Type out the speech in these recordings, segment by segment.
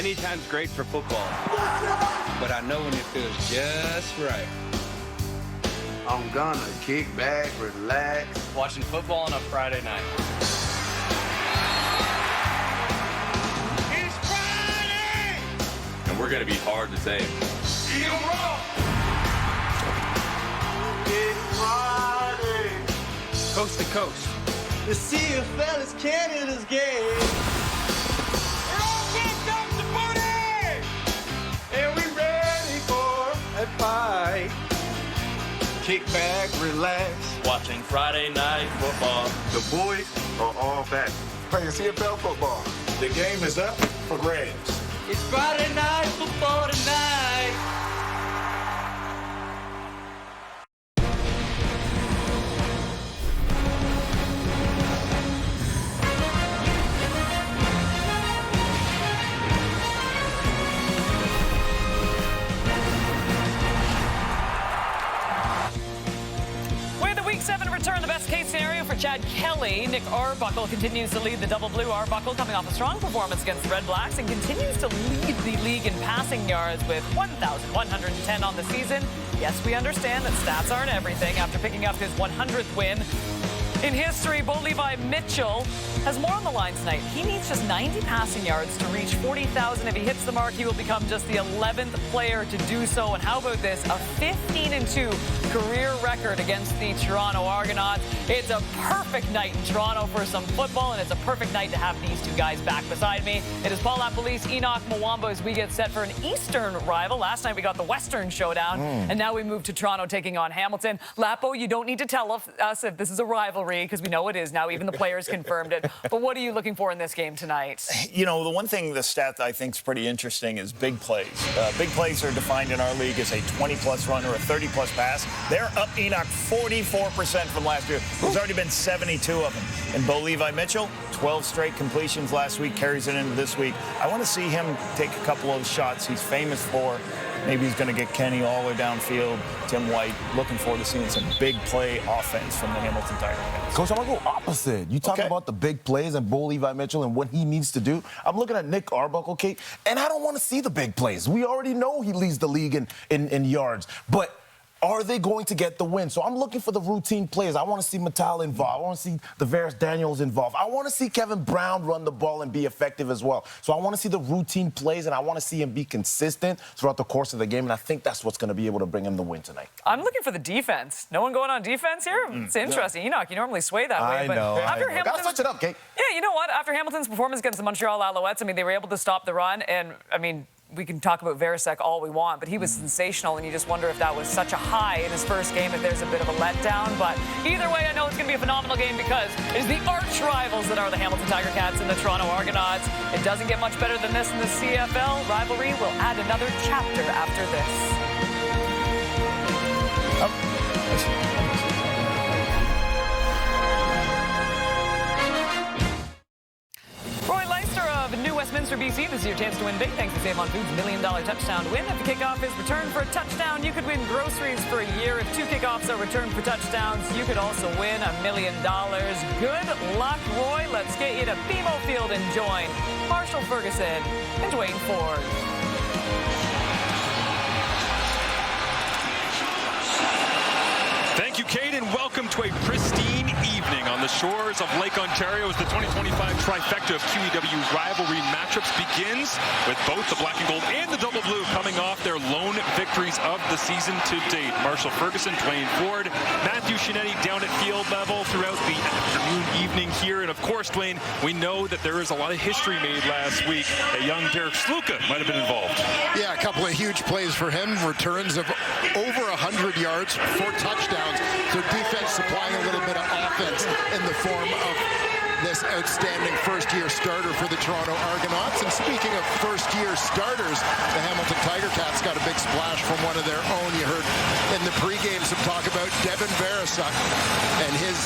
Anytime's great for football, but I know when it feels just right. I'm gonna kick back, relax. Watching football on a Friday night. It's Friday! And we're gonna be hard to save. You wrong! It's Friday! Coast to coast. The CFL is Canada's game. We're all kicked up to booty! And we ready for a fight. Kick back, relax. Watching Friday night football. The boys are all back. Playing CFL football. The game is up for grabs. It's Friday night football tonight. Return the best case scenario for Chad Kelly. Nick Arbuckle continues to lead the double blue. Arbuckle coming off a strong performance against the Red Blacks and continues to lead the league in passing yards with 1,110 on the season. Yes, we understand that stats aren't everything. After picking up his 100th win in history, Bo Levi Mitchell has more on the line tonight. He needs just 90 passing yards to reach 40,000. If he hits the mark, he will become just the 11th player to do so. And how about this? A 15-2 career record against the Toronto Argonauts. It's a perfect night in Toronto for some football, and it's a perfect night to have these two guys back beside me. It is Paul LaPolice, Enoch Mwamba as we get set for an Eastern rival. Last night we got the Western showdown, and now we move to Toronto taking on Hamilton. Lapo, you don't need to tell us if this is a rivalry, because we know it is now. Even the players confirmed it. But what are you looking for in this game tonight? You know, the one thing, the stat that I think is pretty interesting is big plays. Big plays are defined in our league as a 20-plus run or a 30-plus pass. They're up, Enoch, 44% from last year. There's already been 72 of them. And Bo Levi Mitchell, 12 straight completions last week, carries it into this week. I want to see him take a couple of shots he's famous for. Maybe he's going to get Kenny all the way downfield. Tim White, looking forward to seeing some big play offense from the Hamilton Tiger Cats. Coach, I'm going to go opposite. You talk about the big plays and Bo Levi Mitchell and what he needs to do. I'm looking at Nick Arbuckle, Kate, and I don't want to see the big plays. We already know he leads the league in yards. But are they going to get the win? So I'm looking for the routine plays. I want to see Mattel involved. I want to see Tavares Daniels involved. I want to see Kevin Brown run the ball and be effective as well. So I want to see the routine plays, and I want to see him be consistent throughout the course of the game, and I think that's what's going to be able to bring him the win tonight. I'm looking for the defense. No one going on defense here? It's interesting. Enoch, you normally sway that way. I know. Gotta switch it up, Kate. Yeah, you know what? After Hamilton's performance against the Montreal Alouettes, I mean, they were able to stop the run, and, I mean, we can talk about Verisek all we want, but he was sensational, and you just wonder if that was such a high in his first game, if there's a bit of a letdown. But either way, I know it's going to be a phenomenal game because it's the arch rivals that are the Hamilton Tiger Cats and the Toronto Argonauts. It doesn't get much better than this in the CFL. Rivalry will add another chapter after this. New Westminster, BC. This is your chance to win big thanks to Save on Foods' $1 million touchdown win. If the kickoff is returned for a touchdown, you could win groceries for a year. If 2 kickoffs are returned for touchdowns, you could also win $1 million. Good luck, Roy. Let's get you to BMO Field and join Marshall Ferguson and Dwayne Ford. Thank you, Kate, and welcome to a pristine evening on the shores of Lake Ontario as the 2025 trifecta of QEW rivalry matchups begins with both the black and gold and the double blue coming off their lone victories of the season to date. Marshall Ferguson, Dwayne Ford, Matthew Shinetti down at field level throughout the afternoon, evening here. And of course, Dwayne, we know that there is a lot of history made last week. A young Derek Sluka might have been involved. Yeah, a couple of huge plays for him. Returns of over 100 yards, 4 touchdowns. So defense supplying a little bit of offense in the form of this outstanding first-year starter for the Toronto Argonauts. And speaking of first-year starters, the Hamilton Tiger Cats got a big splash from one of their own. You heard in the pregame some talk about Devin Verisek and his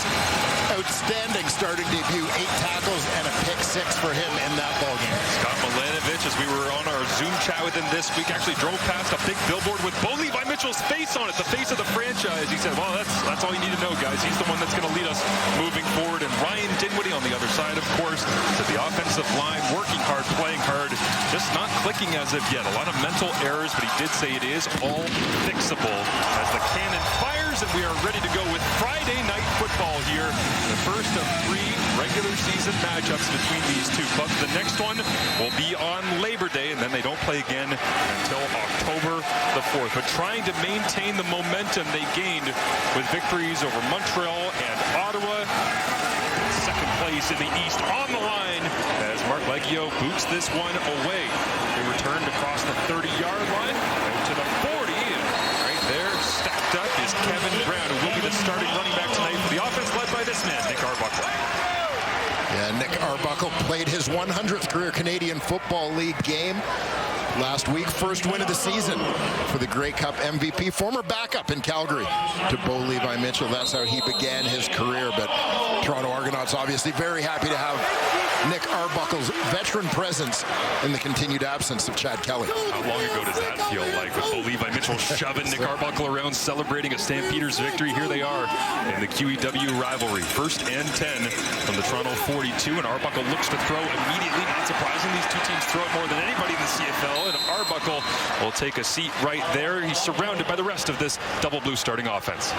outstanding starting debut, 8 tackles and a pick 6 for him in that ballgame. Scott Milanovich, as we were on our Zoom chat with him this week, actually drove past a big billboard with Bo Levi Mitchell's face on it, the face of the franchise. He said, well, that's all you need to know, guys. He's the one that's going to lead us moving forward. And Ryan Dinwiddie on on the other side, of course. To the offensive line, working hard, playing hard, just not clicking as of yet. A lot of mental errors, but he did say it is all fixable as the cannon fires, and we are ready to go with Friday night football here. The first of 3 regular season matchups between these two clubs. The next one will be on Labor Day, and then they don't play again until October the 4th. But trying to maintain the momentum they gained with victories over Montreal and Ottawa. Second place in the East on the line as Mark Leggio boots this one away. They returned across the 30-yard line out to the 40. And right there, stacked up, is Kevin Brown, who will be the starting running back tonight for the offense led by this man, Nick Arbuckle. Yeah, Nick Arbuckle played his 100th career Canadian Football League game last week. First win of the season for the Grey Cup MVP. Former backup in Calgary to Bo Levi Mitchell. That's how he began his career. But Toronto Argonauts obviously very happy to have Nick Arbuckle's veteran presence in the continued absence of Chad Kelly. How long ago does that feel like, with Bo Levi Mitchell shoving Nick Arbuckle around, celebrating a Stampeders victory? Here they are in the QEW rivalry. 1st and 10 from the Toronto 42, and Arbuckle looks to throw immediately. Not surprising, these two teams throw it more than anybody in the CFL, and Arbuckle will take a seat right there. He's surrounded by the rest of this double blue starting offense.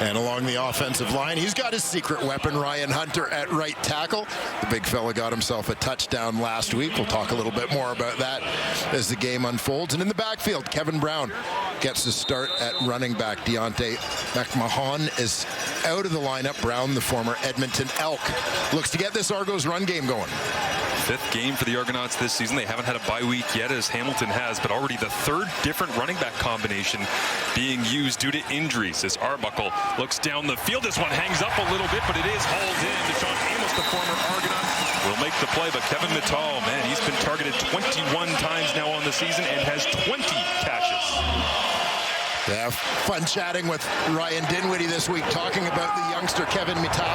And along the offensive line, he's got his secret weapon, Ryan Hunter, at right tackle. The big fella got himself a touchdown last week. We'll talk a little bit more about that as the game unfolds. And in the backfield, Kevin Brown gets his start at running back. Deontay McMahon is out of the lineup. Brown, the former Edmonton Elk, looks to get this Argos run game going. 5th game for the Argonauts this season. They haven't had a bye week yet, as Hamilton has, but already the 3rd different running back combination being used due to injuries as Arbuckle looks down the field. This one hangs up a little bit, but it is hauled in. Deshaun Amos, the former Argonaut, will make the play, but Kevin Mittal, man, he's been targeted 21 times now on the season and has 20 catches. Yeah, fun chatting with Ryan Dinwiddie this week, talking about the youngster Kevin Mittal.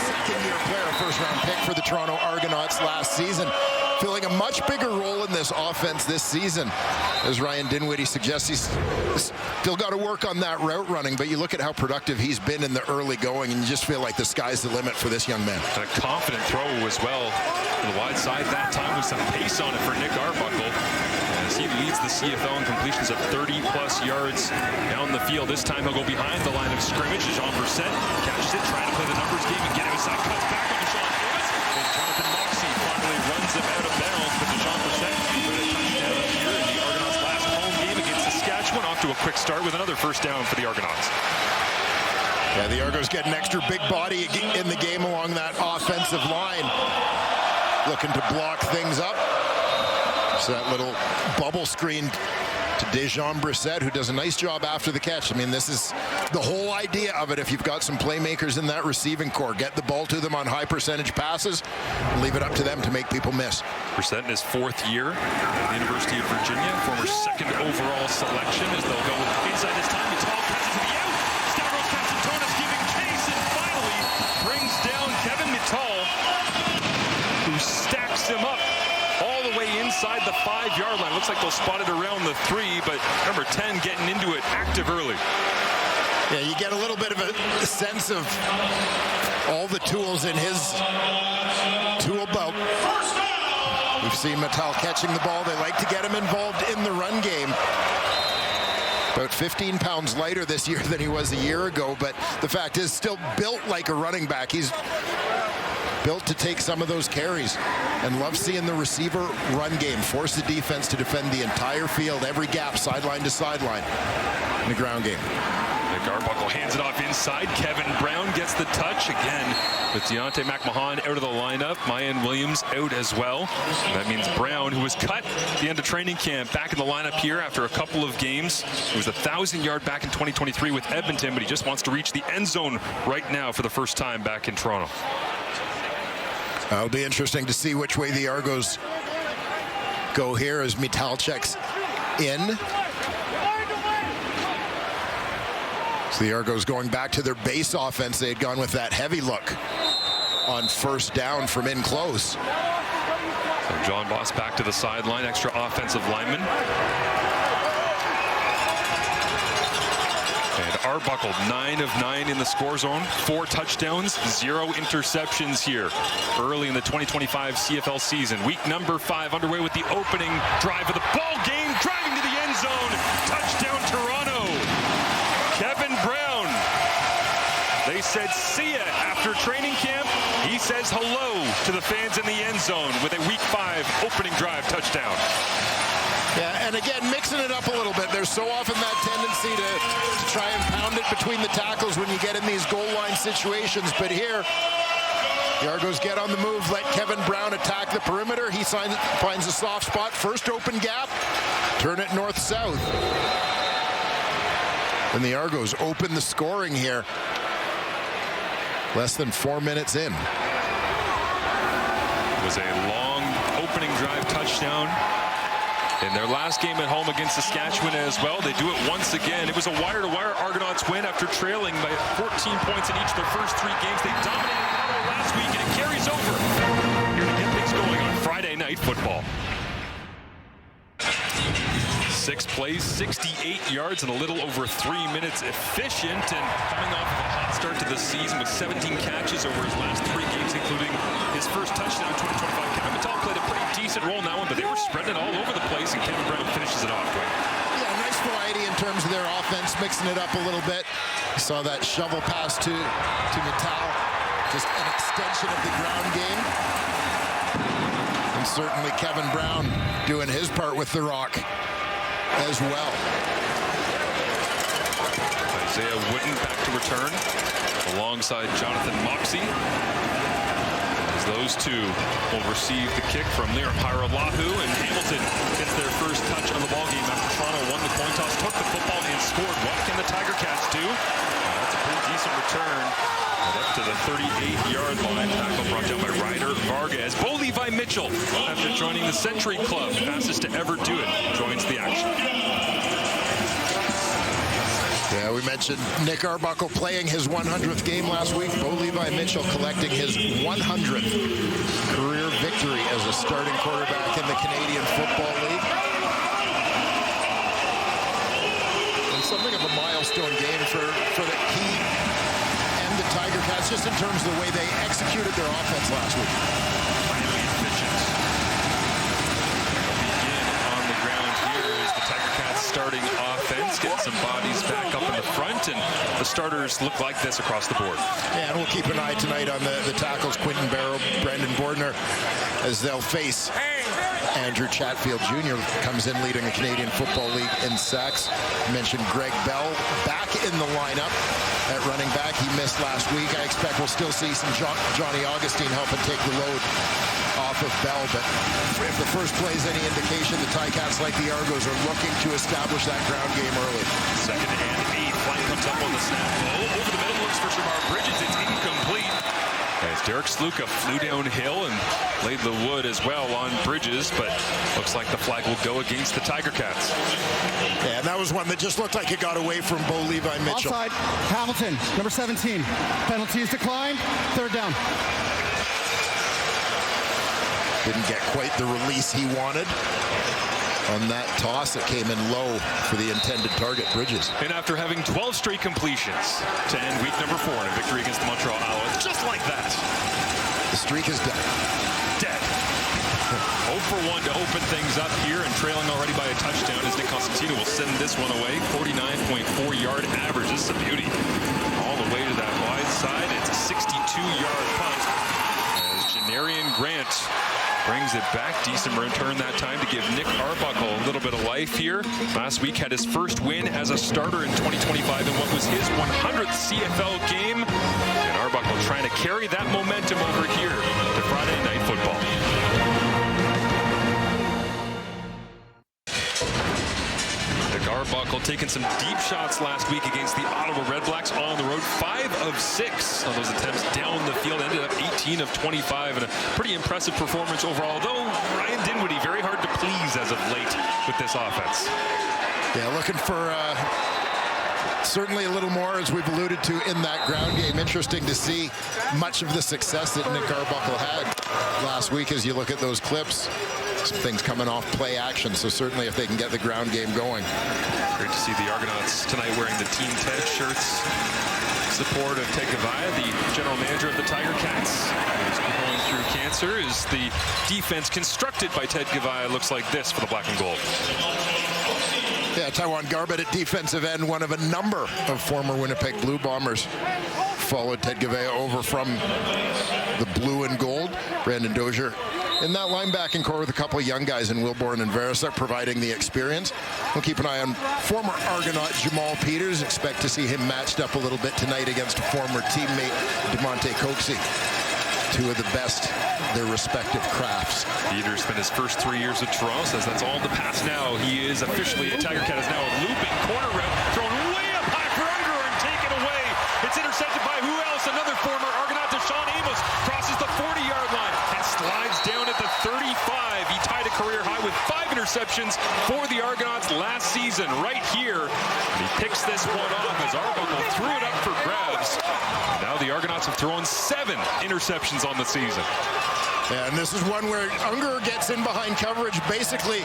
Second-year player, first-round pick for the Toronto Argonauts last season, filling a much bigger role in this offense this season. As Ryan Dinwiddie suggests, he's still got to work on that route running, but you look at how productive he's been in the early going, and you just feel like the sky's the limit for this young man. And a confident throw as well to the wide side that time, with some pace on it for Nick Arbuckle, as he leads the CFL in completions of 30-plus yards down the field. This time he'll go behind the line of scrimmage. Jean Brissett catches it, trying to play the numbers game and get outside, cuts back on Deshaun Amos, and Jonathan Moxey finally runs him out of bounds, but Jean Brissett with a touchdown here in the Argonauts' last home game against Saskatchewan. Off to a quick start with another first down for the Argonauts. Yeah, the Argos get an extra big body in the game along that offensive line, looking to block things up. So that little bubble screen to Dejan Brissett, who does a nice job after the catch. I mean, this is the whole idea of it. If you've got some playmakers in that receiving core, get the ball to them on high percentage passes and leave it up to them to make people miss. Brissett in his 4th year at the University of Virginia, former 2nd overall selection, as they'll go inside this time. Mittal catches to the out. Stavros Katsantonis giving chase and finally brings down Kevin Mittal, who stacks him up all the way inside the 5-yard line. Looks like they'll spot it around the 3, but number 10 getting into it active early. Yeah, you get a little bit of a sense of all the tools in his tool belt. We've seen Mittal catching the ball. They like to get him involved in the run game. About 15 pounds lighter this year than he was a year ago, but the fact is, still built like a running back. He's built to take some of those carries, and love seeing the receiver run game, force the defense to defend the entire field, every gap, sideline to sideline in the ground game. Nick Arbuckle hands it off inside. Kevin Brown gets the touch again with Deontay McMahon out of the lineup. Mayan Williams out as well. And that means Brown, who was cut at the end of training camp, back in the lineup here after a couple of games. It was 1,000-yard back in 2023 with Edmonton, but he just wants to reach the end zone right now for the first time back in Toronto. It'll be interesting to see which way the Argos go here as Mittal checks in. So the Argos going back to their base offense. They had gone with that heavy look on first down from in close. So John Boss back to the sideline, extra offensive lineman. And Arbuckle, 9 of 9 in the score zone, 4 touchdowns, 0 interceptions here early in the 2025 CFL season. Week number 5 underway with the opening drive of the ball game, driving to the end zone. Touchdown Toronto. Kevin Brown. They said see ya after training camp. He says hello to the fans in the end zone with a Week 5 opening drive touchdown. Yeah, and again, mixing it up a little bit. There's so often that tendency to try and pound it between the tackles when you get in these goal line situations. But here, the Argos get on the move, let Kevin Brown attack the perimeter. He finds a soft spot, first open gap, turn it north-south. And the Argos open the scoring here. Less than 4 minutes in. It was a long opening drive touchdown in their last game at home against Saskatchewan as well. They do it once again. It was a wire-to-wire Argonauts win after trailing by 14 points in each of their first 3 games. They dominated last week, and it carries over here to get things going on Friday Night Football. 6 plays, 68 yards in a little over 3 minutes. Efficient and coming off of a hot start to the season with 17 catches over his last 3 games, including his first touchdown in 2025. Kevin Mattel played a pretty decent role in that one, but they were spreading it all over the place, and Kevin Brown finishes it off. Yeah, nice variety in terms of their offense, mixing it up a little bit. You saw that shovel pass to Mattel, just an extension of the ground game. And certainly Kevin Brown doing his part with the rock as well. Isaiah Wooden back to return alongside Jonathan Moxey. As those two will receive the kick from Liam Hiralahu, and Hamilton gets their first touch on the ballgame after Toronto won the coin toss, took the football and scored. What can the Tiger Cats do? That's a pretty decent return. And up to the 38-yard line. Tackle brought down by Ryder Vargas. Bo Levi Mitchell, after joining the Century Club, fastest to ever do it, joins the action. Yeah, we mentioned Nick Arbuckle playing his 100th game last week. Bo Levi Mitchell collecting his 100th career victory as a starting quarterback in the Canadian Football League. And something of a milestone game for the Heat and the Tiger Cats, just in terms of the way they executed their offense last week. Highly efficient. Begin on the ground here is the Tiger Cats starting offense. Get some bodies back up in the front, and the starters look like this across the board. Yeah, and we'll keep an eye tonight on the tackles, Quinton Barrow, Brendan Bordner, as they'll face Andrew Chatfield Jr. comes in leading the Canadian Football League in sacks. Mentioned Greg Bell back in the lineup at running back. He missed last week. I expect we'll still see some Johnny Augustine helping take the load off of Bell. But if the first play is any indication, the Ticats, like the Argos, are looking to establish that ground game early. 2nd and 8. Flag comes up on the snap. Over the middle, looks for Shamar Bridges. It's incomplete. As Derek Sluka flew downhill and laid the wood as well on Bridges, but looks like the flag will go against the Tiger Cats. Yeah, and that was one that just looked like it got away from Bo Levi Mitchell. Offside, Hamilton, number 17. Penalty is declined. 3rd down. Didn't get quite the release he wanted on that toss. It came in low for the intended target, Bridges. And after having 12 straight completions to end week number 4 in a victory against the Montreal Alouettes, just like that, the streak is done. Dead. 0 for 1 to open things up here, and trailing already by a touchdown as Nick Constantino will send this one away. 49.4-yard average. This is a beauty. All the way to that wide side. It's a 62-yard punt as Janarian Grant brings it back. Decent return that time to give Nick Arbuckle a little bit of life here. Last week had his first win as a starter in 2025 in what was his 100th CFL game. And Arbuckle trying to carry that momentum over here to Friday Night Football. Nick Arbuckle taking some deep shots last week against the Ottawa Redblacks on the road. 5 of 6 on those attempts down the field. Ended up 18 of 25 and a pretty impressive performance overall. Though Ryan Dinwiddie very hard to please as of late with this offense. Yeah, looking for certainly a little more, as we've alluded to, in that ground game. Interesting to see much of the success that Nick Arbuckle had last week as you look at those clips. some things coming off play action. So certainly if they can get the ground game going. Great to see the Argonauts tonight wearing the Team Ted shirts. Support of Ted Gavaya, the general manager of the Tiger Cats, who's going through cancer. Is the defense constructed by Ted Gavaya looks like this for the black and gold. Yeah, Taiwan Garbett at defensive end, one of a number of former Winnipeg Blue Bombers. Followed Ted Gavaya over from the blue and gold. Brandon Dozier in that linebacking core with a couple of young guys in Wilborn and Verisek providing the experience. We'll keep an eye on former Argonaut Jamal Peters. Expect to see him matched up a little bit tonight against a former teammate, DeMonte Coxey. Two of the best their respective crafts. Peters spent his first 3 years at Toronto, says that's all in the past now. He is officially a Tiger Cat, is now a looping corner route, thrown way up high for Unger and taken away. It's intercepted by who else? Another former Argonaut, Deshaun Amos, crosses the 40-yard line and slides down at the 35. He tied a career high with 5 interceptions for the Argonauts last season right here. And he picks this one off as Arbuckle threw it up for grabs. Now the Argonauts have thrown 7 interceptions on the season. Yeah, and this is one where Unger gets in behind coverage. Basically,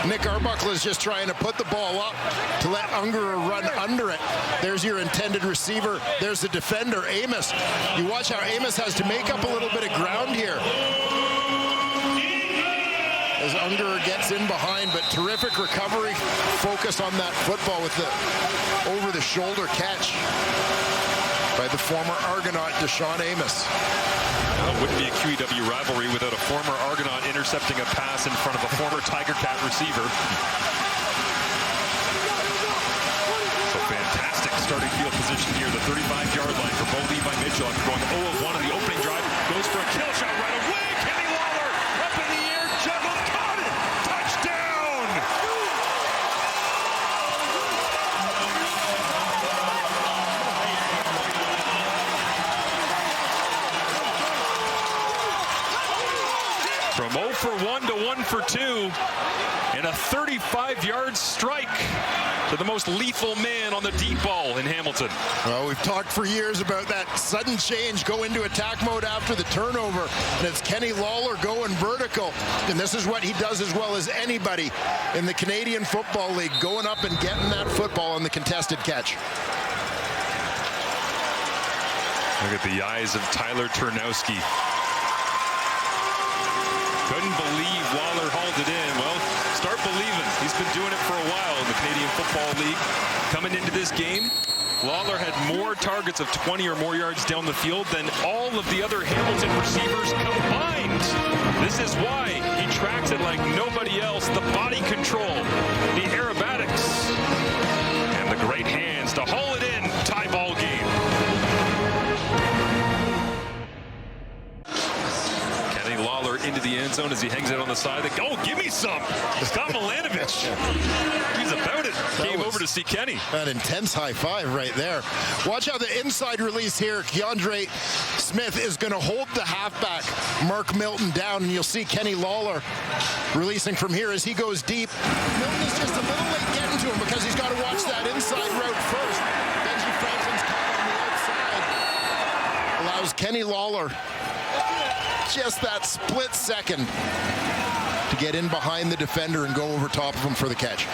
Nick Arbuckle is just trying to put the ball up to let Unger run under it. There's your intended receiver. There's the defender, Amos. You watch how Amos has to make up a little bit of ground here. As Unger gets in behind, but terrific recovery. Focus on that football with the over-the-shoulder catch by the former Argonaut, Deshaun Amos. Wouldn't be a QEW rivalry without a former Argonaut intercepting a pass in front of a former Tiger Cat receiver. So fantastic starting field position here. The 35-yard line for Bo Levi Mitchell after going 0 of 1 on the opening drive. Goes for a kill shot right away. Kenny Lawler up in the air, juggled, caught it. Touchdown! From 0 for 1 to 1 for 2, and a 35-yard strike to the most lethal man on the deep ball in Hamilton. Well, we've talked for years about that sudden change, go into attack mode after the turnover, and it's Kenny Lawler going vertical, and this is what he does as well as anybody in the Canadian Football League, going up and getting that football on the contested catch. Look at the eyes of Tyler Turnowski. Couldn't believe Lawler hauled it in. Well, start believing. He's been doing it for a while in the Canadian Football League. Coming into this game, Lawler had more targets of 20 or more yards down the field than all of the other Hamilton receivers combined. This is why he tracks it like nobody else. The body control, the aerobatics, and the great hands to haul it in. Tie ball game. Lawler into the end zone as he hangs out on the side. Oh, give me some. Scott Milanovic. He's about it. Came over to see Kenny. An intense high five right there. Watch how the inside release here. Keandre Smith is going to hold the halfback, Mark Milton, down, and you'll see Kenny Lawler releasing from here as he goes deep. Milton is just a little late getting to him because he's got to watch that inside route first. Benji Franklin's caught on the outside. Allows Kenny Lawler just that split second to get in behind the defender and go over top of him for the catch.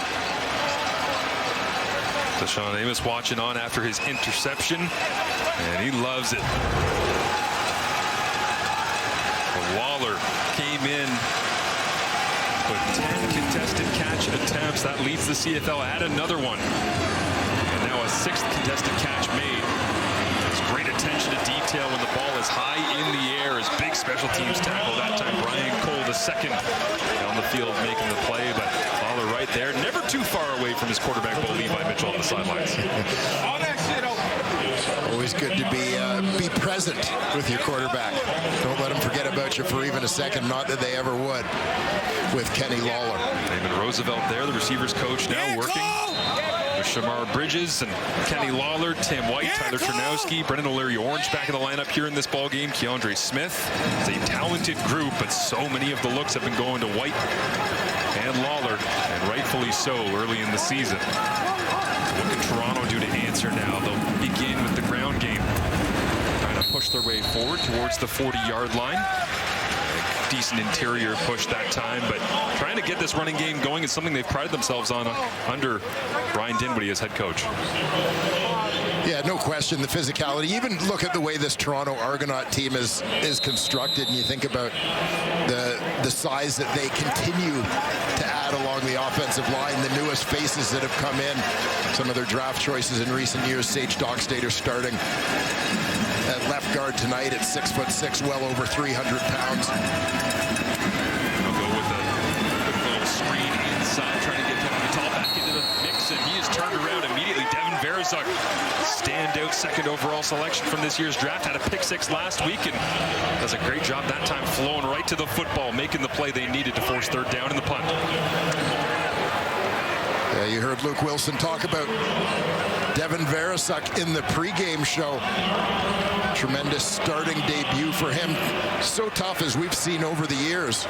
Deshaun Amos watching on after his interception, and he loves it. Lawler came in with 10 contested catch attempts. That leads the CFL. Add another one. And now a 6th contested catch made. Great attention to detail when the ball is high in the air. As big special teams tackle that time. Brian Cole, the second on the field making the play, but Lawler right there, never too far away from his quarterback, Bo Levi Mitchell, on the sidelines. Always good to be present with your quarterback. Don't let him forget about you for even a second. Not that they ever would with Kenny Lawler. Damon Roosevelt there, the receivers coach, now working with Shamar Bridges and Kenny Lawler, Tim White, Tyler Turnowski, Brendan O'Leary-Orange back in the lineup here in this ball game. Keandre Smith. It's a talented group, but so many of the looks have been going to White and Lawler, and rightfully so early in the season. What can Toronto do to answer now? They'll begin with the ground game, trying to push their way forward towards the 40-yard line. decent interior push that time, but trying to get this running game going is something they've prided themselves on under Ryan Dinwiddie as head coach. Yeah, no question, the physicality. Even look at the way this Toronto Argonaut team is constructed, and you think about the size that they continue to add along the offensive line, the newest faces that have come in, some of their draft choices in recent years. Sage Dockstader starting at left guard tonight at 6'6", well over 300 pounds. They'll go with a quick little screen inside, trying to get Kevin Mattal back into the mix, and he is turned around immediately. Devin Verzuk, standout second overall selection from this year's draft, had a pick 6 last week and does a great job that time, flowing right to the football, making the play they needed to force third down in the punt. Yeah, you heard Luke Wilson talk about Devin Verzuk in the pregame show. Tremendous starting debut for him. So tough, as we've seen over the years,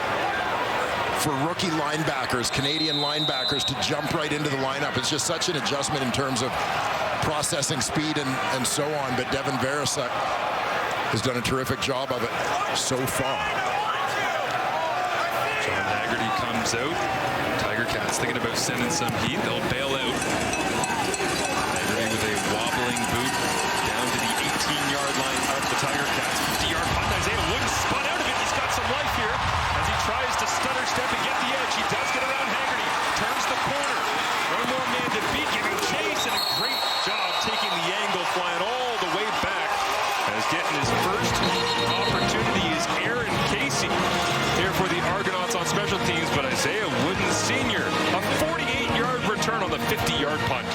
for rookie linebackers, Canadian linebackers, to jump right into the lineup. It's just such an adjustment in terms of processing speed and so on. But Devin Verzuk has done a terrific job of it so far. John Haggerty comes out. Tiger Cats thinking about sending some heat. They'll bail out. Haggerty with a wobbling boot down to the 18-yard line of the Tiger Cats. 50-yard punt. Isaiah Wooden spun out of it. He's got some life here as he tries to stutter step and get the edge. He does get around Haggerty. Turns the corner. One more man to beat, giving chase, and a great job taking the angle, flying all the way back. As getting his first opportunity is Aaron Casey here for the Argonauts on special teams, but Isaiah Wooden Sr., a 48-yard return on the 50-yard punt.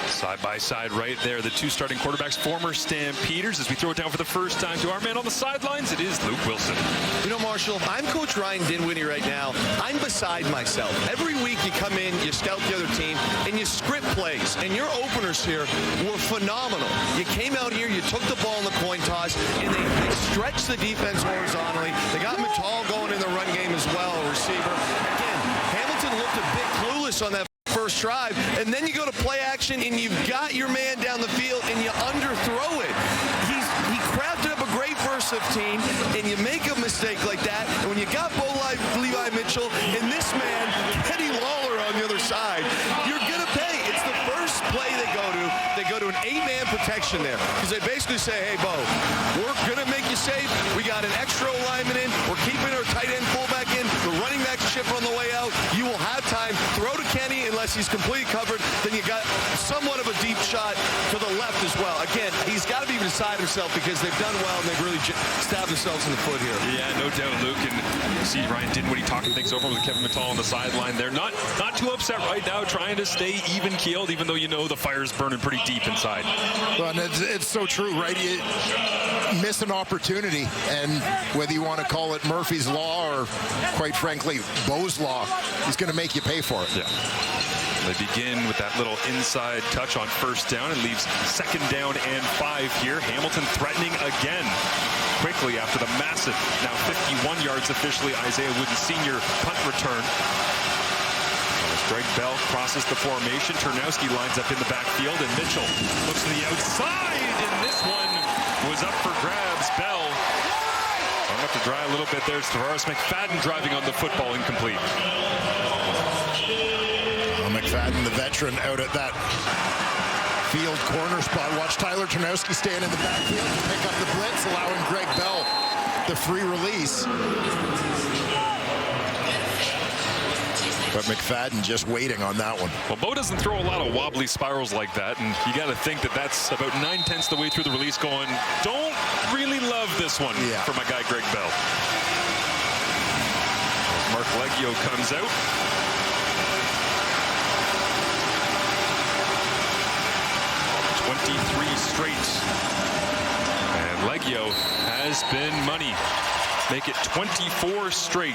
Side by side right there, the two starting quarterbacks, former Stampeders. As we throw it down for the first time to our man on the sidelines, it is Luke Wilson. You know, Marshall, I'm Coach Ryan Dinwiddie right now. I'm beside myself. Every week you come in, you scout the other team, and you script plays. And your openers here were phenomenal. You came out here, you took the ball in the coin toss, and they stretched the defense horizontally. They got Mattal going in the run game as well, receiver. Again, Hamilton looked a bit clueless on that first drive, and then you go to play action and you've got your man down the field and you underthrow it. He crafted up a great first 15, and you make a mistake like that, and when you got Levi Mitchell and this man, Kenny Lawler, on the other side, you're gonna pay. It's the first play they go to. They go to an 8-man protection there, because they basically say, hey, Bo, we're gonna make you safe. We got an extra lineman in. We're keeping our tight end fullback in. The running back ship on the way out. You will have time. Throw to Kenny unless he's completely covered. Then you got somewhat of a deep shot to the left as well. Again, he's got to be beside himself because they've done well and they've really stabbed themselves in the foot here. Yeah, no doubt, Luke. And you see Ryan Dinwiddie talking things over with Kevin Mattal on the sideline. They're not too upset right now, trying to stay even-keeled, even though you know the fire's burning pretty deep inside. Well, and it's so true, right? You miss an opportunity, and whether you want to call it Murphy's Law or, quite frankly, Bo's Law, he's going to make you pay for it. Yeah. They begin with that little inside touch on first down and leaves second down and 5 here. Hamilton threatening again quickly after the massive, now 51 yards officially, Isaiah Wooden Sr. punt return. As Greg Bell crosses the formation, Ternowski lines up in the backfield, and Mitchell looks to the outside, and this one was up for grabs. Bell hung up to dry a little bit there. It's Tavares McFadden driving on the football, incomplete. McFadden, the veteran, out at that field corner spot. Watch Tyler Ternowski stand in the backfield to pick up the blitz, allowing Greg Bell the free release. But McFadden just waiting on that one. Well, Bo doesn't throw a lot of wobbly spirals like that, and you got to think that that's about 9/10 the way through the release going, don't really love this one for my guy Greg Bell. Mark Leggio comes out. Straight. And Leggio has been money. Make it 24 straight.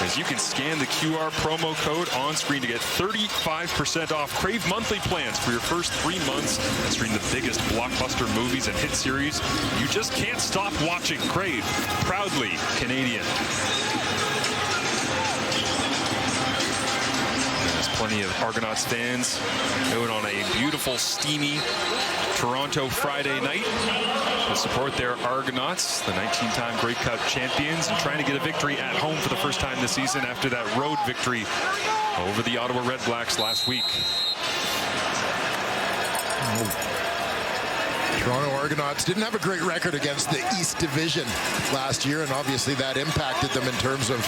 As you can scan the QR promo code on screen to get 35% off. Crave monthly plans for your first 3 months and stream the biggest blockbuster movies and hit series you just can't stop watching. Crave, proudly Canadian. Plenty of Argonauts fans out on a beautiful, steamy Toronto Friday night to support their Argonauts, the 19-time Grey Cup champions, and trying to get a victory at home for the first time this season after that road victory over the Ottawa Red Blacks last week. Toronto Argonauts didn't have a great record against the East Division last year, and obviously that impacted them in terms of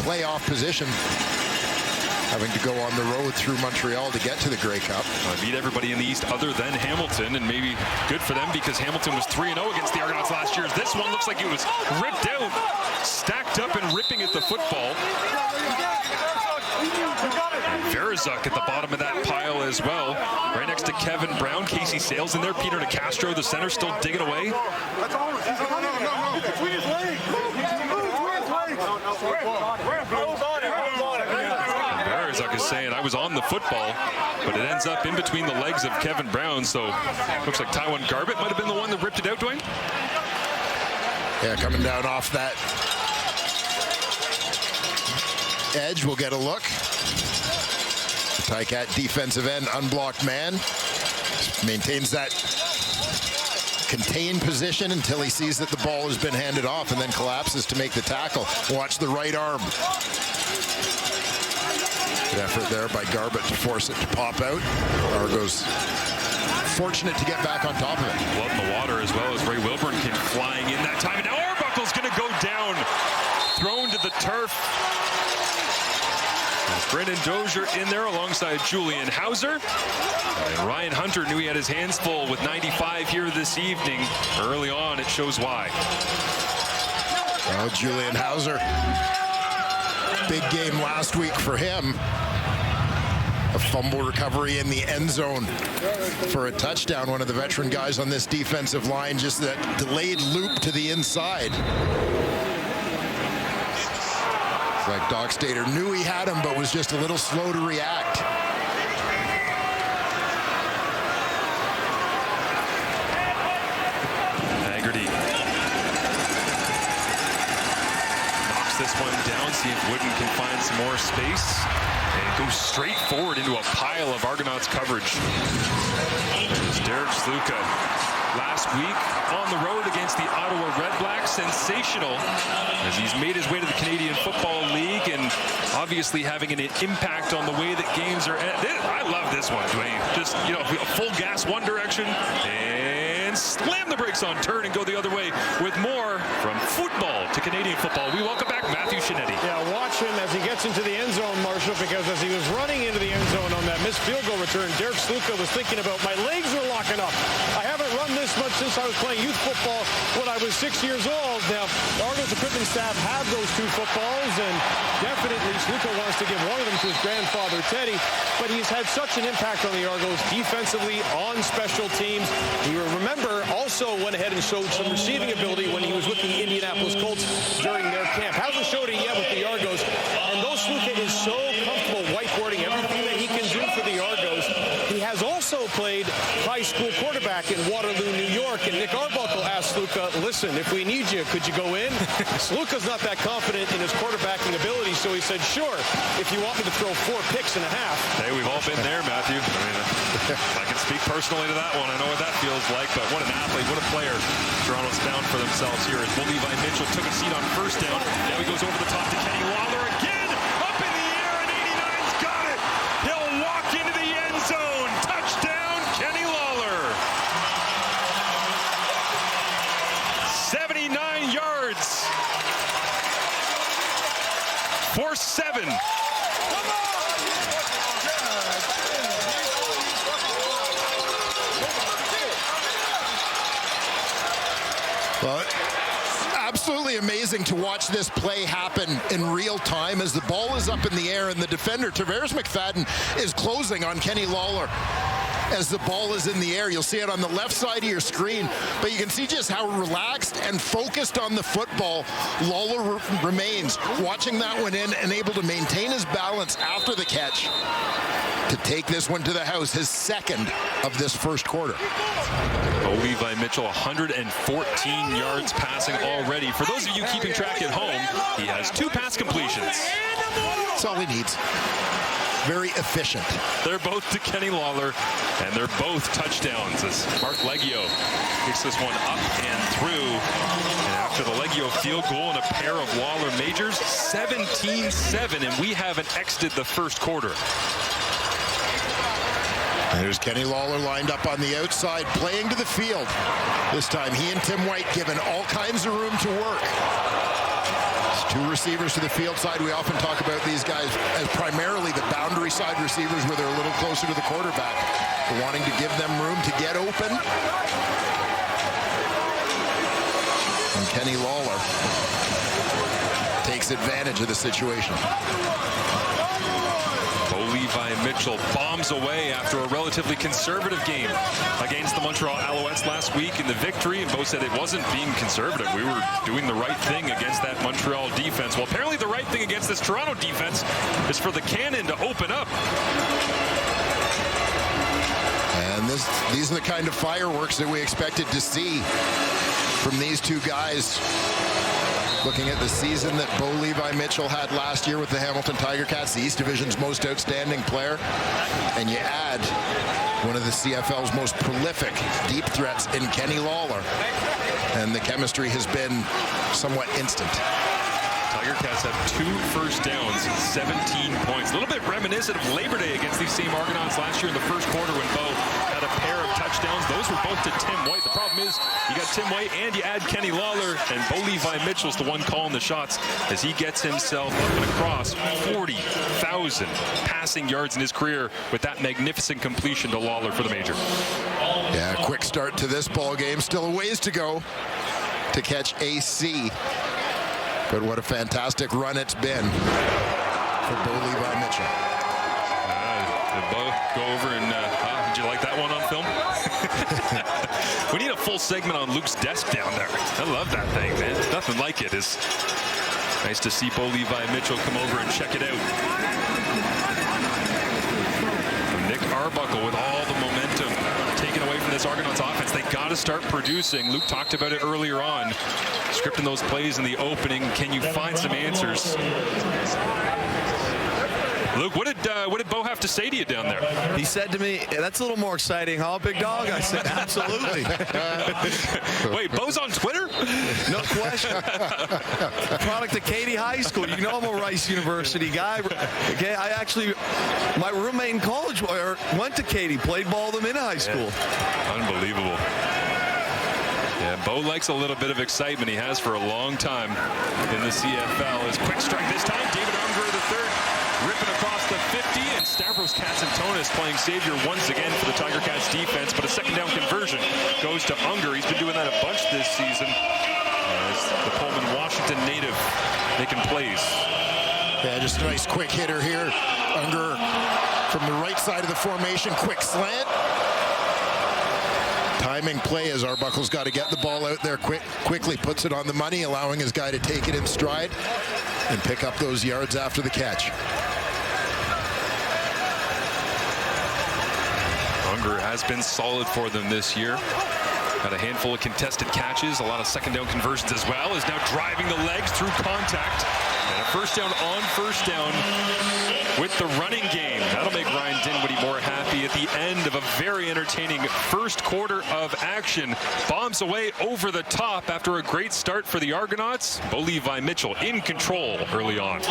playoff position, having to go on the road through Montreal to get to the Grey Cup. Beat everybody in the East other than Hamilton, and maybe good for them because Hamilton was 3-0 against the Argonauts last year. This one looks like it was ripped out, stacked up and ripping at the football. Verzuk at the bottom of that pile as well, right next to Kevin Brown. Casey Sales in there. Peter Nicastro, the center, still digging away. Verzuk is saying, I was on the football, but it ends up in between the legs of Kevin Brown, so looks like Tywin Garbett might have been the one that ripped it out, Dwayne. Yeah, coming down off that edge, we'll get a look. The Ticat defensive end, unblocked man, maintains that contained position until he sees that the ball has been handed off and then collapses to make the tackle. Watch the right arm. Good effort there by Garbett to force it to pop out. Argos fortunate to get back on top of it. Blood in the water as well as Ray Wilburn came flying in that time. And now Arbuckle's going to go down, thrown to the turf. Brendan Dozier in there alongside Julian Hauser. And Ryan Hunter knew he had his hands full with 95 here this evening. Early on, it shows why. Oh, Julian Hauser. Big game last week for him. A fumble recovery in the end zone for a touchdown. One of the veteran guys on this defensive line, just that delayed loop to the inside. Like Doc Stater knew he had him, but was just a little slow to react. Haggerty knocks this one down, see if Wooden can find some more space, and goes straight forward into a pile of Argonauts coverage. There's Derek Sluka. Last week on the road against the Ottawa Red Blacks, sensational as he's made his way to the Canadian Football League and obviously having an impact on the way that games are. I love this one, Dwayne. Just, you know, full gas one direction and slam the brakes on turn and go the other way with more from football to Canadian football. We welcome back Matthew Shinetti. Yeah, watch him as he gets into the end zone, Marshall, because as he was running into the end zone on that missed field goal return, Derek Sluka was thinking about, my legs are locking up. I haven't run this much since I was playing youth football when I was 6 years old. Now, the Argos equipment staff have those two footballs, and definitely Sluka wants to give one of them to his grandfather, Teddy, but he's had such an impact on the Argos defensively, on special teams. You remember, also went ahead and showed some receiving ability when he was with the Indianapolis Colts during their camp. Hasn't showed it yet with the Argos, and though Sluka is so comfortable whiteboarding everything that he can do for the Argos, he has also played high school quarterback in Waterloo, New York, and Nick Arbuckle asked Sluka, listen, if we need you, could you go in? Sluka's not that confident in his quarterbacking ability, so he said, sure, if you want me to throw 4 picks and a half. Hey, we've all been there, Matthew. I mean, I can speak personally to that one. I know what that feels like, but what an athlete, what a player Toronto's found for themselves here as Levi Mitchell took a seat on first down. Now he goes over the top to Kenny Lawler again, up in the air, and 89's got it. He'll walk into the end zone. Touchdown, Kenny Lawler. 79 yards for 7. Well, absolutely amazing to watch this play happen in real time as the ball is up in the air and the defender, Tavares McFadden, is closing on Kenny Lawler. As the ball is in the air, you'll see it on the left side of your screen, but you can see just how relaxed and focused on the football Lawler remains, watching that one in and able to maintain his balance after the catch to take this one to the house, his second of this first quarter. Levi Mitchell, 114 yards passing already. For those of you keeping track at home, he has 2 pass completions. That's all he needs. very efficient. They're both to Kenny Lawler, and they're both touchdowns as Mark Leggio kicks this one up and through. And after the Leggio field goal and a pair of Lawler majors, 17-7, and we haven't exited the first quarter. There's Kenny Lawler lined up on the outside, playing to the field. This time, he and Tim White given all kinds of room to work. It's two receivers to the field side. We often talk about these guys as primarily the boundary side receivers where they're a little closer to the quarterback, wanting to give them room to get open. And Kenny Lawler takes advantage of the situation. Levi Mitchell bombs away after a relatively conservative game against the Montreal Alouettes last week in the victory, and Bo said it wasn't being conservative. We were doing the right thing against that Montreal defense. Well, apparently the right thing against this Toronto defense is for the cannon to open up. And these are the kind of fireworks that we expected to see from these two guys. Looking at the season that Bo Levi Mitchell had last year with the Hamilton Tiger Cats, the East Division's most outstanding player, and you add one of the CFL's most prolific deep threats in Kenny Lawler, and the chemistry has been somewhat instant. Tiger Cats have 2 first downs, 17 points. A little bit reminiscent of Labor Day against these same Argonauts last year in the first quarter when Bo had a pair of touchdowns. Those were both to Tim White. The problem is you got Tim White and you add Kenny Lawler, and Bo Levi Mitchell's the one calling the shots as he gets himself up and across 40,000 passing yards in his career with that magnificent completion to Lawler for the major. Yeah, quick start to this ball game. Still a ways to go to catch AC. But what a fantastic run it's been for Bo Levi Mitchell. Did Bo go over and, did you like that one on film? We need a full segment on Luke's desk down there. I love that thing, man. Nothing like it. It's nice to see Bo Levi Mitchell come over and check it out. Nick Arbuckle with all the momentum taken away from this Argonauts offense. They got to start producing. Luke talked about it earlier on. Scripting those plays in the opening. Can you find some answers? Luke, what did Bo have to say to you down there? He said to me, "That's a little more exciting, huh, big dog?" I said, "Absolutely." Wait, Bo's on Twitter? No question. Product of Katy High School. You know I'm a Rice University guy. Okay, my roommate in college went to Katy, played ball with them in high school. Unbelievable. Yeah, Bo likes a little bit of excitement. He has for a long time in the CFL. His quick strike this time, David Unger III ripping across the 50, and Stavros Katsantonis playing savior once again for the Tiger Cats defense, but a second down conversion goes to Unger. He's been doing that a bunch this season. As the Pullman, Washington native making plays. Yeah, just a nice quick hitter here. Unger from the right side of the formation, quick slant. Timing play as Arbuckle's got to get the ball out there quickly, puts it on the money, allowing his guy to take it in stride and pick up those yards after the catch. Unger has been solid for them this year. Got a handful of contested catches, a lot of second down conversions as well. Is now driving the legs through contact. And a first down on first down with the running game. That'll make Ryan Dinwiddie more happy at the end of a very entertaining first quarter of action. Bombs away over the top after a great start for the Argonauts. Bo Levi Mitchell in control early on.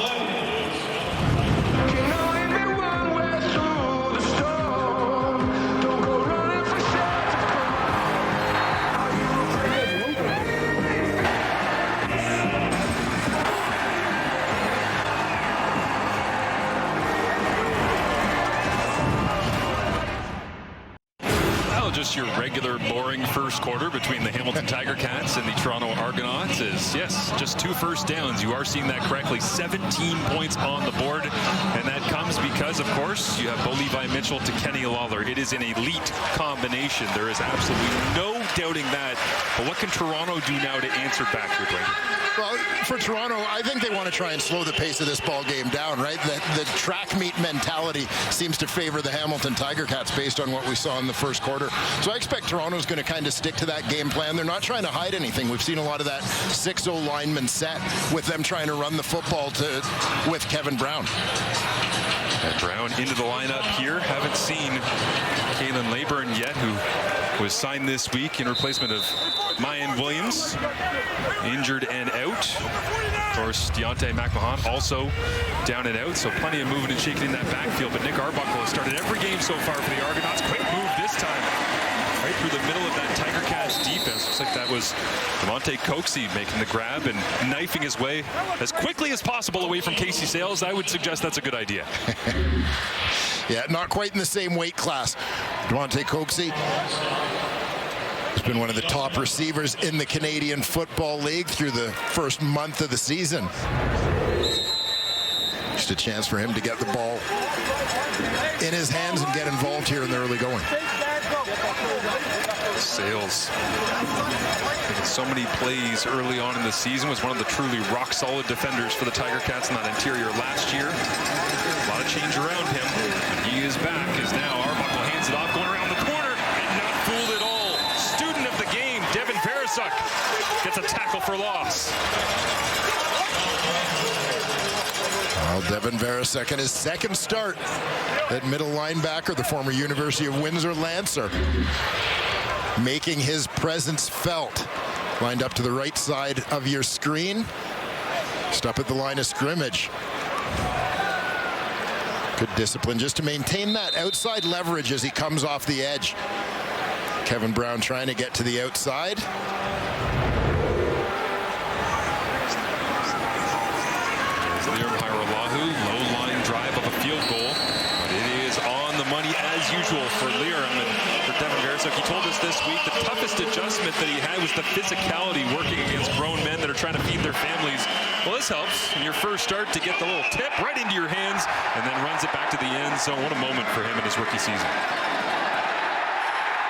Just your regular boring first quarter between the Hamilton Tiger Cats and the Toronto Argonauts is, yes, just 2 first downs. You are seeing that correctly. 17 points on the board, and that comes because, of course, you have Bo Levi Mitchell to Kenny Lawler. It is an elite combination. There is absolutely no doubting that. But what can Toronto do now to answer back here, Dwayne? Well, for Toronto, I think they want to try and slow the pace of this ball game down, right? The track meet mentality seems to favor the Hamilton Tiger Cats based on what we saw in the first quarter. So I expect expect Toronto's going to kind of stick to that game plan. They're not trying to hide anything. We've seen a lot of that 6-0 lineman set with them trying to run the football with Kevin Brown. And Brown into the lineup here. Haven't seen Kalen Leyburn yet, who was signed this week in replacement of Mayan Williams, injured and out. Of course, Deontay McMahon also down and out, so plenty of moving and shaking in that backfield. But Nick Arbuckle has started every game so far for the Argonauts. Quick move this time, right through the middle of that Tiger Cats defense. Looks like that was Devontae Coxey making the grab and knifing his way as quickly as possible away from Casey Sales. I would suggest that's a good idea. Yeah, not quite in the same weight class. Devontae Coxey has been one of the top receivers in the Canadian Football League through the first month of the season. Just a chance for him to get the ball in his hands and get involved here in the early going. Sales making so many plays early on in the season, was one of the truly rock-solid defenders for the Tiger Cats in that interior last year. A lot of change around him. He is back as now Arbuckle hands it off, going around the corner, and not fooled at all. Student of the game, Devin Veresuk, gets a tackle for loss. Well, Devin Veresuk in his second start at middle linebacker, the former University of Windsor Lancer, making his presence felt. Lined up to the right side of your screen. Just up at the line of scrimmage. Good discipline just to maintain that outside leverage as he comes off the edge. Kevin Brown trying to get to the outside. Low line drive of a field goal, but it is on the money as usual for Liram and for Devin Veresuk. He told us this week the toughest adjustment that he had was the physicality working against grown men that are trying to feed their families. Well, this helps in your first start to get the little tip right into your hands and then runs it back to the end zone. What a moment for him in his rookie season.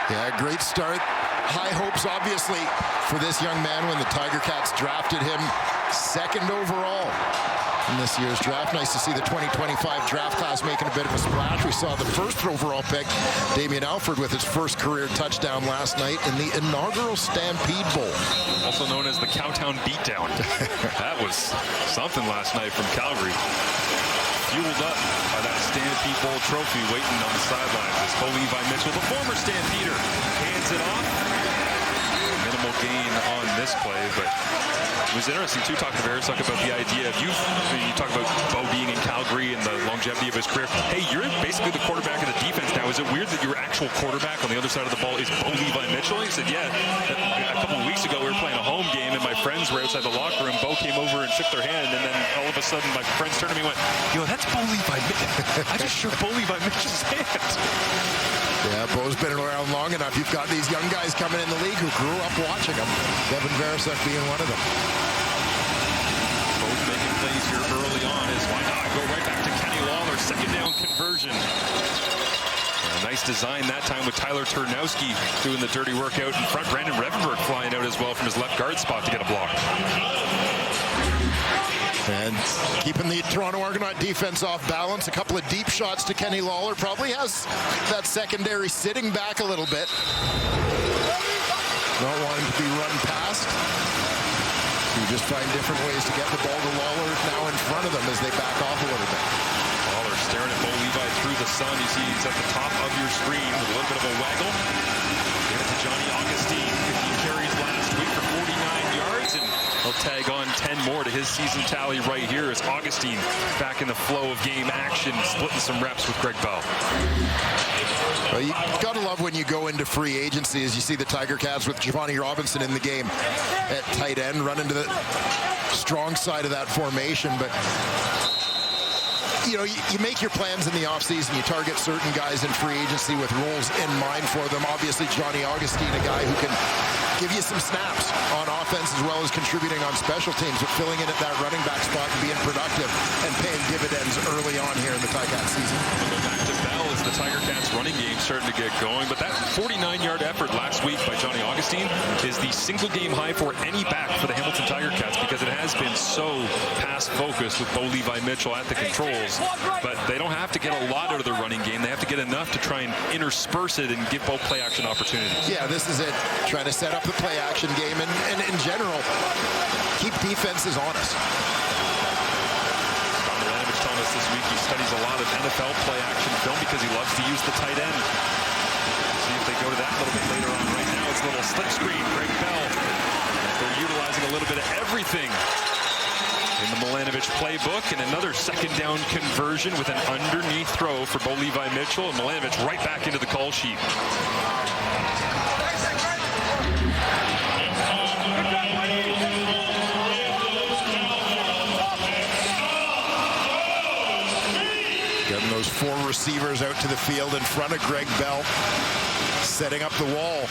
Yeah, great start. High hopes, obviously, for this young man when the Tiger Cats drafted him second overall in this year's draft. Nice to see the 2025 draft class making a bit of a splash. We saw the first overall pick, Damien Alford, with his first career touchdown last night in the inaugural Stampede Bowl. Also known as the Cowtown Beatdown. That was something last night from Calgary. Fueled up by that Stampede Bowl trophy waiting on the sidelines as Bo Levi Mitchell, the former Stampeder, hands it off. Minimal gain on this play, but it was interesting too talking to Veresuk about the idea of you talk about Bo being in Calgary and the longevity of his career. Hey, you're basically the quarterback of the defense now. Is it weird that your actual quarterback on the other side of the ball is Bo Levi Mitchell? He said, yeah. A couple of weeks ago we were playing a home game and my friends were outside the locker room. Bo came over and shook their hand, and then all of a sudden my friends turned to me and went, yo, that's Bo Levi Mitchell. I just shook Bo Levi Mitchell's hand. Yeah, Bo's been around long enough. You've got these young guys coming in the league who grew up watching him. Devin Veresuk being one of them. Both making plays here early on is why not go right back to Kenny Lawler. Second down conversion. A nice design that time with Tyler Turnowski doing the dirty work out in front. Brandon Revenberg flying out as well from his left guard spot to get a block. And keeping the Toronto Argonaut defense off balance. A couple of deep shots to Kenny Lawler. Probably has that secondary sitting back a little bit. Not wanting to be run past. You just find different ways to get the ball to Lawler now in front of them as they back off a little bit. Lawler staring at Bo Levi through the sun. You see he's at the top of your screen with a little bit of a waggle. Give it to Johnny Augustine. 15 carries last week for 49 yards, and he'll tag on 10 more to his season tally right here as Augustine back in the flow of game action, splitting some reps with Greg Bell. Well, you gotta love when you go into free agency as you see the Tiger Cats with Giovanni Robinson in the game at tight end, running to the strong side of that formation. But you know, you make your plans in the offseason. You target certain guys in free agency with roles in mind for them. Obviously, Johnny Augustine, a guy who can give you some snaps on offense as well as contributing on special teams, but filling in at that running back spot and being productive and paying dividends early on here in the Tiger Cats season. We'll go back to Bell as the Tiger Cats running game starting to get going, but that 49-yard effort last week by Johnny Augustine is the single game high for any back for the Hamilton Tiger Cats because it has been so pass focused with Bo Levi Mitchell at the controls. But they don't have to get a lot out of the running game. They have to get enough to try and intersperse it and give both play action opportunities. Yeah, this is it. Trying to set up the play action game and in general, keep defenses honest. Telling us this week he studies a lot of NFL play action film because he loves to use the tight end. See if they go to that a little bit later on. Right now it's a little slip screen. Greg Bell. They're utilizing a little bit of everything in the Milanovic playbook, and another second down conversion with an underneath throw for Bo Levi Mitchell, and Milanovic right back into the call sheet. Getting those 4 receivers out to the field in front of Greg Bell, setting up the wall.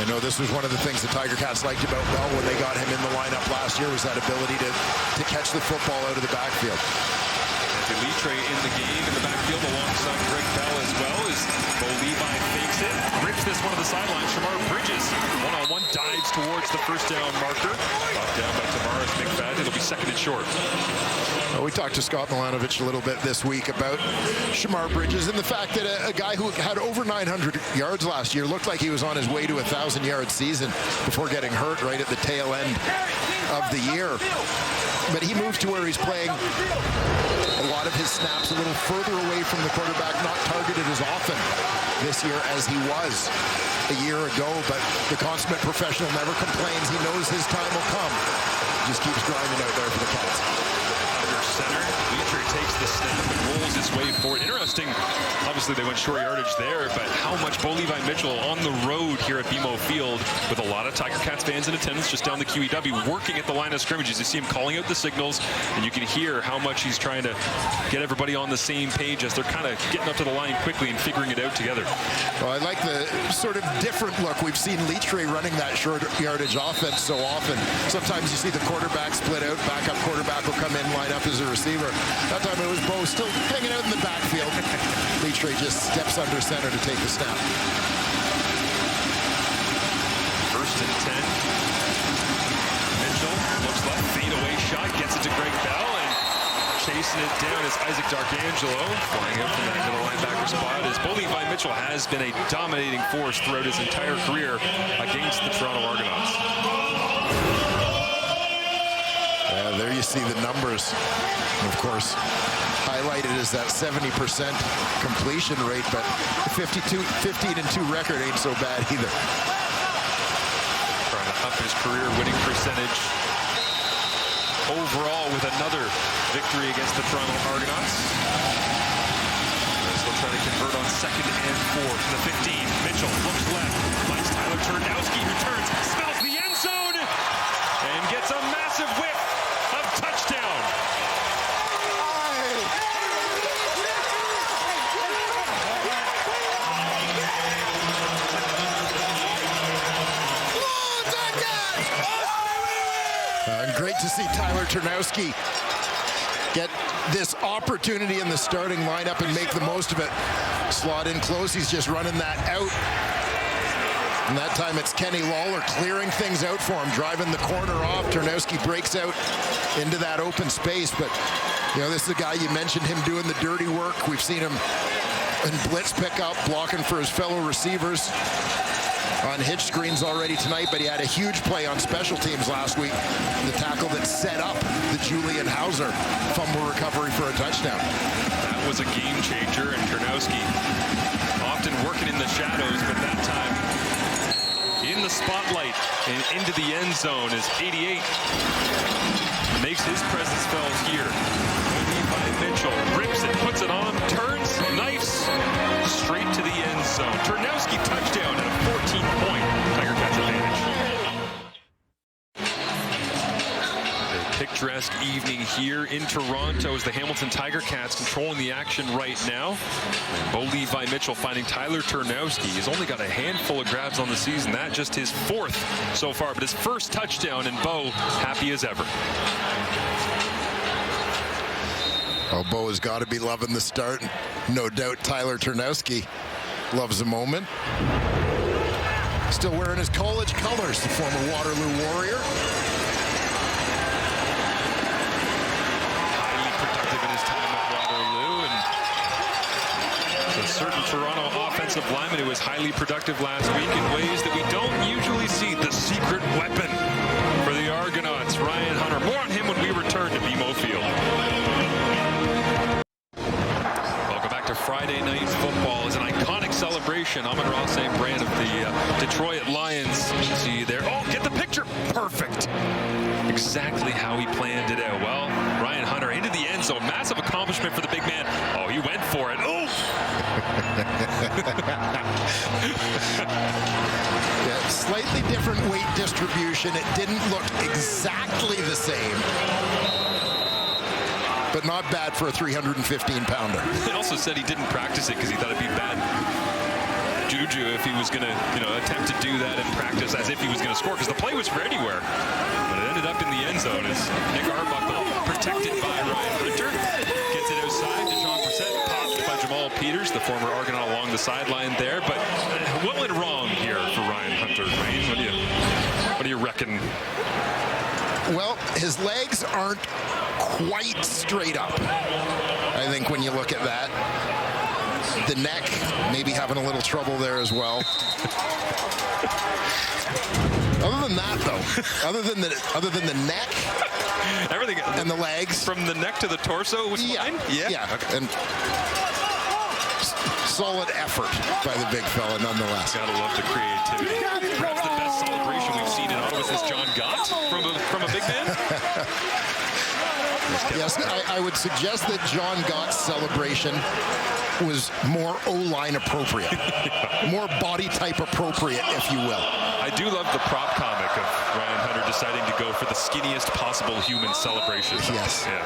I know this was one of the things the Tiger Cats liked about Bell when they got him in the lineup last year, was that ability to catch the football out of the backfield. Litre in the game in the backfield alongside Greg Bell as well as Bo Levi fakes it, rips this one to the sideline. Shamar Bridges one-on-one dives towards the first down marker. Brought down by Tavares McFadden. It'll be second and short. Well, we talked to Scott Milanovic a little bit this week about Shamar Bridges and the fact that a guy who had over 900 yards last year looked like he was on his way to a 1,000-yard season before getting hurt right at the tail end of the year. But he moved to where he's playing a lot of his snaps a little further away from the quarterback, not targeted as often this year as he was a year ago. But the consummate professional never complains. He knows his time will come. Just keeps grinding out there for the Cats. Under center, Litre takes the snap and rolls his way forward. Interesting, obviously they went short yardage there, but how much Bo Levi Mitchell on the road here at BMO Field with a lot of Tiger Cats fans in attendance just down the QEW, working at the line of scrimmages. You see him calling out the signals, and you can hear how much he's trying to get everybody on the same page as they're kind of getting up to the line quickly and figuring it out together. Well, I like the sort of different look. We've seen Litre running that short yardage offense so often. Sometimes you see the quarterback split out, backup quarterback will come in, line up as a receiver. That time it was Bo still hanging out in the backfield. Litre just steps under center to take the snap. First and 10. Mitchell looks left, fadeaway shot, gets it to Greg Bell, and chasing it down is Isaac D'Arcangelo, flying up from that middle linebacker spot. As Bo Levi Mitchell has been a dominating force throughout his entire career against the Toronto Argonauts. There you see the numbers. And of course, highlighted is that 70% completion rate, but 15-2 record ain't so bad either. Trying to up his career winning percentage overall with another victory against the Toronto Argonauts. They'll try to convert on 2nd and 4 to the 15. Mitchell looks left, finds Tyler Turnowski, who turns, smells the end zone, and gets a massive whiff of touchdown. Great to see Tyler Turnowski get this opportunity in the starting lineup and make the most of it. Slot in close, he's just running that out. And that time it's Kenny Lawler clearing things out for him, driving the corner off. Turnowski breaks out into that open space. But, you know, this is a guy, you mentioned him doing the dirty work. We've seen him in blitz pickup, blocking for his fellow receivers on hitch screens already tonight, but he had a huge play on special teams last week. The tackle that set up the Julian Hauser fumble recovery for a touchdown. That was a game changer, and Turnowski often working in the shadows, but that time in the spotlight and into the end zone as 88 makes his presence felt here. Levi Mitchell rips it, puts it on, turns, knifes, straight to the end zone. Turnowski touchdown and a 14-point Tiger Cats advantage. A picturesque evening here in Toronto as the Hamilton Tiger Cats controlling the action right now. And Bo Levi Mitchell finding Tyler Turnowski. He's only got a handful of grabs on the season. That just his 4th so far, but his first touchdown, and Bo happy as ever. Well, Bo has got to be loving the start. No doubt Tyler Turnowski loves the moment. Still wearing his college colors, the former Waterloo Warrior. Waterloo, and a certain Toronto offensive lineman who was highly productive last week in ways that we don't usually see. The secret weapon for the Argonauts, Ryan Hunter. More on him when we return to BMO Field. Welcome back to Friday Night Football. It's an iconic celebration. Amon-Ra St. Brand of the Detroit Lions. See you there. Oh, get the picture. Perfect. Exactly how he planned it out. Well, Ryan Hunter into the end zone. Massive accomplishment for the big man. Oh, he went for it. Oh! Yeah, slightly different weight distribution. It didn't look exactly the same, but not bad for a 315-pounder. He also said he didn't practice it because he thought it'd be bad juju if he was going to, attempt to do that in practice as if he was going to score, because the play was for anywhere. But it ended up in the end zone as Nick Arbuckle, protected by Ryan Hunter, gets it outside to John Brissett, popped by Jamal Peters, the former Argonaut, along the sideline there. But what went wrong here for Ryan Hunter, Wayne? What do you reckon? Well, his legs aren't quite straight up, I think, when you look at that. The neck, maybe having a little trouble there as well. Other than that, though, other than the neck, everything and the legs, from the neck to the torso was fine. Yeah. Okay. And solid effort by the big fella, nonetheless. Gotta love the creativity. Perhaps the best celebration we've seen in Ottawa since John Gott from a big man. Yes, I would suggest that John Gott's celebration was more O-line appropriate, more body type appropriate, if you will. I do love the prop comic of Ryan Hunter deciding to go for the skinniest possible human celebration. Yes. Yeah.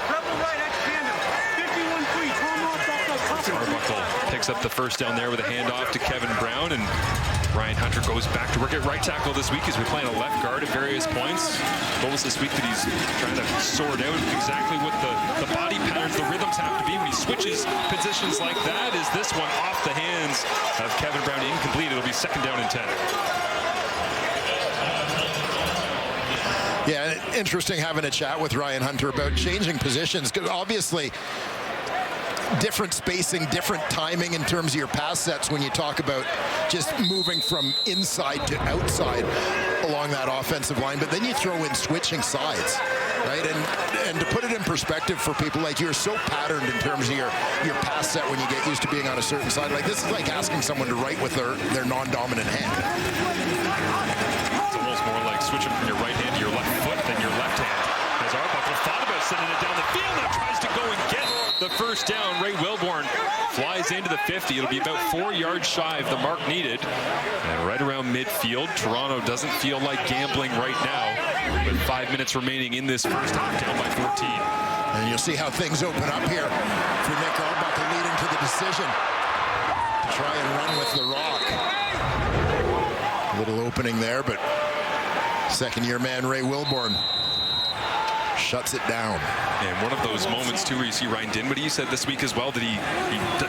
Arbuckle picks up the first down there with a handoff to Kevin Brown, and Ryan Hunter goes back to work at right tackle this week as we play on a left guard at various points. Told us this week that he's trying to sort out exactly what the body patterns, the rhythms have to be when he switches positions like that. Is this one off the hands of Kevin Brown, incomplete? It'll be 2nd down and 10. Yeah, interesting having a chat with Ryan Hunter about changing positions, because obviously different spacing, different timing in terms of your pass sets when you talk about just moving from inside to outside along that offensive line, but then you throw in switching sides, right? And to put it in perspective for people, like, you're so patterned in terms of your pass set when you get used to being on a certain side. Like, this is like asking someone to write with their non-dominant hand. It's almost more like switching from your right hand to your left foot than your left hand. As Arbuckle thought about sending it down the field and tries to go and get the first down. Ray Wilborn flies into the 50. It'll be about 4 yards shy of the mark needed. And right around midfield, Toronto doesn't feel like gambling right now. With 5 minutes remaining in this first half, down by 14. And you'll see how things open up here for Nick Arbuckle, leading to the decision to try and run with the rock. A little opening there, but second-year man Ray Wilborn shuts it down. And one of those moments, too, where you see Ryan Dinwiddie said this week as well that he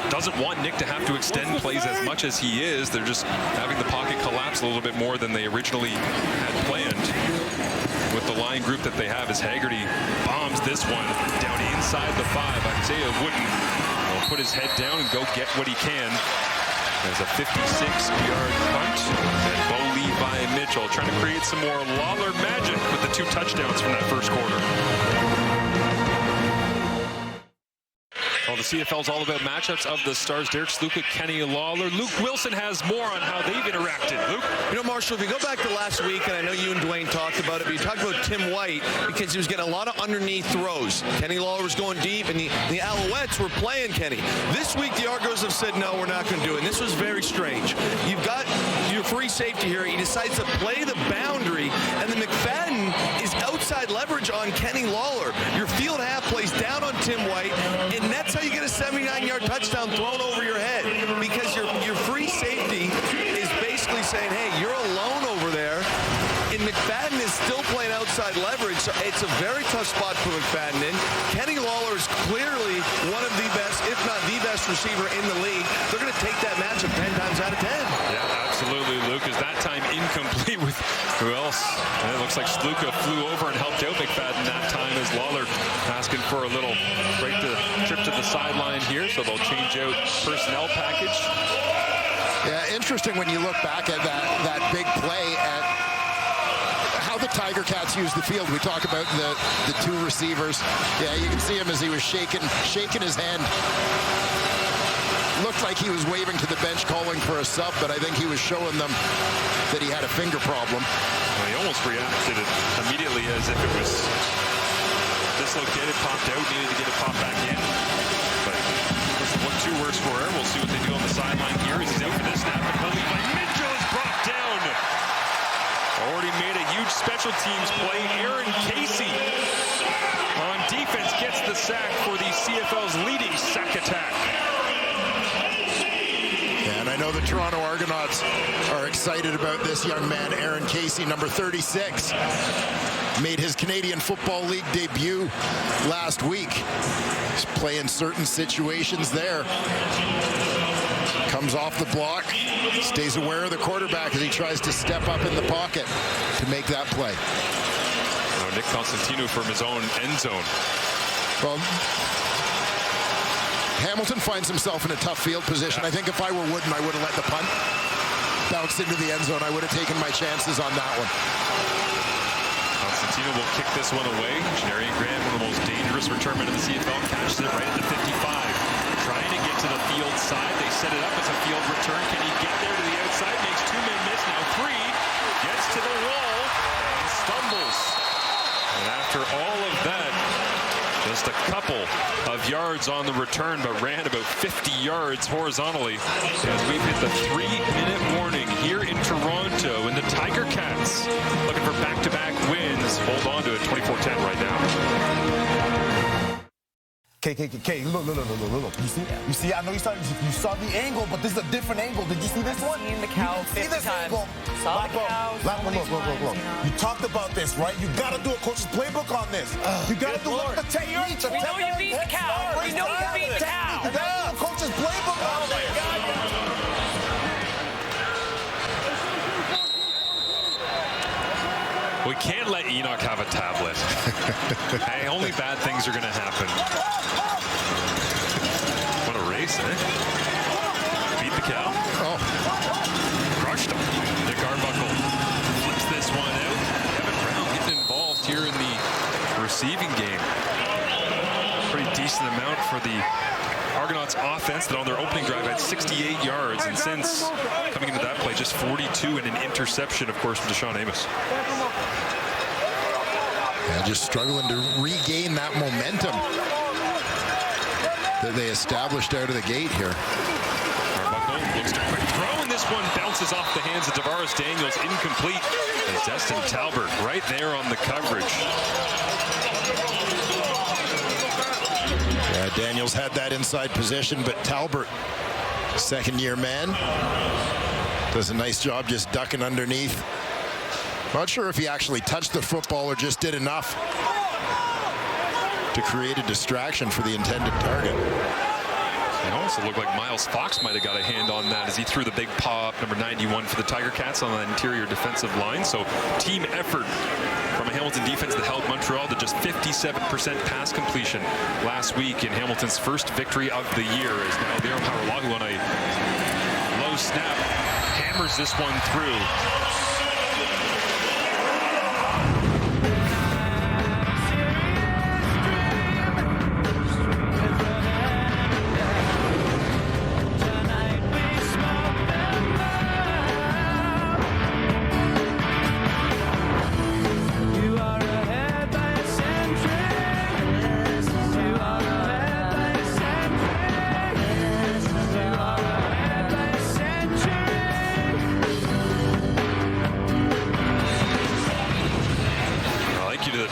doesn't want Nick to have to extend plays as much as he is. They're just having the pocket collapse a little bit more than they originally had planned. With the line group that they have, as Haggerty bombs this one down inside the 5. Isaiah Wooden will put his head down and go get what he can. There's a 56-yard punt. And Bo Levi Mitchell trying to create some more Lawler magic with the 2 touchdowns from that first quarter. Well, the CFL's all about matchups of the Stars. Derek Sluka, Kenny Lawler. Luke Wilson has more on how they've interacted. Luke? Marshall, if you go back to last week, and I know you and Dwayne talked about it, but you talked about Tim White because he was getting a lot of underneath throws. Kenny Lawler was going deep, and the Alouettes were playing Kenny. This week, the Argos have said, no, we're not going to do it, and this was very strange. You've got your free safety here. He decides to play the boundary, and then McFadden is outside leverage on Kenny Lawler. Your field half plays down on Tim White, and that's how you get a 79-yard touchdown thrown over your head, because your free safety is basically saying, hey, you're alone over there, and McFadden is still playing outside leverage, so it's a very tough spot for McFadden in. Kenny Lawler is clearly one of the best, if not the best receiver in the league. They're going to take that matchup 10 times out of 10. Yeah, absolutely, Luke. Is that time incomplete with Who else? And it looks like Sluka flew over and helped out McFadden that time as Lawler asking for a little trip to the sideline here, so they'll change out personnel package. Yeah, interesting when you look back at that big play at how the Tiger Cats use the field. We talk about the two receivers. Yeah, you can see him as he was shaking his hand. Looked like he was waving to the bench calling for a sub, but I think he was showing them that he had a finger problem. Well, he almost reacted immediately as if it was dislocated, popped out, needed to get it popped back in. But doesn't look too worse for her. We'll see what they do on the sideline here as he's out for this snap. And penalty by Mitchell is brought down. Already made a huge special teams play. Aaron Casey on defense gets the sack for the CFL's leading sack attack. And I know the Toronto Argonauts are excited about this young man, Aaron Casey, number 36. Made his Canadian Football League debut last week. He's playing certain situations there. Comes off the block, stays aware of the quarterback as he tries to step up in the pocket to make that play. Now Nick Constantino from his own end zone. Well, Hamilton finds himself in a tough field position. I think if I were Wooden, I would have let the punt bounce into the end zone. I would have taken my chances on that one. Constantino will kick this one away. Janarian Graham, one of the most dangerous returnmen in the CFL, catches it right at the 55. Trying to get to the field side. They set it up as a field return. Can he get there to the outside? Makes two men miss. Now three. Gets to the wall and stumbles. And after all of that, just a couple of yards on the return, but ran about 50 yards horizontally as we've hit the 3-minute warning here in Toronto. And the Tiger Cats looking for back-to-back wins. Hold on to it, 24-10 right now. Okay, look. You see, I know you saw the angle, but this is a different angle. Did you see this one? Seen the cow 50 times. Saw the cow. Look. You talked about this, right? You got to do a coach's playbook on this. You got to do the technique. We know you beat the cow. We know you beat the cow. You got to do a coach's playbook on this. We can't let Enoch have a tablet. Hey, only bad things are going to happen. What a race, eh? Beat the cow. Oh. Crushed him. Nick Arbuckle flips this one out. Kevin Brown getting involved here in the receiving game. Pretty decent amount for the Argonauts offense that on their opening drive had 68 yards, and since coming into that play, just 42 and an interception, of course, from Deshaun Amos. Yeah, just struggling to regain that momentum that they established out of the gate here. Arbuckle looks to quick throw, and this one bounces off the hands of Tavares Daniels, incomplete. And Destin Talbert right there on the coverage. Yeah, Daniels had that inside position, but Talbert, second-year man, does a nice job just ducking underneath. Not sure if he actually touched the football or just did enough to create a distraction for the intended target. It also looked like Miles Fox might have got a hand on that as he threw the big paw up, number 91 for the Tiger Cats on the interior defensive line. So team effort from a Hamilton defense that held Montreal to just 57% pass completion last week in Hamilton's first victory of the year. As now Liam Hauerlagu on a low snap hammers this one through.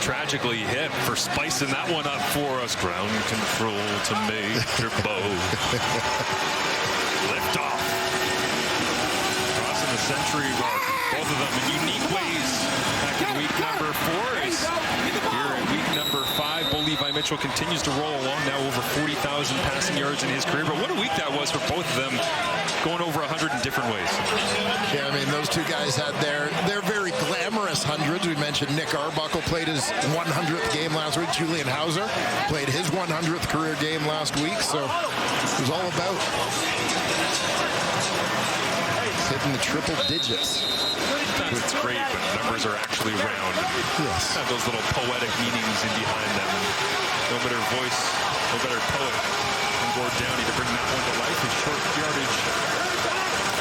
Tragically hit for spicing that one up for us. Ground control to Major Bo. Lift off. Crossing the century mark. Both of them in unique ways. Back in week number 4. Here in week number 5, Bo Levi Mitchell continues to roll along. Now over 40,000 passing yards in his career. But what a week that was for both of them, going over 100 in different ways. Yeah, I mean, those two guys had their very glamorous numerous hundreds. We mentioned Nick Arbuckle played his 100th game last week. Julian Hauser played his 100th career game last week. So it was all about hitting the triple digits. Sometimes it's great, but numbers are actually round. Yes. Have those little poetic meanings in behind them. No better voice, no better poet than Gord Downey to bring that one to life. His short yardage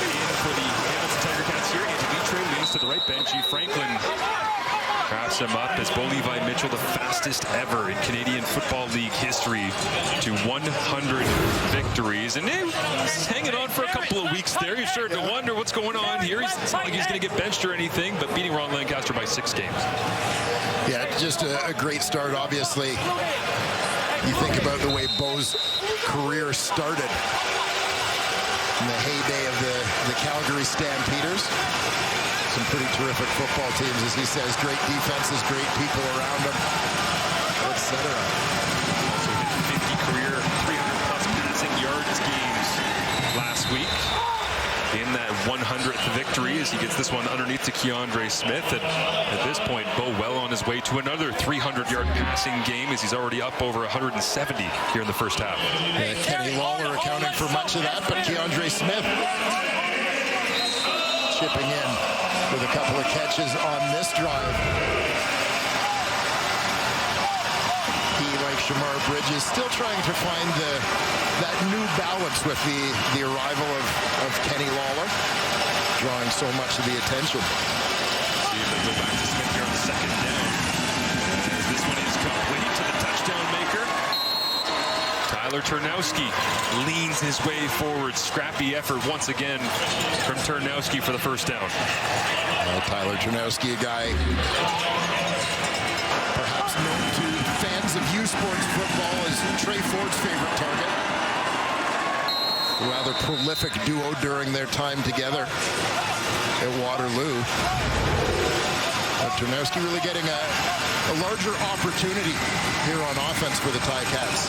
in for the Hamilton Tiger Cats here. Andy Vitre leans to the right. Benji Franklin crafts him up as Bo Levi Mitchell, the fastest ever in Canadian Football League history, to 100 victories. And he's hanging on for a couple of weeks there. You're starting to wonder what's going on here. It's not like he's going to get benched or anything, but beating Ron Lancaster by 6 games. Yeah, just a great start, obviously. You think about the way Bo's career started in the heyday of the Calgary Stampeders. Some pretty terrific football teams, as he says. Great defenses, great people around him, etc. Also hit 50 career 300-plus passing yards games last week. In that 100th victory, as he gets this one underneath to Keandre Smith. And at this point, Bo well on his way to another 300-yard passing game, as he's already up over 170 here in the first half. Yeah, Kenny Lawler accounting for much of that, but Keandre Smith chipping in with a couple of catches on this drive. He, like Shamar Bridges, still trying to find that new balance with the arrival of Kenny Lawler, drawing so much of the attention. See if they go back to Smith here on the second down. As this one is complete to the touchdown maker. Tyler Ternowski leans his way forward. Scrappy effort once again from Ternowski for the first down. Tyler Ternowski, a guy perhaps known to fans of U Sports football as Trey Ford's favorite target. A rather prolific duo during their time together at Waterloo. Ternowski really getting a larger opportunity here on offense for the Ticats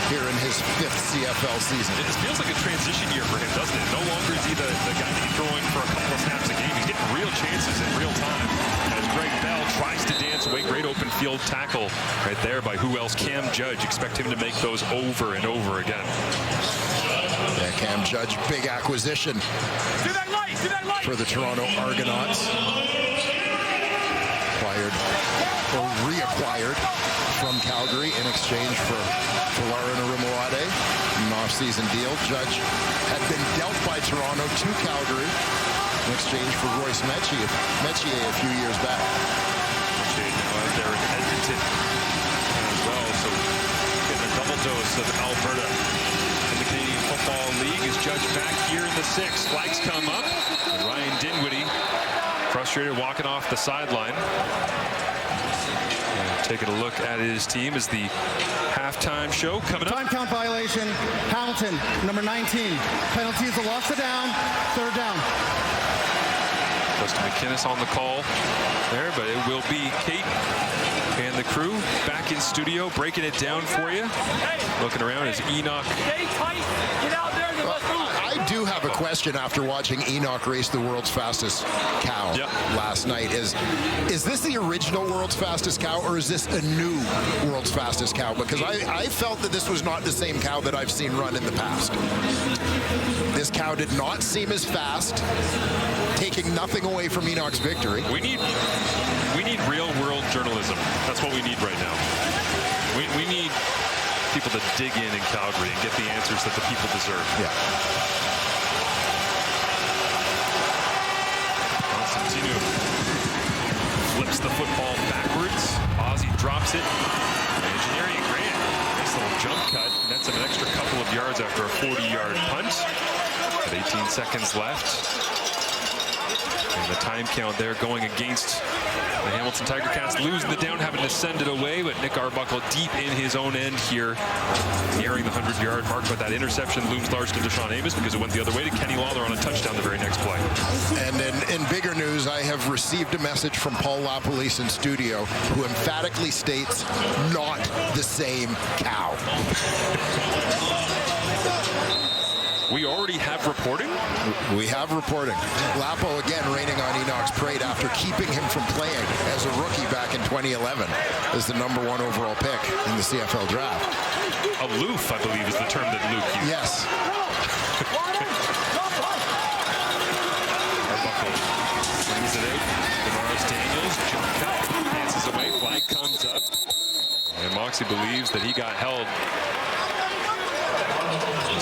here in his 5th CFL season. It feels like a transition year for him, doesn't it? No longer is he the guy to be throwing for a couple of snaps a game. He's getting real chances in real time. As Greg Bell tries to dance away, great open field tackle right there by who else? Cam Judge. Expect him to make those over and over again. Yeah, Cam Judge, big acquisition for the Toronto Argonauts. Acquired or reacquired from Calgary in exchange for Lauren Arimawade, an off-season deal. Judge had been dealt by Toronto to Calgary in exchange for Royce Metier a few years back. Metier now out there in Edmonton as well, so getting a double dose of Alberta in the Canadian Football League. Is Judge back here in the 6th. Flags come up. And Ryan Dinwiddie, frustrated, walking off the sideline. Taking a look at his team as the halftime show coming up. Time count violation. Hamilton, number 19. Penalty is a loss to down. 3rd down. Justin McInnes on the call there, but it will be Kate and the crew back in studio, breaking it down for you. Looking around as Enoch. Stay tight. Get out there. I do have a question after watching Enoch race the world's fastest cow last night. Is this the original world's fastest cow, or is this a new world's fastest cow? Because I felt that this was not the same cow that I've seen run in the past. This cow did not seem as fast, taking nothing away from Enoch's victory. We need real world journalism. That's what we need right now. We need people to dig in Calgary and get the answers that the people deserve. Yeah. Constantino flips the football backwards. Ozzie drops it. Engineering Grant. Nice little jump cut. That's an extra couple of yards after a 40-yard punt. With 18 seconds left. And the time count there going against the Hamilton Tiger Cats, losing the down, having to send it away, but Nick Arbuckle deep in his own end here, nearing the 100-yard mark. But that interception looms large to Deshaun Amos because it went the other way to Kenny Lawler on a touchdown the very next play. And in bigger news, I have received a message from Paul LaPolice in studio, who emphatically states, not the same cow. We already have reporting? We have reporting. Lapo again raining on Enoch's parade after keeping him from playing as a rookie back in 2011 as the #1 overall pick in the CFL draft. Aloof, I believe, is the term that Luke used. Yes. Arbuckle brings it out. Damaris Daniels, jump cut, dances away, flag comes up. And Moxie believes that he got held.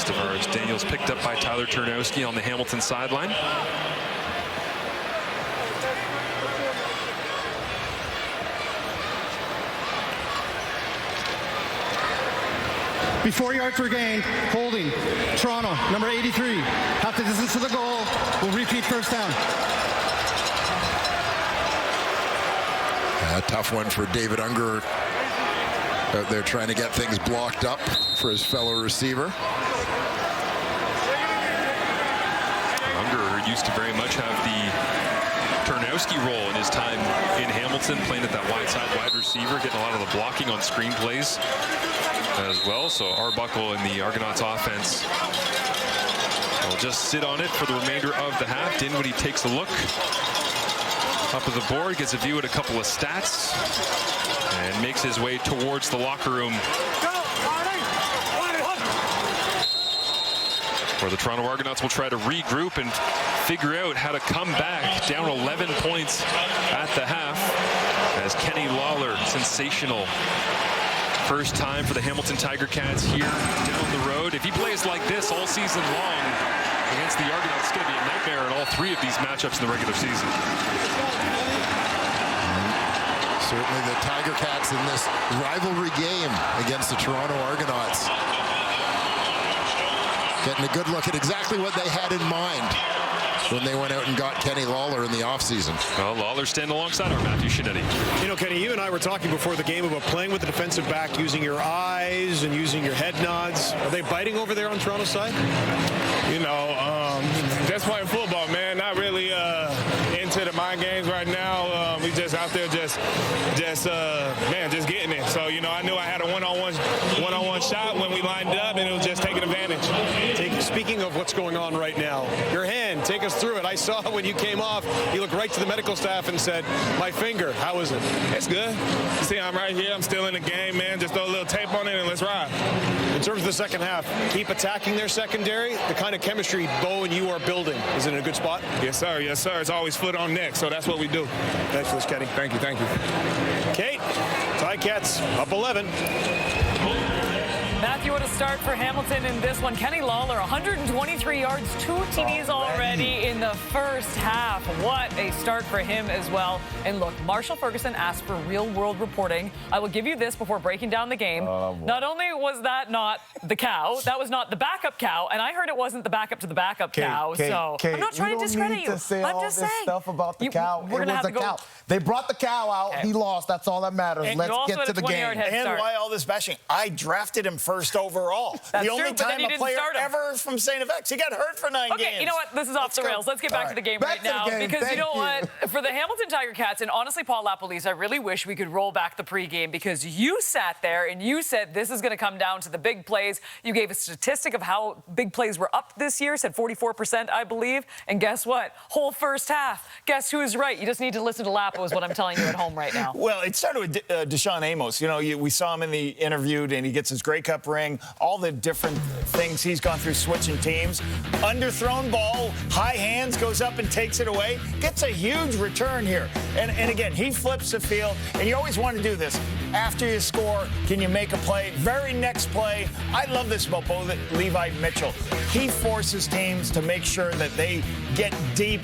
Damaris Daniels picked up by Tyler Turnowski on the Hamilton sideline. Before yards were gained, holding. Toronto, number 83. Half the distance to the goal. Will repeat first down. A tough one for David Unger out there trying to get things blocked up for his fellow receiver. Unger used to very much have the Turnowski role in his time in Hamilton, playing at that wide side wide receiver, getting a lot of the blocking on screen plays as well. So Arbuckle in the Argonauts offense will just sit on it for the remainder of the half. Dinwiddie takes a look up at the board, gets a view at a couple of stats, and makes his way towards the locker room, where the Toronto Argonauts will try to regroup and figure out how to come back down 11 points at the half, as Kenny Lawler, sensational first time for the Hamilton Tiger Cats here down the road. If he plays like this all season long against the Argonauts, it's going to be a nightmare in all three of these matchups in the regular season. Certainly the Tiger Cats in this rivalry game against the Toronto Argonauts getting a good look at exactly what they had in mind when they went out and got Kenny Lawler in the offseason. Well, Lawler standing alongside our Matthew Shinetti. You know, Kenny, you and I were talking before the game about playing with the defensive back, using your eyes and using your head nods. Are they biting over there on Toronto's side? You know, just playing football, man. Not really into the mind games right now. We just out there just getting it. So, you know, I knew I had a one-on-one shot when we lined up, and it was just taking advantage. Speaking of what's going on right now, your hand, take us through it. I saw when you came off, you looked right to the medical staff and said, my finger, how is it? It's good. You see, I'm right here. I'm still in the game, man. Just throw a little tape on it and let's ride. In terms of the second half, keep attacking their secondary. The kind of chemistry Bo and you are building, is it in a good spot? Yes, sir. Yes, sir. It's always foot on neck, so that's what we do. Thanks for this, Kenny. Thank you. Thank you. Kate, Ticats up 11. Matthew, what a start for Hamilton in this one. Kenny Lawler, 123 yards, 2 TDs already in the first half. What a start for him as well. And look, Marshall Ferguson asked for real-world reporting. I will give you this before breaking down the game. Not only was that not the cow, that was not the backup cow, and I heard it wasn't the backup to the backup cow. So I'm not trying to discredit you. I'm just saying. Stuff about the cow. We're gonna have to go. Cow. They brought the cow out. Okay. He lost. That's all that matters. And let's get to the game. And why all this bashing? I drafted him first overall. That's the only true, time a player ever from St. FX. He got hurt for 9 games. Okay, you know what? This is off the rails. Let's get back to the game right now. Because you know what? For the Hamilton Tiger Cats, and honestly, Paul LaPolice, I really wish we could roll back the pregame, because you sat there and you said this is going to come down to the big plays. You gave a statistic of how big plays were up this year, said 44%, I believe. And guess what? Whole first half. Guess who's right? You just need to listen to Lapo is what I'm telling you at home right now. Well, it started with Deshaun Amos. You know, we saw him in the interview, and he gets his Grey Cup ring, all the different things he's gone through switching teams. Underthrown ball, high hands, goes up and takes it away. Gets a huge return here. And again, he flips the field, and you always want to do this. After you score, can you make a play? Very next play, I love this about Bo Levi Mitchell. He forces teams to make sure that they get deep.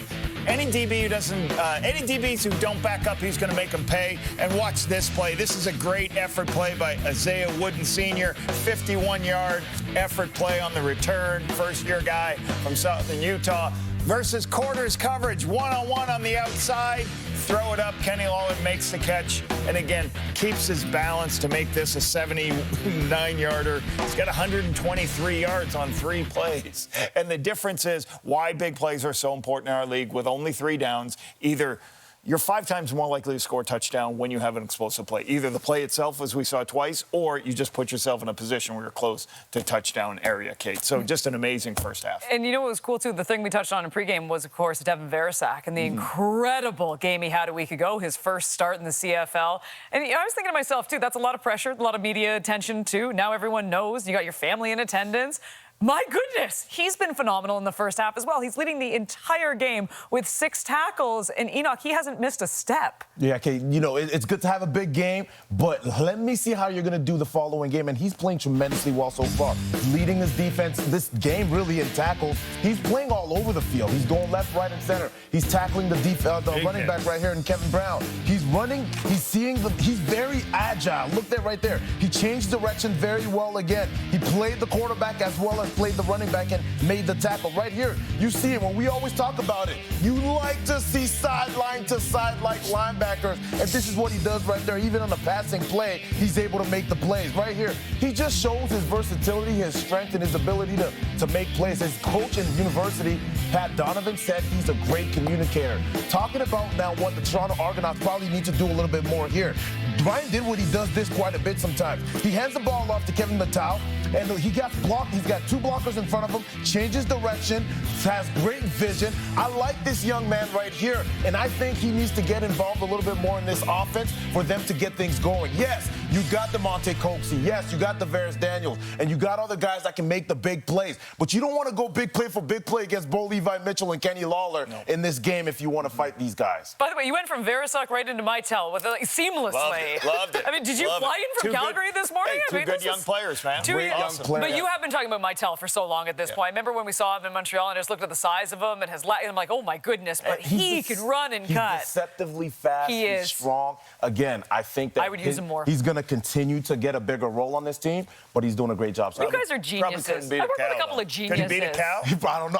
Any DBs who don't back up, he's going to make them pay. And watch this play. This is a great effort play by Isaiah Wooden Sr. 51-yard effort play on the return. First-year guy from Southern Utah. Versus quarters coverage, one-on-one on the outside. Throw it up. Kenny Lawler makes the catch. And again, keeps his balance to make this a 79-yarder. He's got 123 yards on 3 plays. And the difference is why big plays are so important in our league with only 3 downs. Either you're 5 times more likely to score a touchdown when you have an explosive play. Either the play itself, as we saw twice, or you just put yourself in a position where you're close to touchdown area, Kate. So just an amazing first half. And you know what was cool, too? The thing we touched on in pregame was, of course, Devin Verisak and the incredible game he had a week ago, his first start in the CFL. And I was thinking to myself, too, that's a lot of pressure, a lot of media attention, too. Now everyone knows. You got your family in attendance. My goodness, he's been phenomenal in the first half as well. He's leading the entire game with 6 tackles. And Enoch, he hasn't missed a step. Yeah, okay, you know, it's good to have a big game, but let me see how you're going to do the following game. And he's playing tremendously well so far. Leading his defense this game really in tackles. He's playing all over the field. He's going left, right, and center. He's tackling the running back right here in Kevin Brown. He's running. He's seeing he's very agile. Look there, right there. He changed direction very well again. He played the quarterback as well as played the running back and made the tackle. Right here, you see him. When we always talk about it, you like to see sideline to side like linebackers, and this is what he does right there. Even on a passing play, he's able to make the plays. Right here, he just shows his versatility, his strength, and his ability to make plays. His coach in university, Pat Donovan, said he's a great communicator. Talking about now what the Toronto Argonauts probably need to do a little bit more here. Brian Dinwood, he does this quite a bit sometimes. He hands the ball off to Kevin Matau, and he got blocked. He's got 2 blockers in front of him, changes direction, has great vision. I like this young man right here, and I think he needs to get involved a little bit more in this offense for them to get things going. Yes, you got the Monte Coxie. Yes, you got the Varys Daniels, and you got other guys that can make the big plays. But you don't want to go big play for big play against Bo Levi Mitchell and Kenny Lawler in this game if you want to fight these guys. By the way, you went from Verisak right into Mitel with seamlessly. Loved it. I mean, did you fly in from Calgary this morning? Hey, two good young players, man. Great young player. But you have been talking about Mitel for so long at this point. I remember when we saw him in Montreal and I just looked at the size of him and his and I'm like, oh my goodness, but he can run and cut. He's deceptively fast. He's strong. Again, I think that I would use him more. He's going to continue to get a bigger role on this team, but he's doing a great job. You guys are geniuses. I work with a couple of geniuses. Could he beat a cow?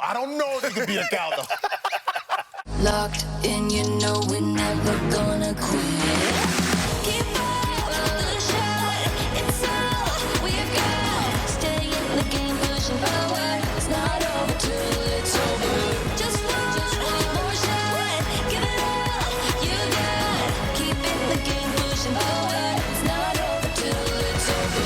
I don't know if he could beat a cow, though. Locked in, you know we're never gonna quit. Keep up the shot, it's all we've got. Stay in the game, pushing forward. It's not over till it's over. Just one more shot, give it all you got. Keep in the game, pushing forward. It's not over till it's over.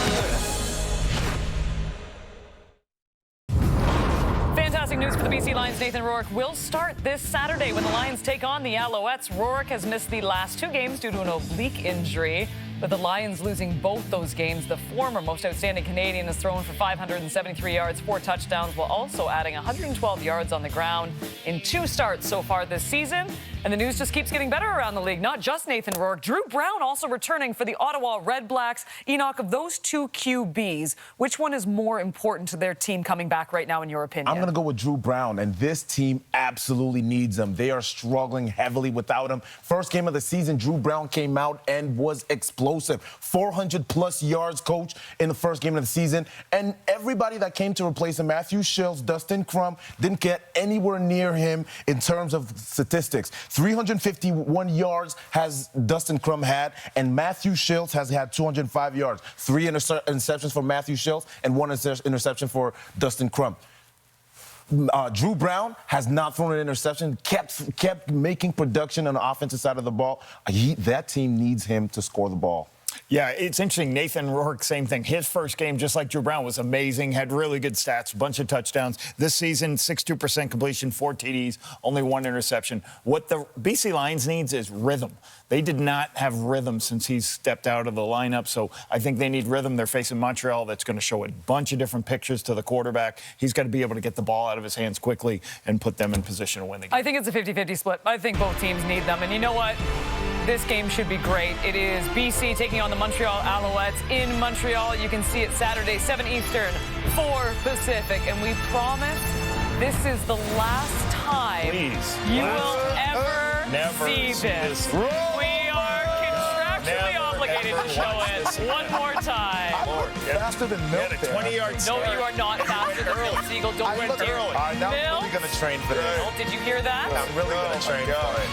Fantastic news for the BC Lions. Nathan Rourke will start this Saturday when the Lions take on the Alouettes. Rourke has missed the last 2 games due to an oblique injury. With the Lions losing both those games, the former most outstanding Canadian has thrown for 573 yards, 4 touchdowns, while also adding 112 yards on the ground in 2 starts so far this season. And the news just keeps getting better around the league. Not just Nathan Rourke. Drew Brown also returning for the Ottawa Red Blacks. Enoch, of those 2 QBs, which one is more important to their team coming back right now, in your opinion? I'm going to go with Drew Brown, and this team absolutely needs him. They are struggling heavily without him. First game of the season, Drew Brown came out and was explosive. 400-plus yards, coach, in the first game of the season. And everybody that came to replace him, Matthew Shills, Dustin Crum, didn't get anywhere near him in terms of statistics. 351 yards has Dustin Crum had, and Matthew Shills has had 205 yards. 3 interceptions for Matthew Shills and 1 interception for Dustin Crum. Drew Brown has not thrown an interception, kept making production on the offensive side of the ball. That team needs him to score the ball. Yeah, it's interesting. Nathan Rourke, same thing. His first game, just like Drew Brown, was amazing. Had really good stats, bunch of touchdowns. This season, 62% completion, 4 TDs, only 1 interception. What the BC Lions needs is rhythm. They did not have rhythm since he's stepped out of the lineup, so I think they need rhythm. They're facing Montreal. That's going to show a bunch of different pictures to the quarterback. He's got to be able to get the ball out of his hands quickly and put them in position to win the game. I think it's a 50-50 split. I think both teams need them. And you know what? This game should be great. It is BC taking on the Montreal Alouettes in Montreal. You can see it Saturday, 7 Eastern, 4 Pacific. And we promise this is the last time you will ever see this. We are contractually obligated to show it one more time. Faster than Milk. 20-yard No, you are not faster than Milk. Siegel, don't win early. I'm really going to train for this. Milk, did you hear that? I'm really going to train for it.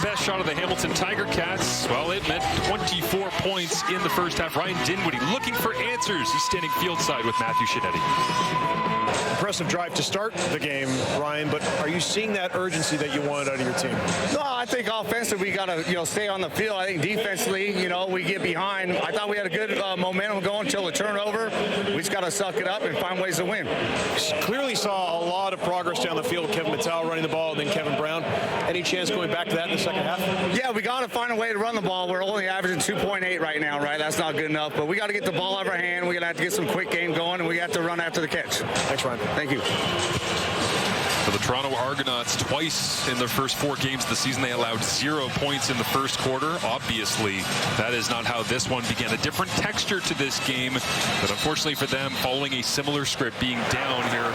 best shot of the Hamilton Tiger Cats. Well, it meant 24 points in the first half. Ryan Dinwiddie looking for answers. He's standing field side with Matthew Shinetti. Impressive drive to start the game, Ryan, but are you seeing that urgency that you wanted out of your team? No, I think offensively we got to stay on the field. I think defensively, we get behind. I thought we had a good momentum going until the turnover. We just got to suck it up and find ways to win. Clearly saw a lot of progress down the field. Kevin Mattel running the ball, and then Kevin Brown. Any chance going back to that in the second half? Yeah, we got to find a way to run the ball. We're only averaging 2.8 right now, right? That's not good enough, but we got to get the ball out of our hand. We're going to have to get some quick game going, and we have to run after the catch. Thanks, Ryan. Thank you. For the Toronto Argonauts, twice in their first 4 games of the season, they allowed 0 points in the first quarter. Obviously, that is not how this one began. A different texture to this game, but unfortunately for them, following a similar script, being down here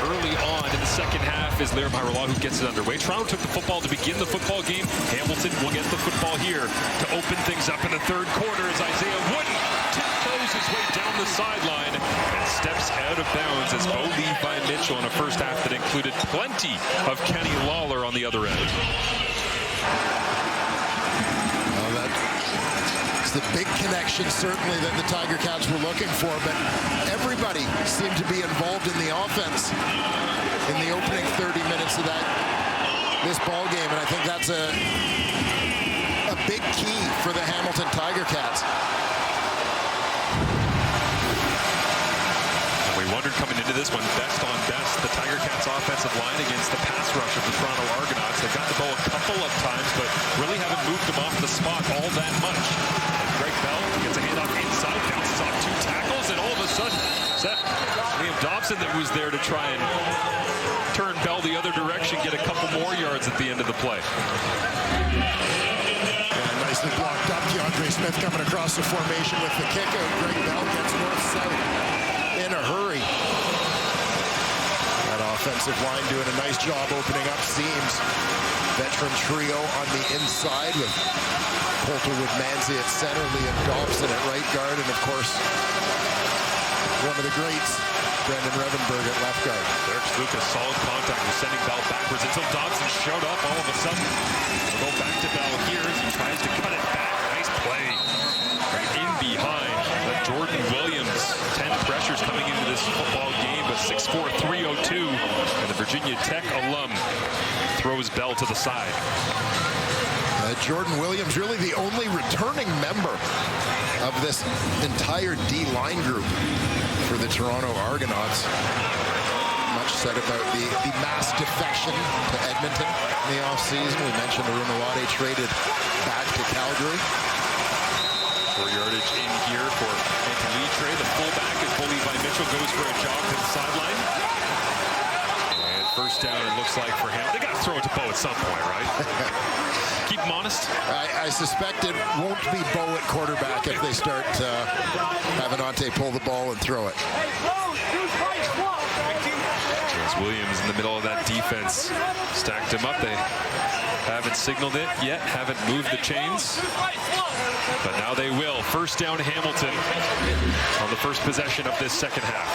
early on in the second half is Liram Hairola who gets it underway. Toronto took the football to begin the football game. Hamilton will get the football here to open things up in the third quarter as Isaiah Wooden tiptoes his way down the sideline and steps out of bounds as Bo Levi Mitchell in a first half that included plenty of Kenny Lawler on the other end. Well, that's the big connection, certainly, that the Tiger Cats were looking for, but everybody seemed to be involved in the offense in the opening 30 minutes of this ball game, and I think that's a big key for the Hamilton Tiger Cats. We wondered coming into this one, best on best, the Tiger Cats offensive line against the pass rush of the Toronto Argonauts. They've got the ball a couple of times, but really haven't moved them off the spot all that much. And Greg Bell gets a handoff inside, bounces off 2 tackles, and all of a sudden, Liam Dobson that was there to try and turn Bell the other direction, get a couple more yards at the end of the play. Yeah, nicely blocked up. DeAndre Smith coming across the formation with the kick out. Greg Bell gets north-south in a hurry. That offensive line doing a nice job opening up seams. Veteran trio on the inside with Colterwood Manzi at center, Liam Dobson at right guard, and of course, one of the greats, Brendan Revenberg at left guard. Derek Sluka, solid contact, was sending Bell backwards until Dobson showed up all of a sudden. We'll go back to Bell here as he tries to cut it back. Nice play. Right in behind. But Jordan Williams, 10 pressures coming into this football game, but 6'4", 302. And the Virginia Tech alum throws Bell to the side. Jordan Williams, really the only returning member of this entire D-line group for the Toronto Argonauts. Much said about the mass defection to Edmonton in the offseason. We mentioned Arunawade traded back to Calgary. 4 yardage in here for Anthony Leatre, the fullback, as Bo Levi Mitchell goes for a jog to the sideline. And first down, it looks like for him. They got to throw it to Bo at some point, right? Keep him honest. I suspect it won't be Bo at quarterback if they start having Ante pull the ball and throw it. As Williams in the middle of that defense stacked him up. They haven't signaled it yet, haven't moved the chains, but now they will. First down, Hamilton on the first possession of this second half.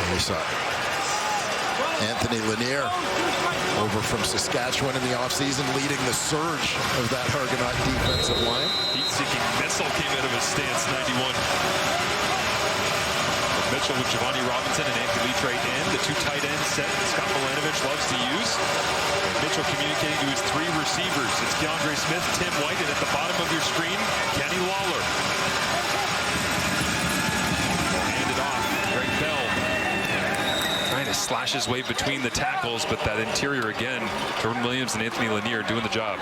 And we saw Anthony Lanier over from Saskatchewan in the offseason, leading the surge of that Argonaut defensive line. Heat-seeking missile came out of his stance, 91. Mitchell with Giovanni Robinson and Anthony Leatre in. The 2 tight ends set Scott Milanovich loves to use. And Mitchell communicating to his 3 receivers. It's DeAndre Smith, Tim White, and at the bottom of your screen, Kenny Lawler. Handed off. Greg Bell trying to slash his way between the tackles, but that interior again, Jordan Williams and Anthony Lanier doing the job.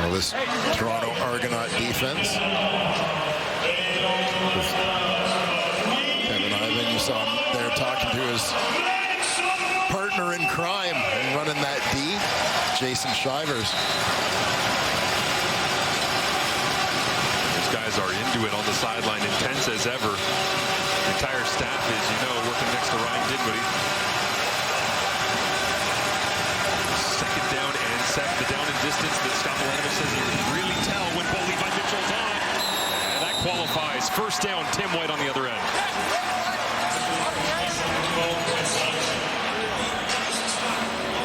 Well, this Toronto Argonaut defense. Kevin Ivan, you saw him there talking to his partner in crime and running that D, Jason Shivers. These guys are into it on the sideline, intense as ever. The entire staff is, working next to Ryan Dinwiddie. Second down and set. The down and distance that Scott Milanovich says you can really tell when Bo Levi Mitchell's on. And that qualifies. First down, Tim White on the other end.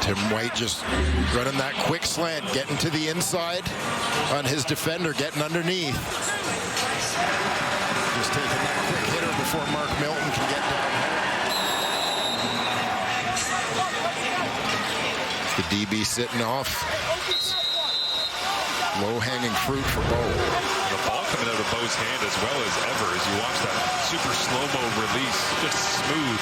Tim White just running that quick slant, getting to the inside on his defender, getting underneath. Just taking that quick hitter before Mark Milton can get down. The DB sitting off. Low-hanging fruit for Bo. The ball coming out of Bo's hand as well as ever as you watch that super slow-mo release. Just smooth.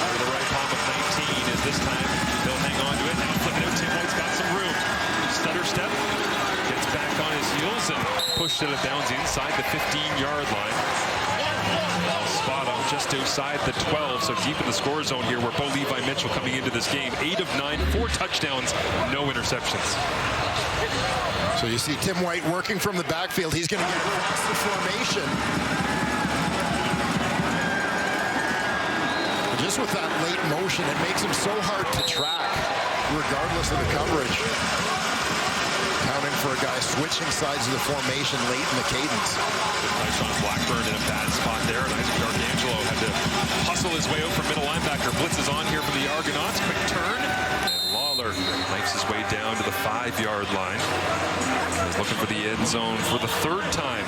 Over the right palm of 19 as this time they'll hang on to it. Now flipping out. Tim White's got some room. Stutter step. Gets back on his heels and pushed it downs inside the 15-yard line. Spot on just outside the 12, so deep in the score zone here where Bo Levi Mitchell coming into this game. 8 of 9, 4 touchdowns, no interceptions. So you see Tim White working from the backfield. He's going to get across the formation. But just with that late motion, it makes him so hard to track, regardless of the coverage. Counting for a guy switching sides of the formation late in the cadence. Nice on Blackburn in a bad spot there. And Isaac D'Arcangelo had to hustle his way out from middle linebacker. Blitz is on here for the Argonauts. Quick turn. And Lawler makes his way down to the 5-yard line. He's looking for the end zone for the 3rd time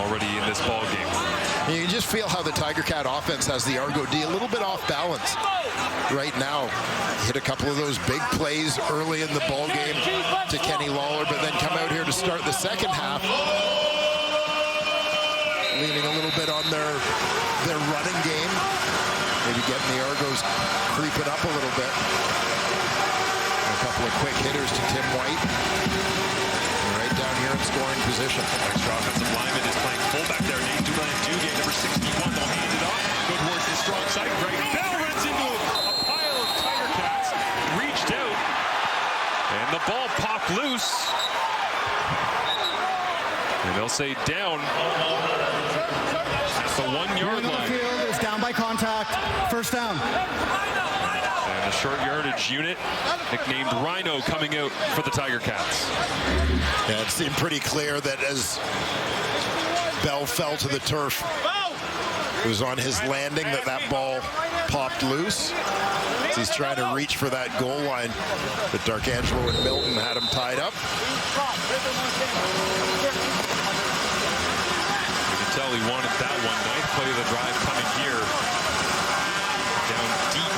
already in this ball game. You can just feel how the Tiger Cat offense has the Argo D a little bit off balance right now. Hit a couple of those big plays early in the ball game to Kenny Lawler, but then come out here to start the second half, leaning a little bit on their running game. Maybe getting the Argos creeping up a little bit. A couple of quick hitters to Tim White. Right down here in scoring position. Extra offensive lineman is playing fullback there. Nate Dugan, number 61. They'll hand it off. Good towards the strong side. Greg Bell runs into a pile of Tiger Cats. Reached out. And the ball popped loose. And they'll say down at the 1-yard line. The field is down by contact. First down. And the short yardage unit, nicknamed Rhino, coming out for the Tiger Cats. Yeah, it seemed pretty clear that as Bell fell to the turf, it was on his landing that ball popped loose. He's trying to reach for that goal line, but D'Arcangelo and Milton had him tied up. You can tell he wanted that one. Ninth play of the drive coming here. Down deep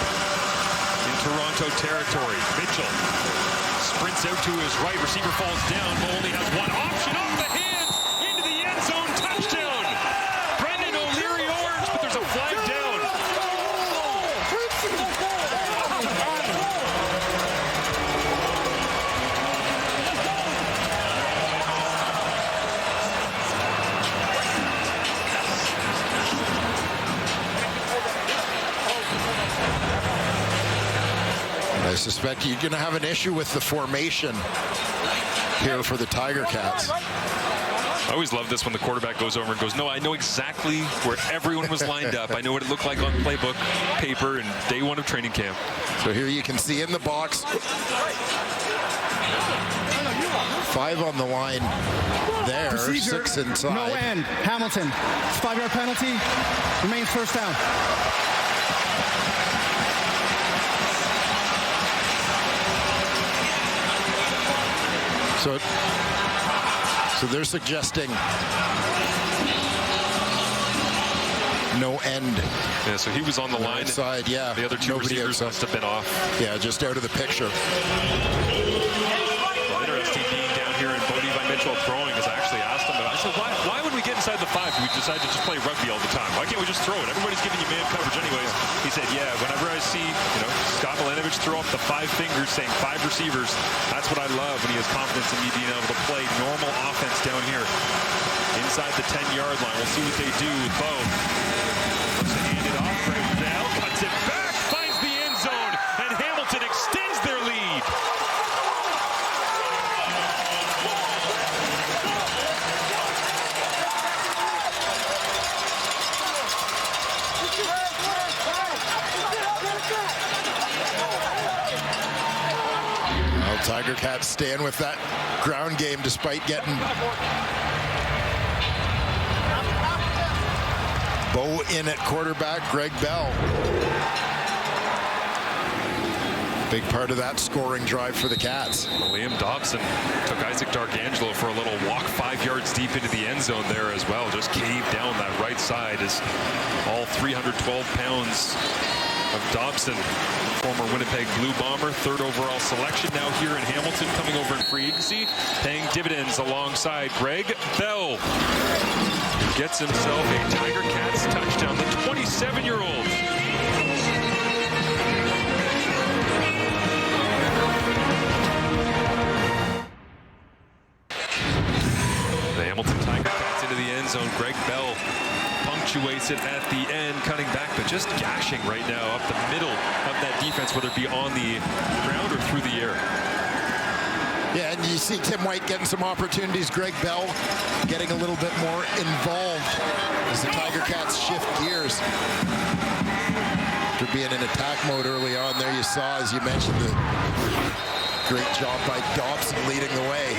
in Toronto territory. Mitchell sprints out to his right. Receiver falls down, but only has one option. Off the hands, into the end zone. Touchdown. Brendan O'Leary Orange, but there's a flag down. I suspect you're going to have an issue with the formation here for the Tiger Cats. I always love this when the quarterback goes over and goes, no, I know exactly where everyone was lined up. I know what it looked like on playbook paper and day 1 of training camp. So here you can see in the box, 5 on the line there, Procedure, 6 inside. No end. Hamilton. 5-yard penalty. Remains first down. So they're suggesting no end. Yeah, so he was on the line. Outside, yeah. The other 2 receivers must have been off. Yeah, just out of the picture. Well, interesting being down here in Bo Levi Mitchell throwing, as I actually asked him, I said, why would we get inside the 5? Do we decide to just play rugby all the time? Why can't we just throw it? Everybody's giving you man coverage anyways. He said, yeah, whenever I see, Scott Milanovic throw up the 5 fingers saying 5 receivers, that's what I love when he has confidence in me being able to play normal offense down here inside the 10-yard line. We'll see what they do with Bo. Looks to hand it off. Greg Bell cuts it back, finds the end zone, and Hamilton extends their lead. Tiger Cats staying with that ground game despite getting Bo in at quarterback, Greg Bell. Big part of that scoring drive for the Cats. Liam Dobson took Isaac D'Arcangelo for a little walk 5 yards deep into the end zone there as well. Just caved down that right side as all 312 pounds of Dobson, former Winnipeg Blue Bomber, 3rd overall selection, now here in Hamilton, coming over in free agency, paying dividends alongside Greg Bell. Gets himself a Tiger Cats touchdown, the 27-year-old. The Hamilton Tiger Cats into the end zone. Greg Bell punctuates it at the end, cutting back, but just gashing right now up the middle of that defense, whether it be on the ground or through the air. Yeah, and you see Tim White getting some opportunities. Greg Bell getting a little bit more involved as the Tiger Cats shift gears. After being in attack mode early on there, you saw, as you mentioned, the great job by Dobson leading the way.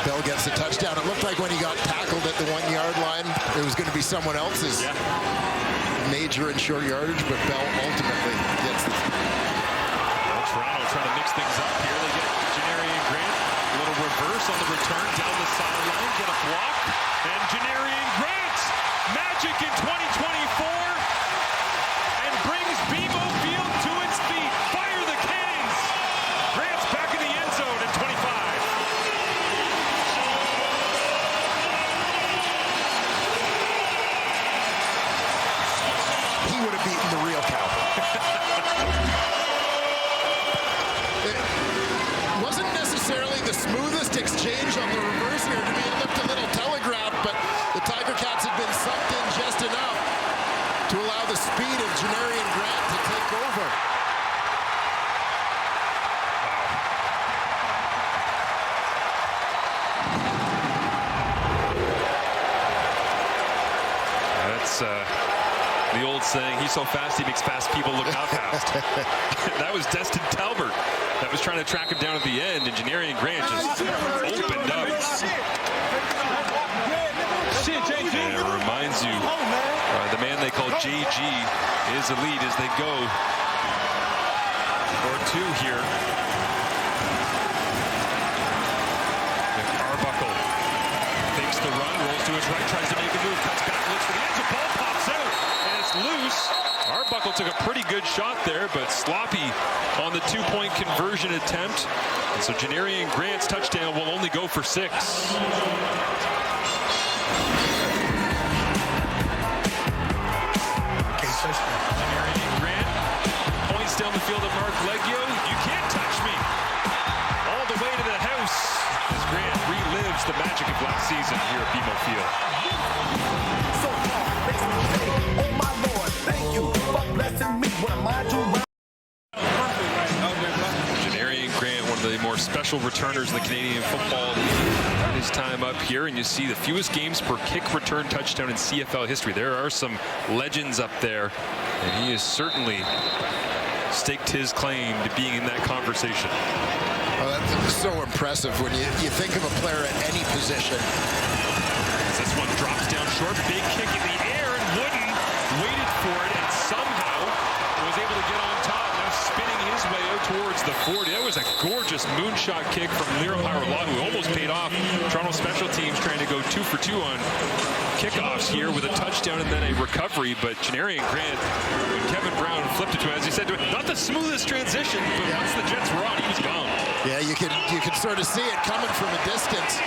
Bell gets the touchdown. It looked like when he got tackled at the 1-yard line, it was going to be someone else's major and short yardage, but Bell ultimately gets the... Toronto trying to mix things up here. They get Janarian Grant, a little reverse on the return down the sideline, get a block, and Janarian Grant, magic in 2024, and brings BMO Field to its feet. Fire the cannons! Grant's back in the end zone at 25. He would have beaten the real cow. The smoothest exchange on the reverse here. To me, it looked a little telegraphed, but the Tiger Cats had been sucked in just enough to allow the speed of Janarian Grant to take over. That's the old saying, he's so fast he makes fast people look not fast. That was Destin Talbert that was trying to track him down at the end, and Janarian Grant just opened up. And it reminds you, the man they call JG is elite as they go for 2 here. Arbuckle fakes the run, rolls to his right, tries to make a move, cuts back, looks for the edge, the ball pops out, and it's loose. Arbuckle took a pretty good shot there, but sloppy on the 2-point conversion attempt. And so Janarian Grant's touchdown will only go for 6. Janarian Grant points down the field at Mark Leggio. You can't touch me. All the way to the house as Grant relives the magic of last season here at BMO Field. Oh my Lord, thank you for blessing me. What am I doing? Janarian Grant, one of the more special returners in the Canadian Football League. His time up here, and you see the fewest games per kick return touchdown in CFL history. There are some legends up there, and he has certainly staked his claim to being in that conversation. Well, that's so impressive when you think of a player at any position. As this one drops down short, big kick in the air, and Wooden waited for it and somehow was able to get on top, now spinning his way out towards the 40. That was a gorgeous moonshot kick from Liram Haralah, who almost paid off. Toronto special teams trying to go 2 for 2 on kickoffs here with a touchdown and then a recovery, but Janarian Grant, when Kevin Brown flipped it to him, as he said to it, not the smoothest transition, but once the Jets were on, he was gone. Yeah, you could sort of see it coming from a distance,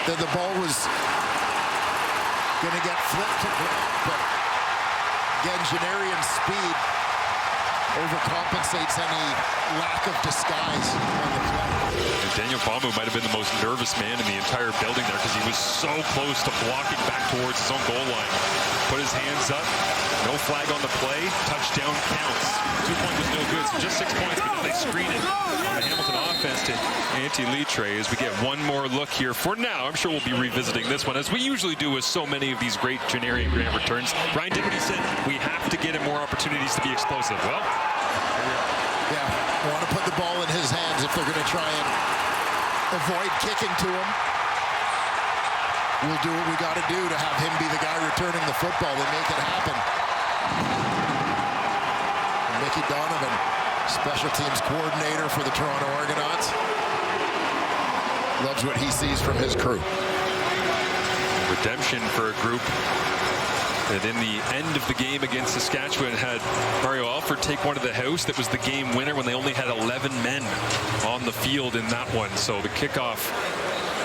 that the ball was going to get flipped to Grant, but again, Janarian's speed overcompensates any lack of disguise on the play. And Daniel Bamu might have been the most nervous man in the entire building there because he was so close to blocking back towards his own goal line. Put his hands up, no flag on the play, touchdown counts. 2-point was no good, so just 6 points, but then they screen it on the Hamilton offense to Antti Litre as we get one more look here. For now, I'm sure we'll be revisiting this one, as we usually do with so many of these great Janarian Grant returns. Brian did what he said, we have to get him more opportunities to be explosive. Well, yeah, want to put the ball in his hands if they're going to try and avoid kicking to him. We'll do what we got to do to have him be the guy returning the football and make it happen. Mickey Donovan, special teams coordinator for the Toronto Argonauts. Loves what he sees from his crew. Redemption for a group that in the end of the game against Saskatchewan had Mario Alford take one to the house. That was the game winner when they only had 11 men on the field in that one. So the kickoff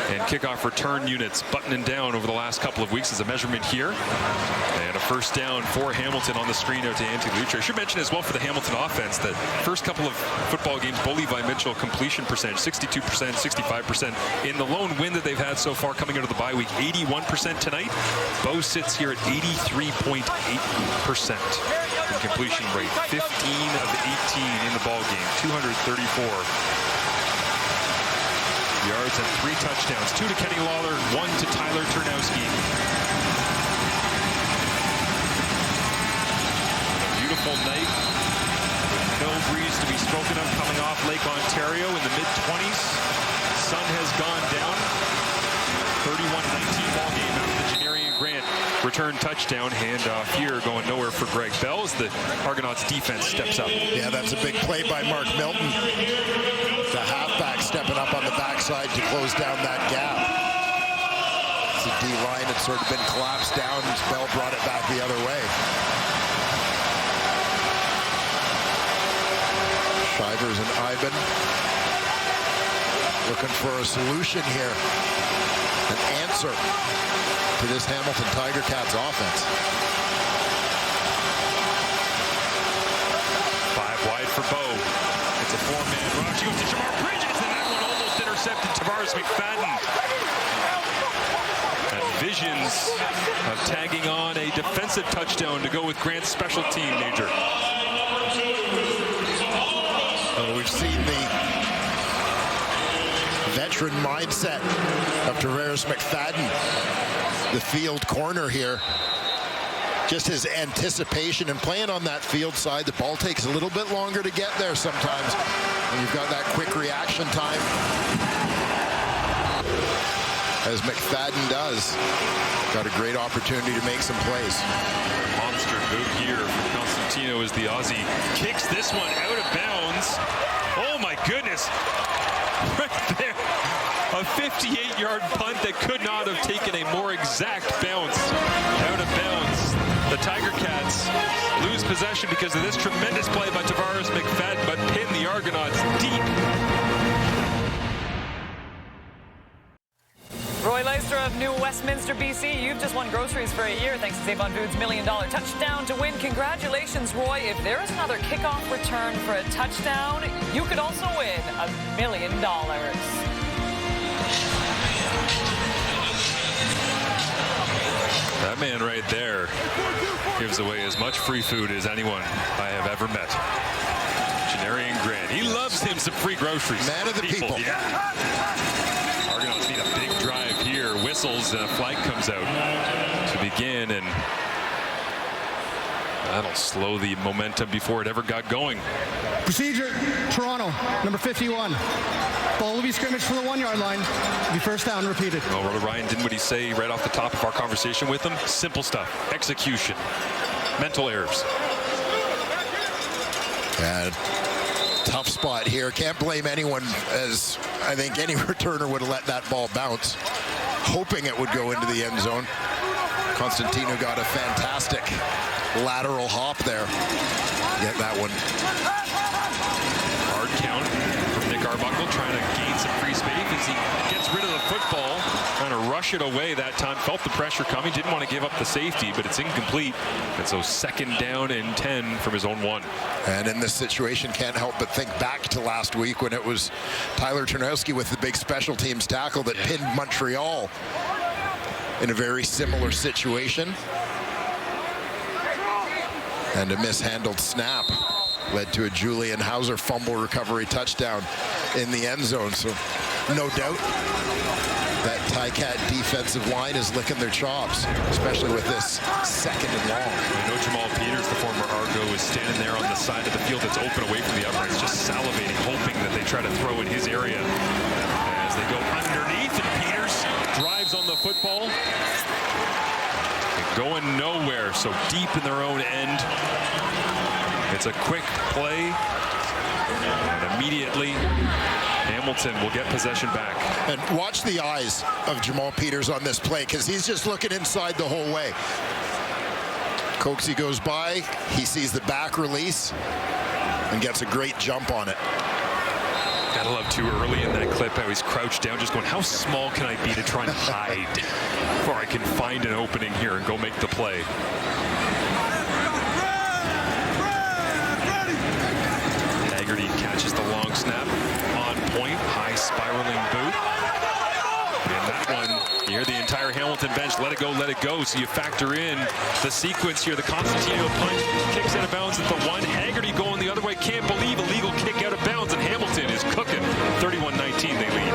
and kickoff return units buttoning down over the last couple of weeks as a measurement here. And a first down for Hamilton on the screen out to Antti Lutre. I should mention as well for the Hamilton offense that first couple of football games, Bo Levi Mitchell completion percentage 62%, 65%. In the lone win that they've had so far coming out of the bye week, 81% tonight. Bo sits here at 83.8% in completion rate. 15 of 18 in the ball game, 234 yards and 3 touchdowns. 2 to Kenny Lawler, 1 to Tyler Turnowski. A beautiful night. No breeze to be spoken of coming off Lake Ontario in the mid-20s. Sun has gone down. 31-19 ball game after the Janarian Grant return touchdown. Handoff here going nowhere for Greg Bell as the Argonauts defense steps up. Yeah, that's a big play by Mark Milton. The halfback stepping up on the backside to close down that gap. The D-line had sort of been collapsed down as Bell brought it back the other way. Shivers and Ivan looking for a solution here. An answer to this Hamilton Tiger Cats offense. 5 wide for Bo. It's a 4-man rush. He goes to Shamar Bridges, and that one almost intercepted Tavares McFadden. And visions of tagging on a defensive touchdown to go with Grant's special team major. We've seen the veteran mindset of Tavares McFadden, the field corner here. Just his anticipation and playing on that field side. The ball takes a little bit longer to get there sometimes when you've got that quick reaction time, as McFadden does. Got a great opportunity to make some plays. Monster move here from Constantino as the Aussie kicks this one out of bounds. Oh my goodness. Right there. A 58-yard punt that could not have taken a more exact bounce out of bounds. The Tiger Cats lose possession because of this tremendous play by Tavares McFadden, but pin the Argonauts deep. Roy Leister of New Westminster, BC. You've just won groceries for a year thanks to Save on Foods' $1 million touchdown to win. Congratulations, Roy. If there is another kickoff return for a touchdown, you could also win $1 million. That man right there gives away as much free food as anyone I have ever met. Janarian Grant. He loves him some free groceries. Man of the people. Yeah. Argonauts need a big drive here. Whistles and a flag comes out to begin, and that'll slow the momentum before it ever got going. Procedure, Toronto, number 51. Ball will be scrimmage from the 1-yard line. Be first down, repeated. Well, Ryan, didn't what he say right off the top of our conversation with him? Simple stuff. Execution. Mental errors. And tough spot here. Can't blame anyone, as I think any returner would have let that ball bounce, hoping it would go into the end zone. Constantino got a fantastic lateral hop there. Get that one. Hard count from Nick Arbuckle, trying to gain some free space as he gets rid of the football, trying to rush it away that time. Felt the pressure coming, didn't want to give up the safety, but it's incomplete. And so 2nd down and 10 from his own 1. And in this situation, can't help but think back to last week when it was Tyler Turnowski with the big special teams tackle that pinned Montreal in a very similar situation. And a mishandled snap led to a Julian Hauser fumble recovery touchdown in the end zone. So no doubt that Ticat defensive line is licking their chops, especially with this 2nd and long. I know Jamal Peters, the former Argo, is standing there on the side of the field that's open away from the uprights, just salivating, hoping that they try to throw in his area. As they go underneath, and Peters drives on the football. Going nowhere, so deep in their own end. It's a quick play, and immediately Hamilton will get possession back. And watch the eyes of Jamal Peters on this play, because he's just looking inside the whole way. Coxie goes by, he sees the back release, and gets a great jump on it. Gotta love too early in that clip how he's crouched down, just going, how small can I be to try and hide before I can find an opening here and go make the play. Haggerty catches the long snap, on point, high spiraling boot. And that one, you hear the entire Hamilton bench, let it go, so you factor in the sequence here. The Constantino punch kicks out of bounds at the 1. Haggerty going the other way, can't believe illegal kick out of bounds, and Hamilton is cooking. 31-19 they lead.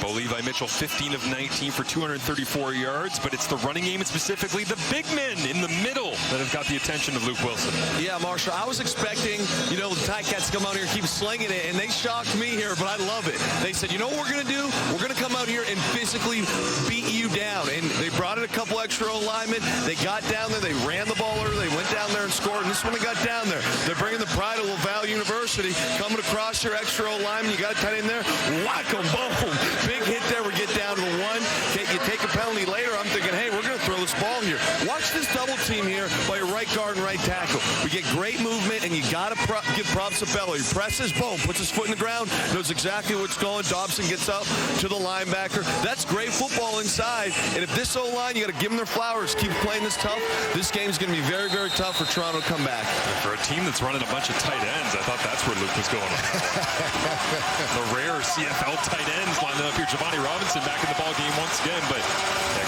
Levi Mitchell, 15 of 19 for 234 yards, but it's the running game and specifically the big men in the middle that have got the attention of Luke Wilson. Yeah, Marshall, I was expecting, the Ticats to come out here and keep slinging it, and they shocked me here, but I love it. They said, you know what we're going to do? We're going to come out here and physically beat you down, and they brought in a couple extra alignment. They got down there. They ran the ball early. They went down there and scored, and this one they got down there. They're bringing the pride of LaValle University, coming across your extra alignment. You got a tight end there. Whack 'em, boom. Big hit there. We get down to the 1. You take a penalty later. I'm thinking, hey, we're going to throw this ball here. Watch this double team here by your right guard and right tackle. We get great movement, and you got to give props to Bello. He presses, boom, puts his foot in the ground, knows exactly what's going. Dobson gets up to the linebacker. That's great football inside. And if this O-line, you got to give them their flowers. Keep playing this tough. This game's going to be very, very tough for Toronto to come back. For a team that's running a bunch of tight ends, I thought that's where Luke was going. The rare CFL tight ends lining up here. Giovanni Robinson back in the ball game once again, but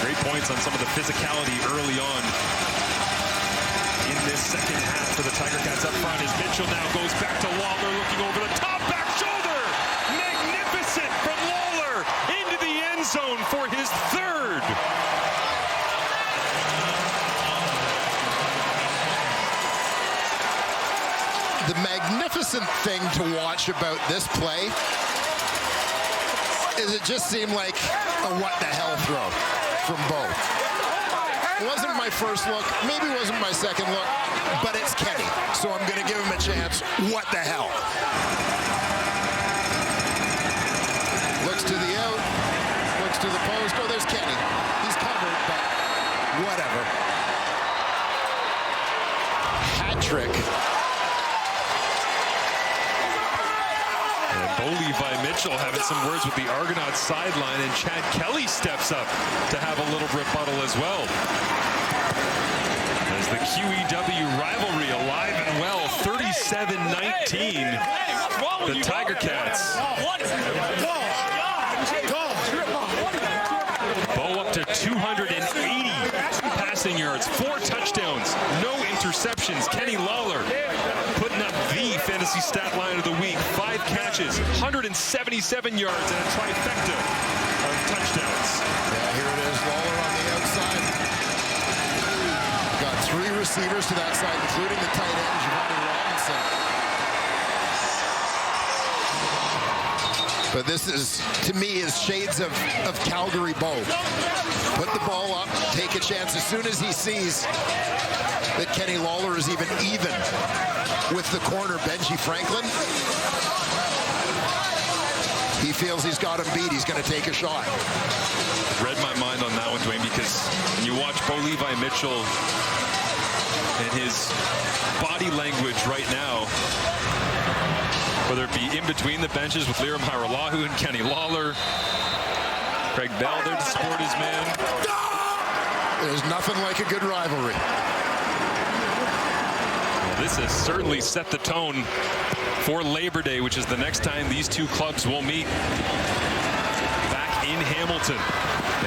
great points on some of the physicality early on in this second half for the Tiger Cats up front as Mitchell now goes back to Lawler, looking over the top, back shoulder, magnificent from Lawler into the end zone for his 3rd. The magnificent thing to watch about this play is it just seemed like a what-the-hell throw from Bo. It wasn't my first look, maybe it wasn't my second look, but it's Kenny, so I'm going to give him a chance. What the hell? Looks to the out, looks to the post. Oh, there's Kenny. He's covered, but whatever. Hat trick. Bo Levi Mitchell having some words with the Argonauts sideline, and Chad Kelly steps up to have a little rebuttal as well. As the QEW rivalry alive and well, 37-19, the Tiger Cats. Bo up to 280 passing yards, 4 touchdowns, no interceptions. Kenny Lawler putting up the fantasy stat line of the week. 5 catches, 177 yards, and a trifecta of touchdowns. Yeah, here it is, Lawler on the outside. Got 3 receivers to that side, including the tight end, Giovanni Robinson. But this is, to me, is shades of Calgary Bo. Put the ball up, take a chance. As soon as he sees that Kenny Lawler is even with the corner, Benji Franklin, he feels he's got him beat. He's going to take a shot. Read my mind on that one, Dwayne, because when you watch Bo Levi Mitchell and his body language right now, whether it be in between the benches with Liram Haralahu and Kenny Lawler, Craig Bell there to support his man. There's nothing like a good rivalry. Well, this has certainly set the tone for Labor Day, which is the next time these two clubs will meet back in Hamilton.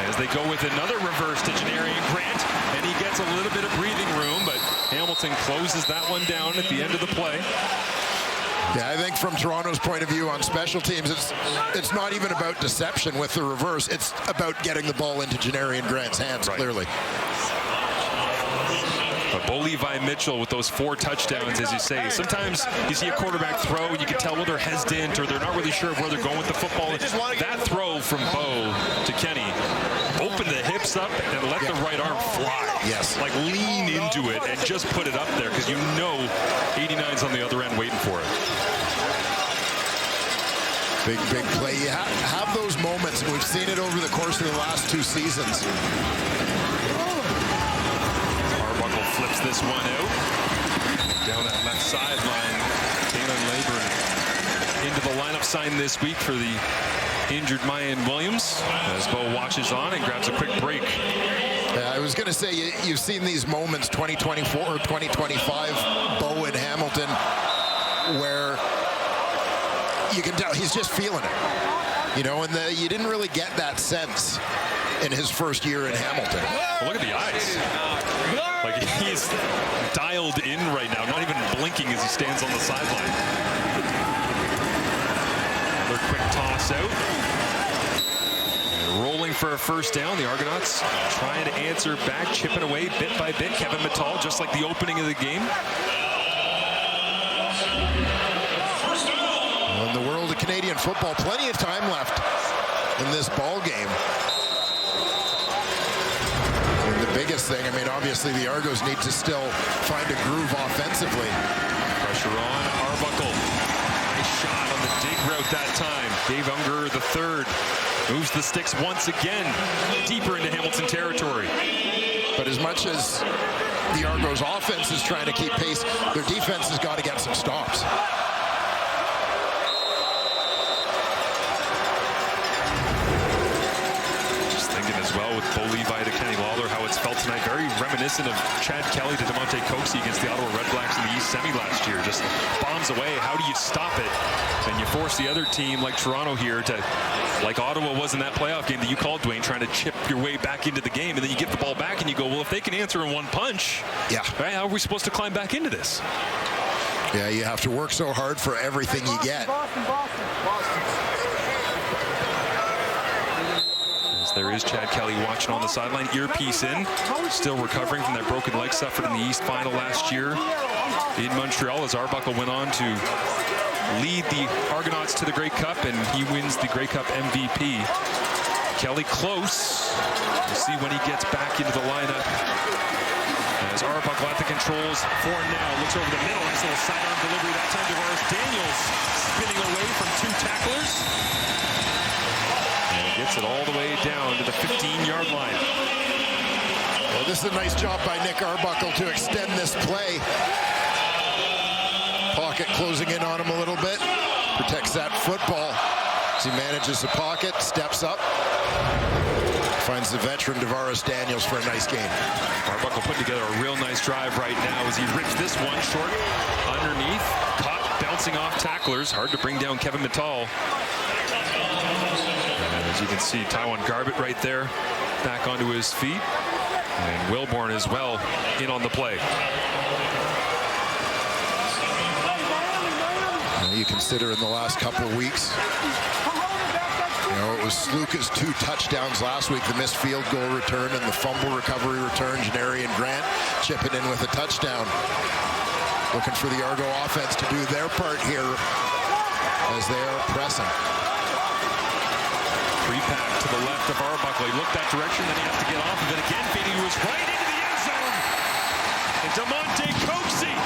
As they go with another reverse to Janarian Grant, and he gets a little bit of breathing room, but Hamilton closes that one down at the end of the play. Yeah, I think from Toronto's point of view on special teams, it's not even about deception with the reverse. It's about getting the ball into Janarian Grant's hands, clearly. But Bo Levi Mitchell with those 4 touchdowns, as you say, sometimes you see a quarterback throw and you can tell whether they're hesitant or they're not really sure of where they're going with the football. That throw from Bo to Kenny opened the hips this up and let the right arm fly. Yes. Like lean into it and just put it up there because you know 89's on the other end waiting for it. Big play. You have those moments, and we've seen it over the course of the last 2 seasons. Arbuckle flips this one out. Down that left sideline, Kalen Leyburn into the lineup sign this week for the injured Mayan Williams as Bo watches on and grabs a quick break. I was going to say, you've seen these moments, 2024 or 2025, Bo and Hamilton, where you can tell he's just feeling it. You know, and you didn't really get that sense in his first year in Hamilton. Well, look at the eyes. Like he's dialed in right now, not even blinking as he stands on the sideline. Another quick toss out. And rolling for a first down. The Argonauts trying to answer back, chipping away bit by bit. Kevin Mittal, just like the opening of the game. Well, in the world of Canadian football, plenty of time left in this ball game. And the biggest thing, I mean, obviously the Argos need to still find a groove offensively. Pressure on Arbuckle. Nice shot on the dig route that time. Dave Unger III moves the sticks once again deeper into Hamilton territory. But as much as the Argos offense is trying to keep pace, their defense has got to get some stops. Just thinking as well with Bo Levi to Kenny Lawler, how it's felt tonight. Very reminiscent of Chad Kelly to Demonte Coxie against the Ottawa Redblacks in the East Semi last year. Just bombs away. How do you stop it? And you force the other team like Toronto here to, like Ottawa was in that playoff game that you called, Dwayne, trying to chip your way back into the game, and then you get the ball back and you go, well, if they can answer in one punch, right, how are we supposed to climb back into this? Yeah, you have to work so hard for everything you get. As there is Chad Kelly watching on the sideline, earpiece in, still recovering from that broken leg suffered in the East Final last year in Montreal, as Arbuckle went on to lead the Argonauts to the Grey Cup, and he wins the Grey Cup MVP. Kelly close. We'll see when he gets back into the lineup. As Arbuckle at the controls for now. Looks over the middle. Nice little sidearm delivery that time. DeVaris Daniels spinning away from 2 tacklers. And gets it all the way down to the 15-yard line. Well, this is a nice job by Nick Arbuckle to extend this play. Pocket closing in on him a little bit. Protects that football as he manages the pocket, steps up. Finds the veteran DeVaris Daniels for a nice game. Arbuckle putting together a real nice drive right now as he rips this one short underneath. Caught bouncing off tacklers. Hard to bring down Kevin Mittal. And as you can see, Taiwan Garbett right there back onto his feet. And Wilborn as well in on the play. You consider in the last couple of weeks, you know, it was Sluka's 2 touchdowns last week, the missed field goal return and the fumble recovery return. Janarian Grant chipping in with a touchdown. Looking for the Argo offense to do their part here as they are pressing. Three-pack to the left of Arbuckle. He looked that direction, then he has to get off of it again. Fading to his right into the end zone. And Demonte Coxie.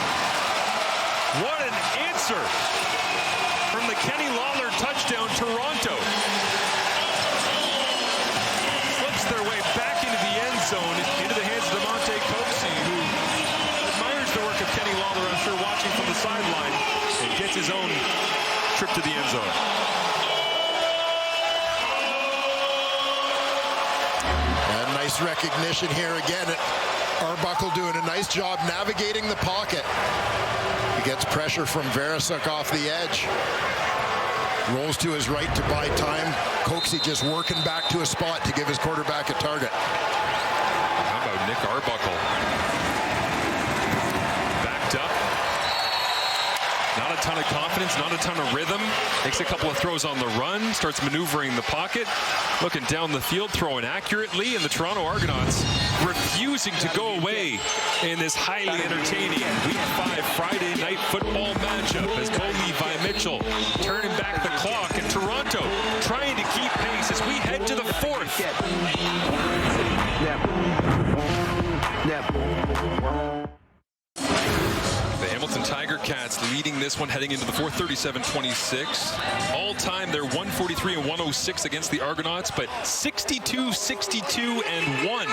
What an answer from the Kenny Lawler touchdown, Toronto. Flips their way back into the end zone, into the hands of Demonte Coxie, who admires the work of Kenny Lawler, I'm sure, watching from the sideline, and gets his own trip to the end zone. And nice recognition here again. Arbuckle doing a nice job navigating the pocket. He gets pressure from Verasuk off the edge. Rolls to his right to buy time. Coxie just working back to a spot to give his quarterback a target. How about Nick Arbuckle? Backed up. Not a ton of confidence, not a ton of rhythm. Makes a couple of throws on the run, starts maneuvering the pocket, looking down the field, throwing accurately, and the Toronto Argonauts refusing to go away in this highly entertaining Week 5 Friday night football matchup as Bo Levi Mitchell turning back the clock, and Toronto trying to keep pace as we head to the 4th. leading this one heading into the fourth, 37-26. All time, they're 143 and 106 against the Argonauts, but 62-62 and 1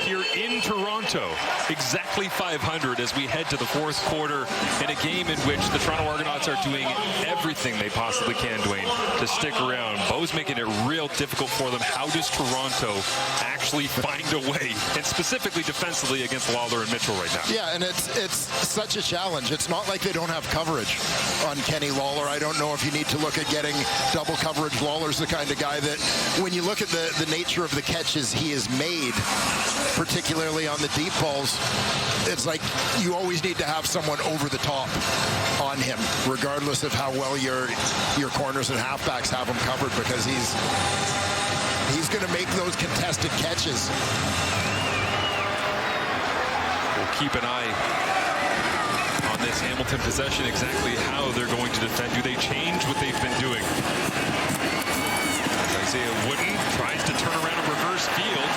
here in Toronto. Exactly 500 as we head to the fourth quarter in a game in which the Toronto Argonauts are doing everything they possibly can, Dwayne, to stick around. Bo's making it real difficult for them. How does Toronto actually find a way, and specifically defensively against Lawler and Mitchell right now? Yeah, and it's such a challenge. It's not like they don't have coverage on Kenny Lawler. I don't know if you need to look at getting double coverage. Lawler's the kind of guy that, when you look at the nature of the catches he has made, particularly on the deep balls, it's like you always need to have someone over the top on him, regardless of how well your corners and halfbacks have him covered, because he's going to make those contested catches. We'll keep an eye on this Hamilton possession, exactly how they're going to defend. Do they change what they've been doing? Isaiah Wooden tries to turn around a reverse field.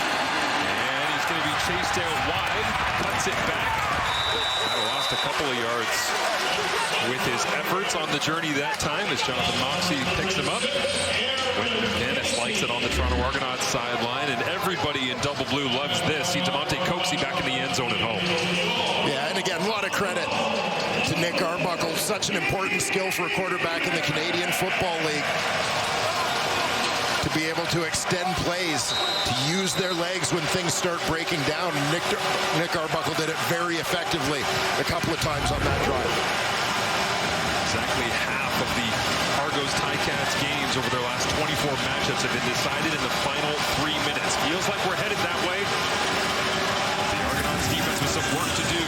Going to be chased out wide, cuts it back. Lost a couple of yards with his efforts on the journey that time as Jonathan Moxey picks him up. Quentin McManus likes it on the Toronto Argonauts sideline, and everybody in double blue loves this. See DeMonte Coxey back in the end zone at home. Yeah, and again, a lot of credit to Nick Arbuckle. Such an important skill for a quarterback in the Canadian Football League, to be able to extend plays, to use their legs when things start breaking down. Nick Arbuckle did it very effectively a couple of times on that drive. Exactly half of the Argos Ticats games over their last 24 matchups have been decided in the final 3 minutes. Feels like we're headed that way. The Argonauts defense with some work to do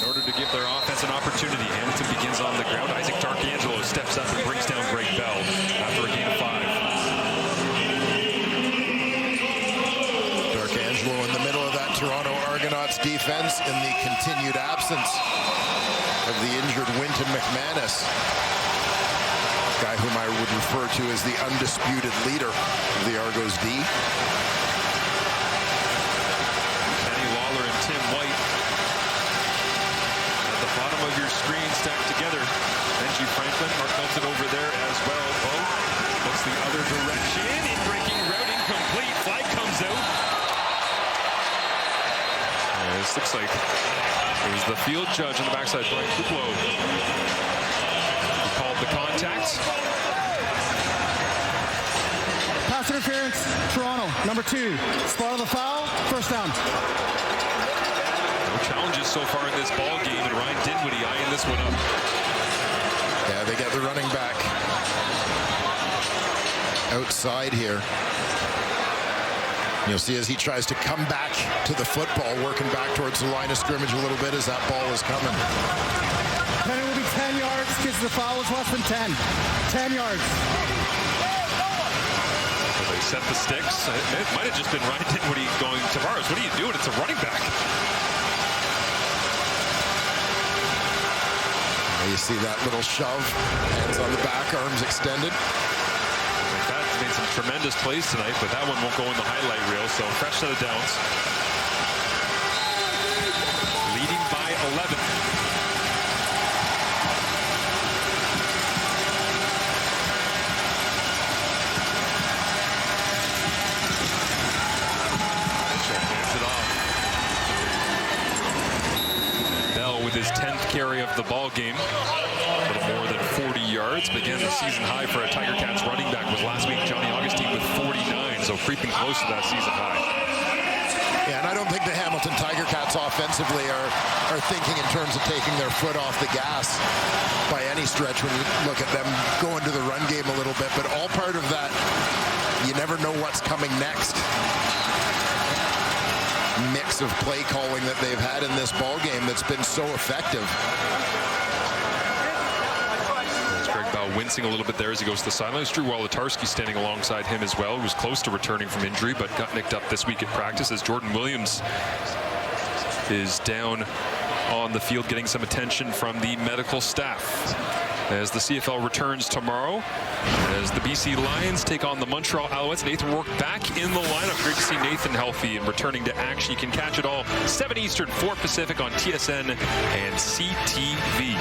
in order to give their offense an opportunity. Hamilton begins on the ground. Isaac D'Arcangelo steps up and brings down Greg Bell after a gain of 5. In the middle of that Toronto Argonauts defense, in the continued absence of the injured Wynton McManus, guy whom I would refer to as the undisputed leader of the Argos D. Kenny Lawler and Tim White at the bottom of your screen stacked together. Benji Franklin, Mark Melton over there as well. Bo looks the other direction. In breaking route incomplete. Flag comes out. This looks like it was the field judge on the backside, Brian Kuplo, who called the contact. Pass interference, Toronto, number 2. Spot of the foul, first down. No challenges so far in this ball game, and Ryan Dinwiddie eyeing this one up. Yeah, they get the running back outside here. You'll see as he tries to come back to the football, working back towards the line of scrimmage a little bit as that ball is coming. Penalty will be 10 yards, because the foul was less than 10. 10 yards. So they set the sticks. It might have just been Ryan Dinwiddie going, Tavares, what are you doing? It's a running back. You see that little shove, hands on the back, arms extended. Made some tremendous plays tonight, but that one won't go in the highlight reel, so fresh set of downs. Leading by 11. Hands it off. Bell with his 10th carry of the ball game. A little more than 40 yards. Began the season high for a Tiger Cats running back was last week Johnny Augustine with 49, so creeping close to that season high. Yeah, and I don't think the Hamilton Tiger Cats offensively are thinking in terms of taking their foot off the gas by any stretch when you look at them going to the run game a little bit, but all part of that, you never know what's coming next. Mix of play calling that they've had in this ball game that's been so effective. Wincing a little bit there as he goes to the sidelines. Drew Wolotarski standing alongside him as well, who was close to returning from injury but got nicked up this week at practice as Jordan Williams is down on the field getting some attention from the medical staff. as the CFL returns tomorrow, as the BC Lions take on the Montreal Alouettes. Nathan Rourke back in the lineup. Great to see Nathan healthy and returning to action. You can catch it all 7 Eastern, 4 Pacific on TSN and CTV.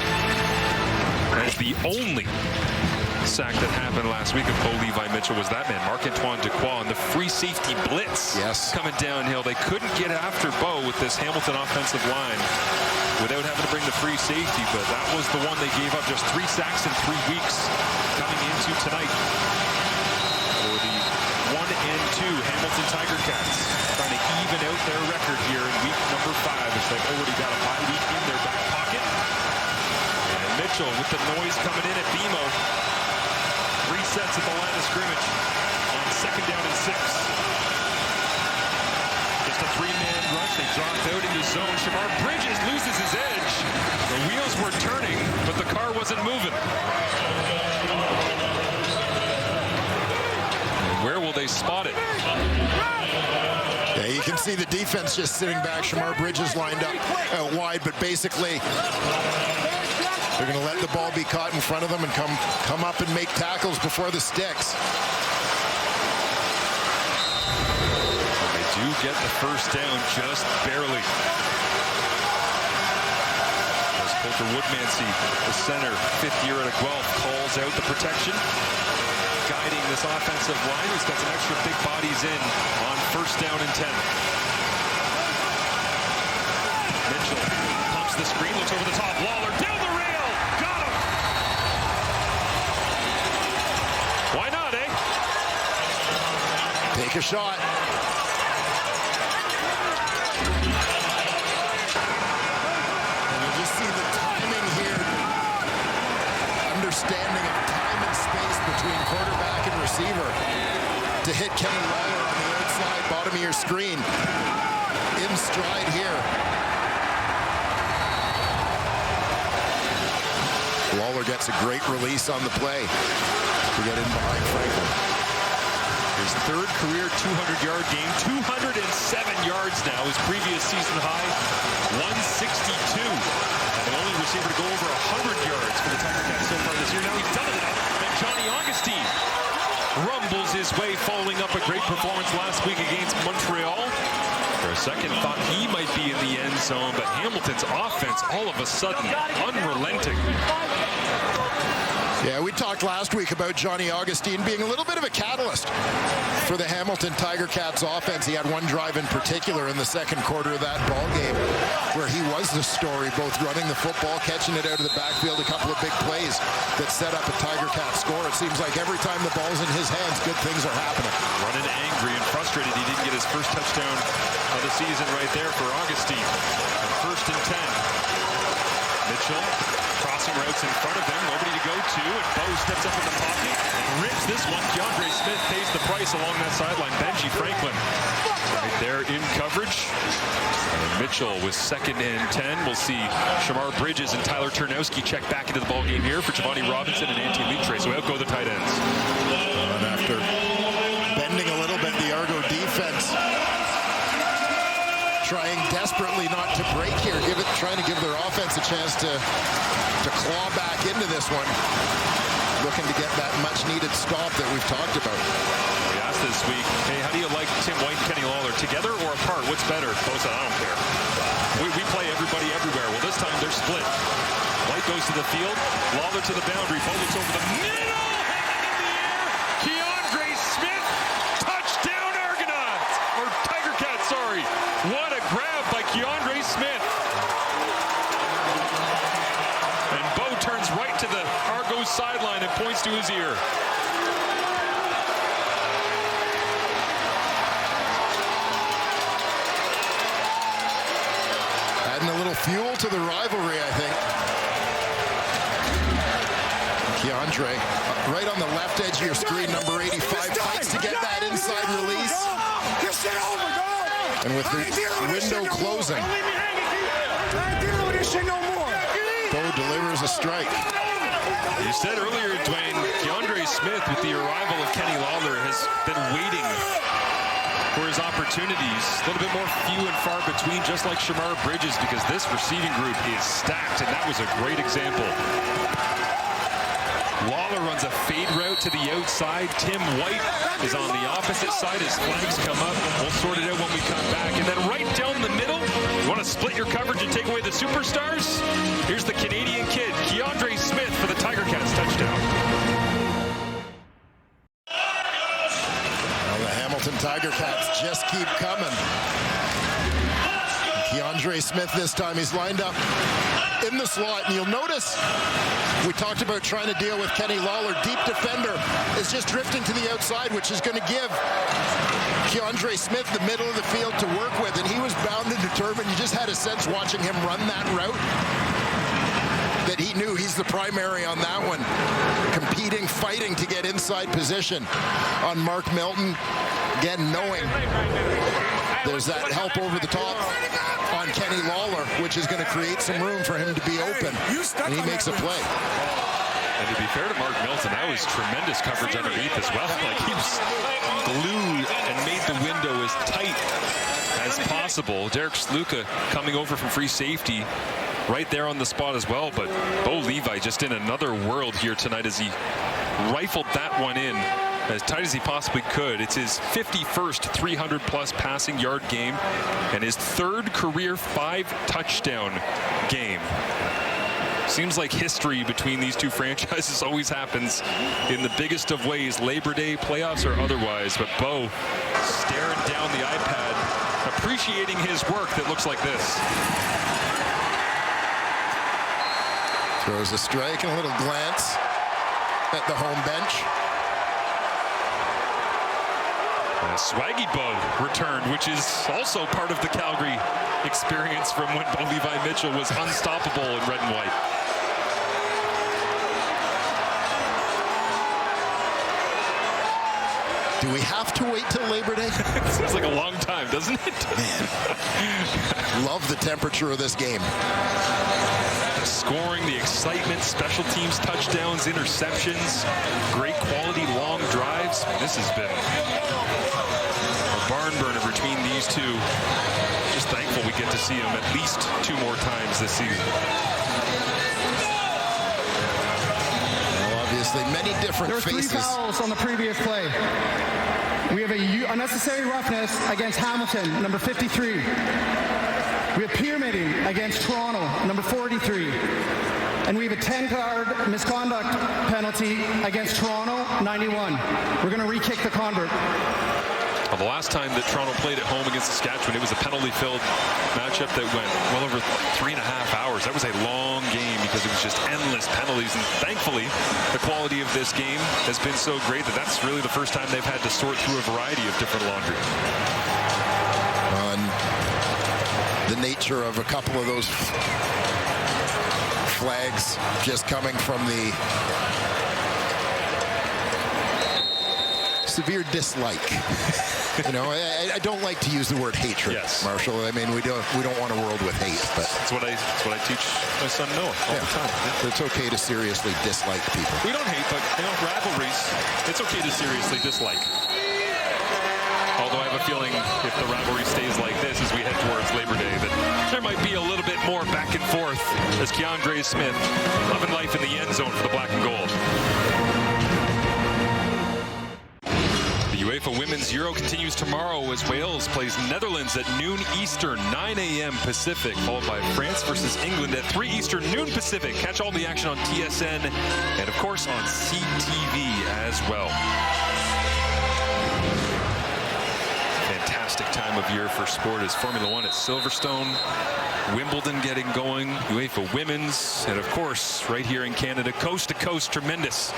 As the only sack that happened last week of Bo Levi Mitchell was that man, Marc-Antoine Dequoy, on the free safety blitz. Yes. Coming downhill. They couldn't get after Bo with this Hamilton offensive line without having to bring the free safety, but that was the one they gave up. Just 3 sacks in 3 weeks coming into tonight for the 1 and 2 Hamilton Tiger Cats, trying to even out their record here in week number 5 as they've already got a bye week in their back pocket. And Mitchell with the noise coming in at BMO. Resets at the line of scrimmage on 2nd down and 6. Just a 3-man rush. They dropped out into zone. Shamar Bridges loses his edge. The wheels were turning, but the car wasn't moving. And where will they spot it? Yeah, you can see the defense just sitting back. Shamar Bridges lined up out wide, but basically they're going to let the ball be caught in front of them and come up and make tackles before the sticks. They do get the first down just barely. As Coulter Woodmansey, the center, 5th year at Guelph, calls out the protection, guiding this offensive line. He's got some extra big bodies in on 1st down and 10. Mitchell pumps the screen, looks over the top. Lawler down the rail. Got him. Why not, eh? Take a shot. And you just see the timing here. Understanding of time and space between quarterback and receiver to hit Kenny Lawler on the outside bottom of your screen. In stride here. Lawler gets a great release on the play to get in behind Franklin. His 3rd career 200-yard game, 207 yards now. His previous season high, 162. And the only receiver to go over 100 yards for the Tiger Cats so far this year. Now he's done it up, and Johnny Augustine rumbles his way, following up a great performance last week against Montreal. For a second, thought he might be in the end zone, but Hamilton's offense all of a sudden unrelenting. Yeah, we talked last week about Johnny Augustine being a little bit of a catalyst for the Hamilton Tiger Cats offense. He had one drive in particular in the 2nd quarter of that ball game where he was the story, both running the football, catching it out of the backfield, a couple of big plays that set up a Tiger Cat score. It seems like every time the ball's in his hands, good things are happening. Running angry and frustrated. He didn't get his first touchdown of the season right there for Augustine. And 1st and 10. Mitchell crossing routes in front of them, nobody to go to, and Bo steps up in the pocket and rips this one. Keandre Smith pays the price along that sideline. Benji Franklin right there in coverage. And Mitchell with 2nd and 10. We'll see Shamar Bridges and Tyler Turnowski check back into the ballgame here for Giovanni Robinson and Antti Litre. So out go the tight ends. And after bending a little bit, the Argo defense trying desperately not to break here, trying to give their offense a chance to claw back into this one, looking to get that much-needed stop that we've talked about. We asked this week, hey, how do you like Tim White and Kenny Lawler? Together or apart? What's better? Both said, I don't care. We play everybody everywhere. Well, this time they're split. White goes to the field, Lawler to the boundary, Bo looks over the middle, hanging in the air, Keandre Smith, touchdown Argonauts! Or Tiger Cats, sorry. What a grab by Keandre Smith. And Bo turns right to the Argos sideline and points to his ear. Adding a little fuel to the rivalry, I think. Keandre, right on the left edge of your screen, number 85, fights to get that inside release. And with the window closing, Bo delivers a strike. You said earlier, Dwayne, Keandre Smith, with the arrival of Kenny Lawler, has been waiting for his opportunities. A little bit more few and far between, just like Shamar Bridges, because this receiving group is stacked, and that was a great example. Lawler runs a fade route to the outside. Tim White is on the opposite side as flags come up. We'll sort it out when we come back. And then right down the middle, you want to split your coverage and take away the superstars? Here's the Canadian kid, Keandre Smith, for the Tiger Cats touchdown. Well, the Hamilton Tiger Cats just keep coming. Keandre Smith this time, he's lined up in the slot, and you'll notice we talked about trying to deal with Kenny Lawler. Deep defender is just drifting to the outside, which is going to give Keandre Smith the middle of the field to work with, and he was bound and determined. You just had a sense watching him run that route that he knew he's the primary on that one, competing, fighting to get inside position on Mark Milton. Again, knowing there's that help over the top on Kenny Lawler, which is going to create some room for him to be open, and he makes a play. And to be fair to Mark Milton, that was tremendous coverage underneath as well. Like, he was glued and made the window as tight as possible. Derek Sluka coming over from free safety right there on the spot as well, but Bo Levi just in another world here tonight as he rifled that one in as tight as he possibly could. It's his 51st 300-plus passing yard game and his third career 5-touchdown game. Seems like history between these two franchises always happens in the biggest of ways, Labor Day, playoffs, or otherwise. But Bo staring down the iPad, appreciating his work that looks like this. Throws a strike and a little glance at the home bench. Swaggy Bo returned, which is also part of the Calgary experience from when Bo Levi Mitchell was unstoppable in red and white. Do we have to wait till Labor Day? Seems like a long time, doesn't it? Man, love the temperature of this game. Scoring, the excitement, special teams, touchdowns, interceptions, great quality long drives. This has been a barn burner between these two. Just thankful we get to see them at least 2 more times this season. Well, obviously, many different faces. There were 3 fouls on the previous play. We have a unnecessary roughness against Hamilton, number 53. We have pyramiding against Toronto, number 43. And we have a 10-card misconduct penalty against Toronto, 91. We're going to re-kick the convert. Well, the last time that Toronto played at home against Saskatchewan, it was a penalty-filled matchup that went well over 3.5 hours. That was a long game because it was just endless penalties. And thankfully, the quality of this game has been so great that that's really the first time they've had to sort through a variety of different laundry. The nature of a couple of those flags just coming from the severe dislike. You know, I don't like to use the word hatred, yes. Marshall. I mean, we don't want a world with hate, but that's what I teach my son Noah all the time. Yeah. It's okay to seriously dislike people. We don't hate, but rivalries, it's okay to seriously dislike. Although I have a feeling if the rivalry stays like this as we head towards Labor Day, that there might be a little bit more back and forth as Keandre Smith loving life in the end zone for the black and gold. The UEFA Women's Euro continues tomorrow as Wales plays Netherlands at noon Eastern, 9 a.m. Pacific, followed by France versus England at 3 Eastern, noon Pacific. Catch all the action on TSN and, of course, on CTV as well. Fantastic time of year for sport as Formula One at Silverstone, Wimbledon getting going, UEFA Women's, and of course, right here in Canada, coast to coast, tremendous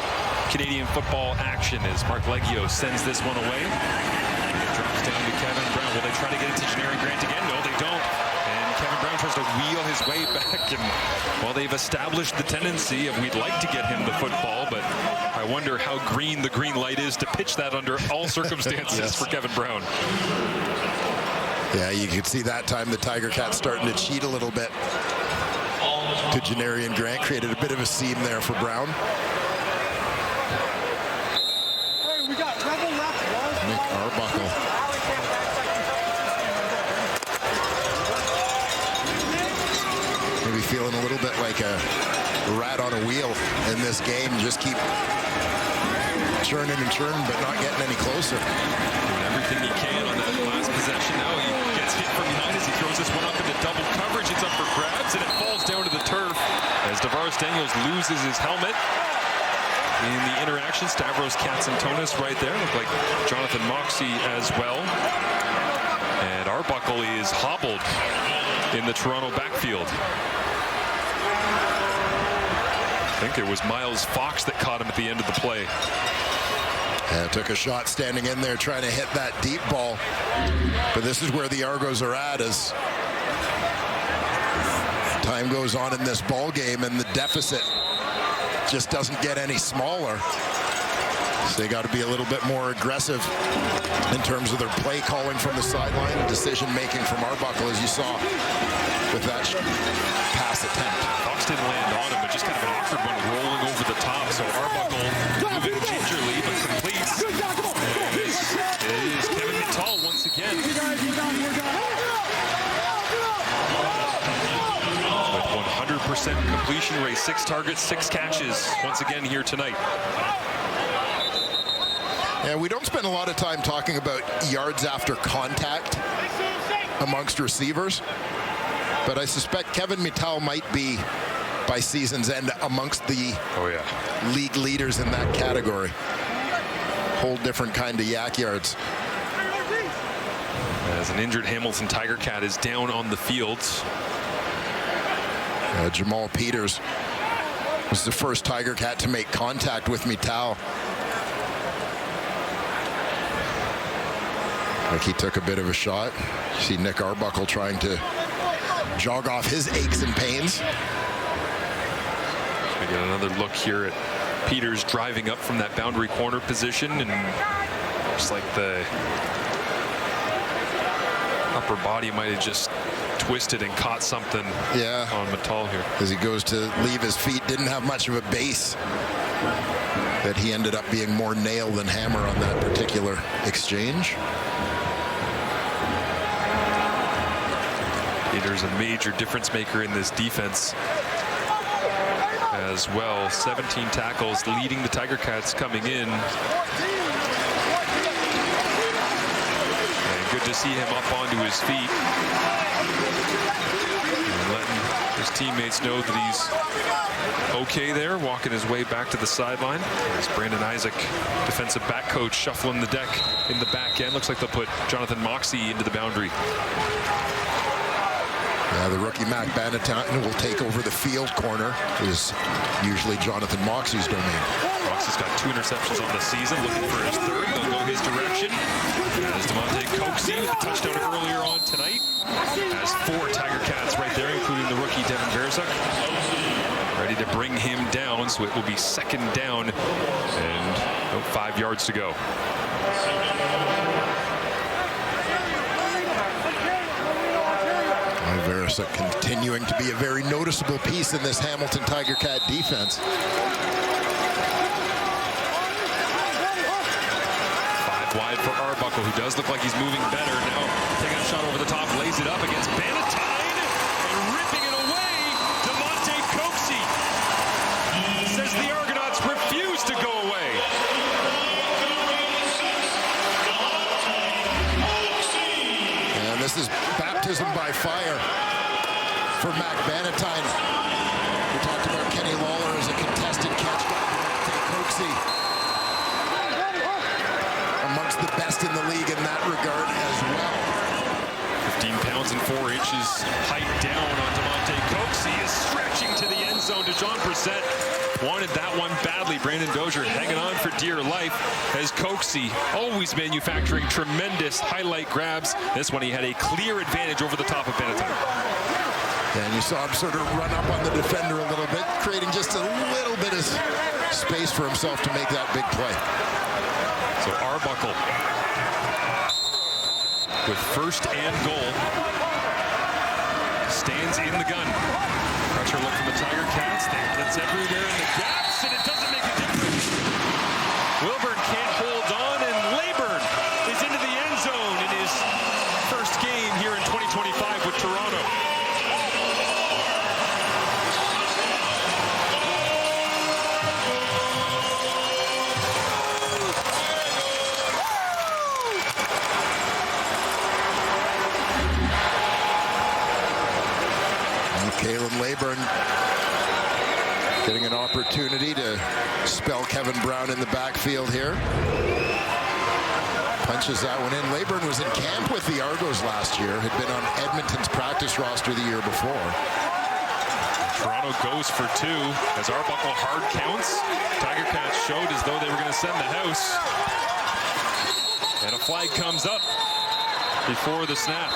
Canadian football action as Mark Leggio sends this one away. It drops down to Kevin Brown. Will they try to get it to Janari Grant again? No, they don't. And Kevin Brown tries to wheel his way back. And, well, they've established the tendency of we'd like to get him the football, but I wonder how green the green light is to pitch that under all circumstances yes. for Kevin Brown. Yeah, you could see that time the Tiger Cats starting to cheat a little bit to Janarian Grant. Created a bit of a seam there for Brown. Hey, we got rebel left. Nick Arbuckle. Maybe feeling a little bit like a rat on a wheel in this game. Just keep churning and churning, but not getting any closer. Doing everything he can on that last possession. Now he gets hit from behind as he throws this one up into double coverage. It's up for grabs, and it falls down to the turf as Tavares Daniels loses his helmet. In the interaction, Stavros Katsantonis right there. Looked like Jonathan Moxey as well. And Arbuckle is hobbled in the Toronto backfield. I think it was Miles Fox that caught him at the end of the play. Yeah, took a shot standing in there trying to hit that deep ball. But this is where the Argos are at as time goes on in this ball game, and the deficit just doesn't get any smaller. So they got to be a little bit more aggressive in terms of their play calling from the sideline, decision making from Arbuckle, as you saw with that pass attempt. Fox didn't land on him, but just kind of an awkward one rolling over the top. So Arbuckle moving gingerly, but completes. And it is Kevin Mittal once again. With 100% completion rate, 6 targets, 6 catches once again here tonight. Yeah, we don't spend a lot of time talking about yards after contact amongst receivers, but I suspect Kevin Mittal might be, by season's end, amongst the league leaders in that category. Whole different kind of yak yards. As an injured Hamilton Tiger Cat is down on the field. Jamal Peters was the first Tiger Cat to make contact with Mittal. Like he took a bit of a shot. You see Nick Arbuckle trying to jog off his aches and pains. We get another look here at Peters driving up from that boundary corner position, and just like the upper body might have just twisted and caught something on Mittal here. As he goes to leave his feet, didn't have much of a base, that he ended up being more nail than hammer on that particular exchange. Peters a major difference maker in this defense as well. 17 tackles, leading the Tiger Cats coming in. And good to see him up onto his feet and letting his teammates know that he's okay there, walking his way back to the sideline. There's Brandon Isaac, defensive back coach, shuffling the deck in the back end. Looks like they'll put Jonathan Moxey into the boundary. The rookie Mac Bannatyne will take over the field corner. It is usually Jonathan Moxey's domain. Moxey's got 2 interceptions on the season, looking for his 3rd. They'll go his direction. As DeMonte Coxey with a touchdown earlier on tonight. Has 4 Tiger Cats right there, including the rookie Devin Verzuk. Ready to bring him down, so it will be 2nd down and about 5 yards to go. Verzuk continuing to be a very noticeable piece in this Hamilton Tiger Cat defense. 5 wide for Arbuckle, who does look like he's moving better. Now taking a shot over the top, lays it up against Bannatyne and ripping it away. DeMonte Coxey says the Argonauts refuse to go away. And this is baptism by fire for Mac Bannatyne. We talked about Kenny Lawler as a contested catch by Coxey. Amongst the best in the league in that regard as well. 15 pounds and 4 inches height down on DeMonte Coxey is stretching to the end zone. DeJohn Brissett wanted that one badly. Brandon Dozier hanging on for dear life as Coxey always manufacturing tremendous highlight grabs. This one he had a clear advantage over the top of Bannatyne. And you saw him sort of run up on the defender a little bit, creating just a little bit of space for himself to make that big play. So Arbuckle with 1st and goal stands in the gun. Pressure look from the Tiger Cats. That's everywhere in the gaps, and it doesn't make a difference. Wilburn can't hold on, and Leyburn is into the end zone in his 1st game here in 2025 with Toronto. Kalen Leyburn getting an opportunity to spell Kevin Brown in the backfield here. Punches that one in. Leyburn was in camp with the Argos last year, had been on Edmonton's practice roster the year before. Toronto goes for 2 as Arbuckle hard counts. Tiger Cats showed as though they were going to send the house. And a flag comes up before the snap.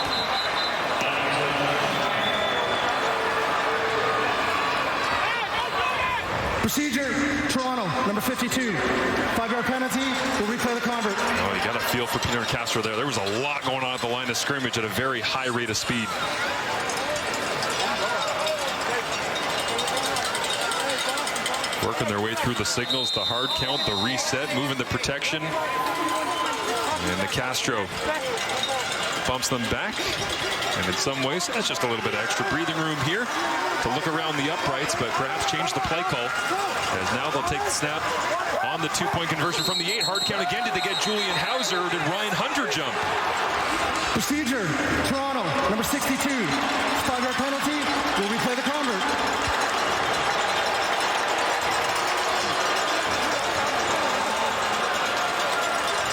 Procedure, Toronto, number 52. 5-yard penalty, we'll replay the convert. Oh, you got a feel for Peter Castro there. There was a lot going on at the line of scrimmage at a very high rate of speed. Working their way through the signals, the hard count, the reset, moving the protection. And the Castro bumps them back. And in some ways, that's just a little bit of extra breathing room here to look around the uprights, but perhaps change the play call. As now they'll take the snap on the 2-point conversion from the 8. Hard count again. Did they get Julian Hauser or did Ryan Hunter jump? Procedure, Toronto, number 62. 5-yard penalty, we'll replay the convert.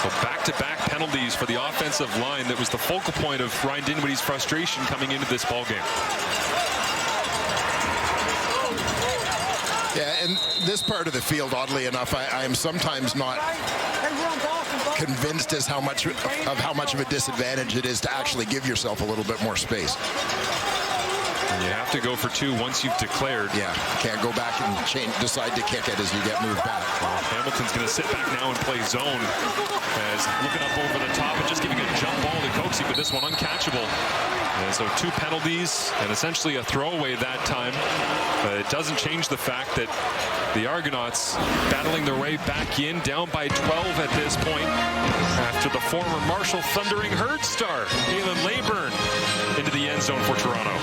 So back-to-back penalties for the offensive line. That was the focal point of Ryan Dinwiddie's frustration coming into this ballgame. Yeah, and this part of the field, oddly enough, I am sometimes not convinced as how much of a disadvantage it is to actually give yourself a little bit more space. And you have to go for 2 once you've declared. Yeah, can't go back and decide to kick it as you get moved back. Well, Hamilton's going to sit back now and play zone as looking up over the top and just giving a jump ball to Coxie, but this one uncatchable. And so 2 penalties and essentially a throwaway that time. But it doesn't change the fact that the Argonauts battling their way back in, down by 12 at this point after the former Marshall Thundering Herd star, Kalen Leyburn, into the end zone for Toronto.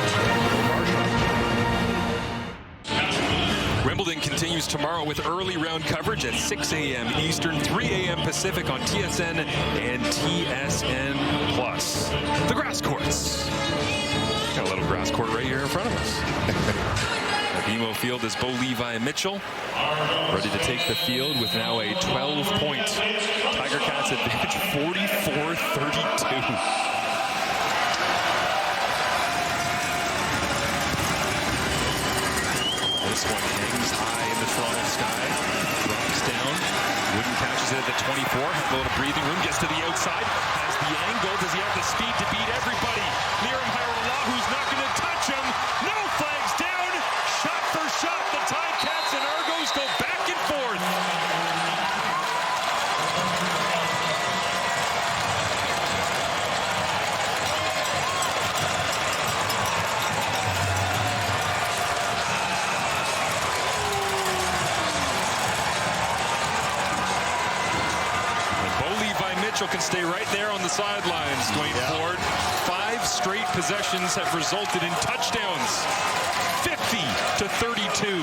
Wimbledon continues tomorrow with early round coverage at 6 a.m. Eastern, 3 a.m. Pacific on TSN and TSN+. The grass courts. Got a little grass court right here in front of us. At BMO Field is Bo Levi Mitchell, ready to take the field with now a 12-point Tiger Cats advantage, 44-32. This one hangs high in the Toronto sky, drops down. Wooden catches it at the 24. A little breathing room, gets to the outside, has the angle. Does he have the speed to beat everybody? Liram Hairolahu not going to touch him. No flags down. Shot for shot. The Ticats and Argos go back and forth. Mitchell can stay right there on the sidelines, Dwayne Ford. 5 straight possessions have resulted in touchdowns. 50-32.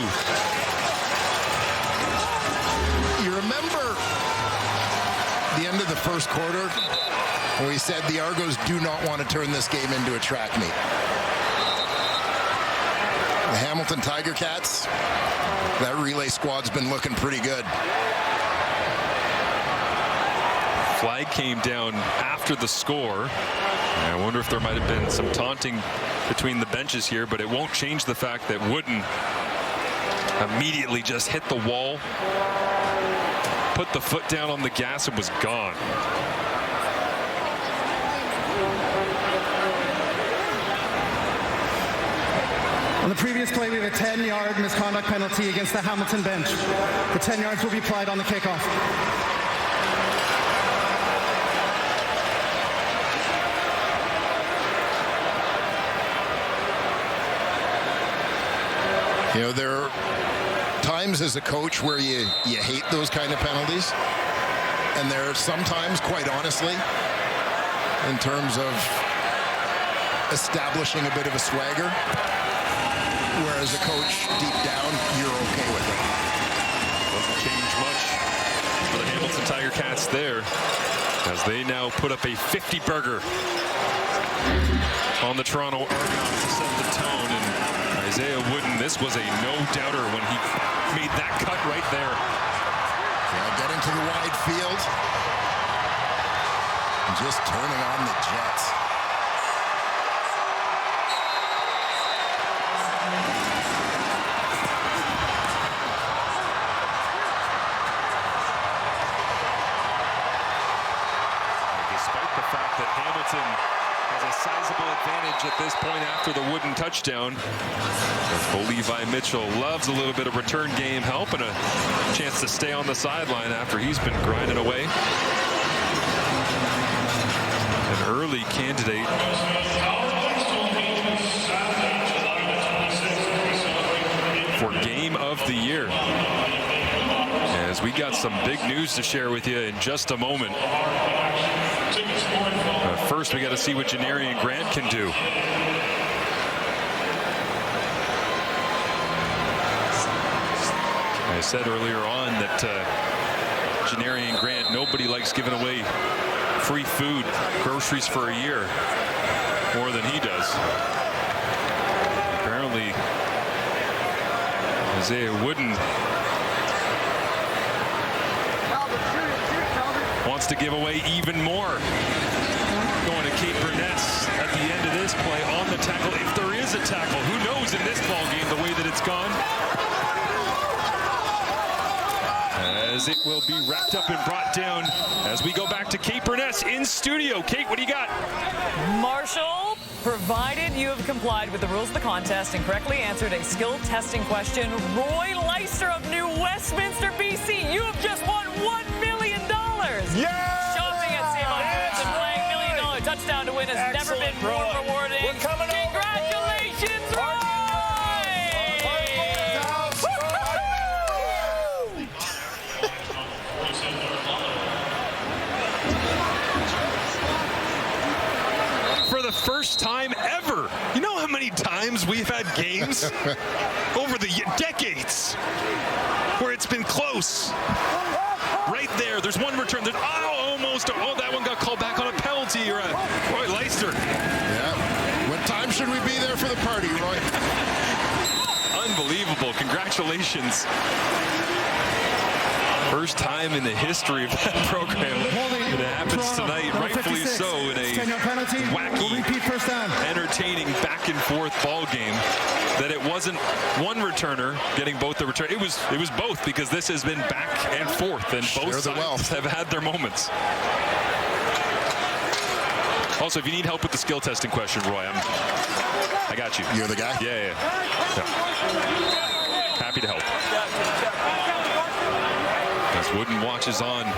You remember the end of the first quarter when we said the Argos do not want to turn this game into a track meet? The Hamilton Tiger Cats, that relay squad's been looking pretty good. Flag came down after the score. I wonder if there might have been some taunting between the benches here, but it won't change the fact that Wooden immediately just hit the wall, put the foot down on the gas, and was gone. On the previous play, we have a 10-yard misconduct penalty against the Hamilton bench. The 10 yards will be applied on the kickoff. You know, there are times as a coach where you hate those kind of penalties. And there are sometimes, quite honestly, in terms of establishing a bit of a swagger, where as a coach, deep down, you're okay with it. Doesn't change much for the Hamilton Tiger Cats there, as they now put up a 50-burger on the Toronto Argonauts to set the tone. And Isaiah this was a no-doubter when he made that cut right there. Yeah, getting to the wide field. And just turning on the Jets. Despite the fact that Hamilton has a sizable advantage at this point after the wooden touchdown, Levi Mitchell loves a little bit of return game help and a chance to stay on the sideline after he's been grinding away. An early candidate for Game of the Year. As we got some big news to share with you in just a moment. First, we got to see what Janarian Grant can do. I said earlier on that Janarian Grant, nobody likes giving away free food, groceries for a year more than he does. Apparently, Isaiah Wooden wants to give away even more. Going to Kate Burnett's at the end of this play on the tackle, if there is a tackle. Who knows in this ball game the way that it's gone? As it will be wrapped up and brought down as we go back to Kate Burnett's in studio. Kate, what do you got? Marshall, provided you have complied with the rules of the contest and correctly answered a skill testing question, Roy Leister of New Westminster, BC, you have just won $1 million. Yeah! Shopping at CFL and playing $1 million touchdown to win has never been more rewarding. We're coming over, Congratulations, Roy! For the first time ever. You know how many times we've had games over the decades where it's been close? Right there, there's one return. There's, almost. Oh, that one got called back on a penalty. Or Roy Leister. Yeah. What time should we be there for the party, Roy? Unbelievable. Congratulations. First time in the history of that program. It happens tonight, rightfully so, in a wacky, entertaining back-and-forth ball game. That it wasn't one returner getting both the return. It was both, because this has been back and forth, and both sides have had their moments. Also, if you need help with the skill testing question, Roy, I got you. You're the guy? Yeah. Happy to help. As Wooden watches on. And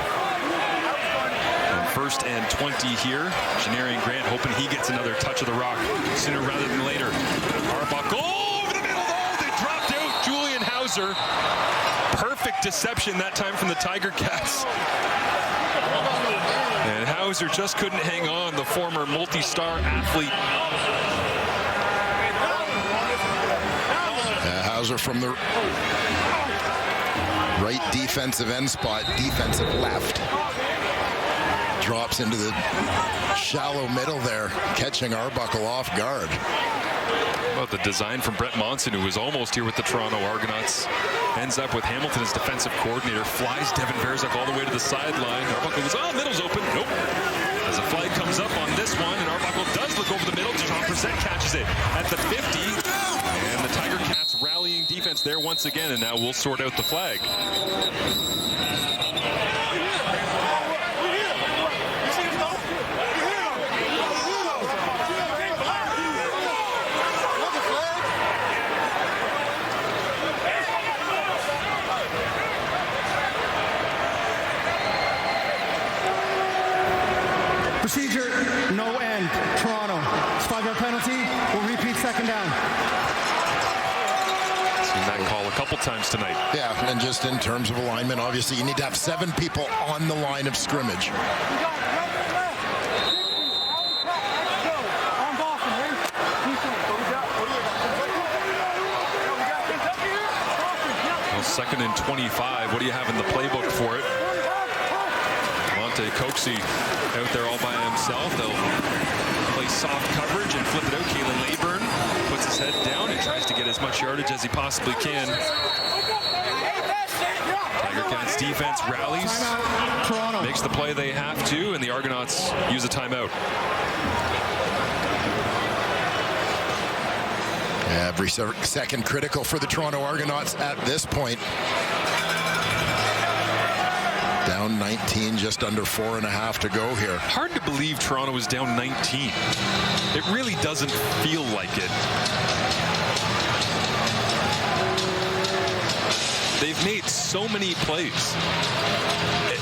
1st and 20 here. Janarian Grant hoping he gets another touch of the rock sooner rather than later. Arbuckle over the middle. Oh, they dropped out. Julian Hauser. Perfect deception that time from the Tiger Cats. And Hauser just couldn't hang on, the former multi-star athlete. Hauser from the right defensive end spot, defensive left. Drops into the shallow middle there, catching Arbuckle off guard. About the design from Brett Monson, who was almost here with the Toronto Argonauts. Ends up with Hamilton as defensive coordinator. Flies Devin Verzak all the way to the sideline. Arbuckle goes, middle's open. Nope. As a flag comes up on this one, and Arbuckle does look over the middle. John Brissett catches it at the 50. And the Tiger Cats rallying defense there once again, and now we'll sort out the flag. Procedure, no end. Toronto. It's 5-yard penalty. We'll repeat second down. Seen that call a couple times tonight. Yeah, and just in terms of alignment, obviously you need to have 7 people on the line of scrimmage. Well, 2nd and 25. What do you have in the playbook for it? Monte Coxie out there all by himself. They'll play soft coverage and flip it out. Kalen Leyburn puts his his head down and tries to get as much yardage as he possibly can. Tiger Cats defense rallies, makes the play they have to, and the Argonauts use a timeout. Every second critical for the Toronto Argonauts at this point. Down 19, just under 4.5 to go here. Hard to believe Toronto is down 19. It really doesn't feel like it. They've made so many plays,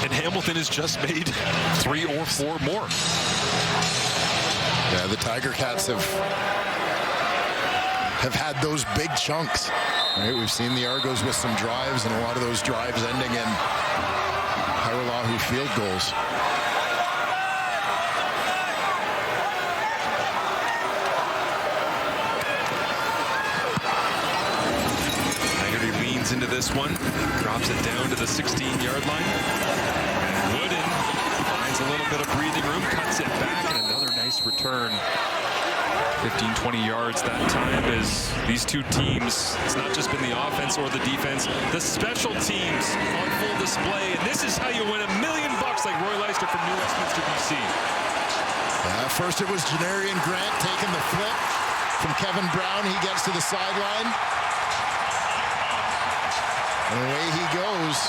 and Hamilton has just made 3 or 4 more. Yeah, the Tiger Cats have had those big chunks. Right? We've seen the Argos with some drives, and a lot of those drives ending in Hairolahu field goals. Haggerty leans into this one, drops it down to the 16-yard line. Wooden finds a little bit of breathing room, cuts it back, and another nice return. 15-20 yards that time as these two teams, it's not just been the offense or the defense, the special teams on full display, and this is how you win $1 million like Roy Leister from New Westminster, BC. First it was Janarian Grant taking the flip from Kevin Brown. He gets to the sideline. And away he goes.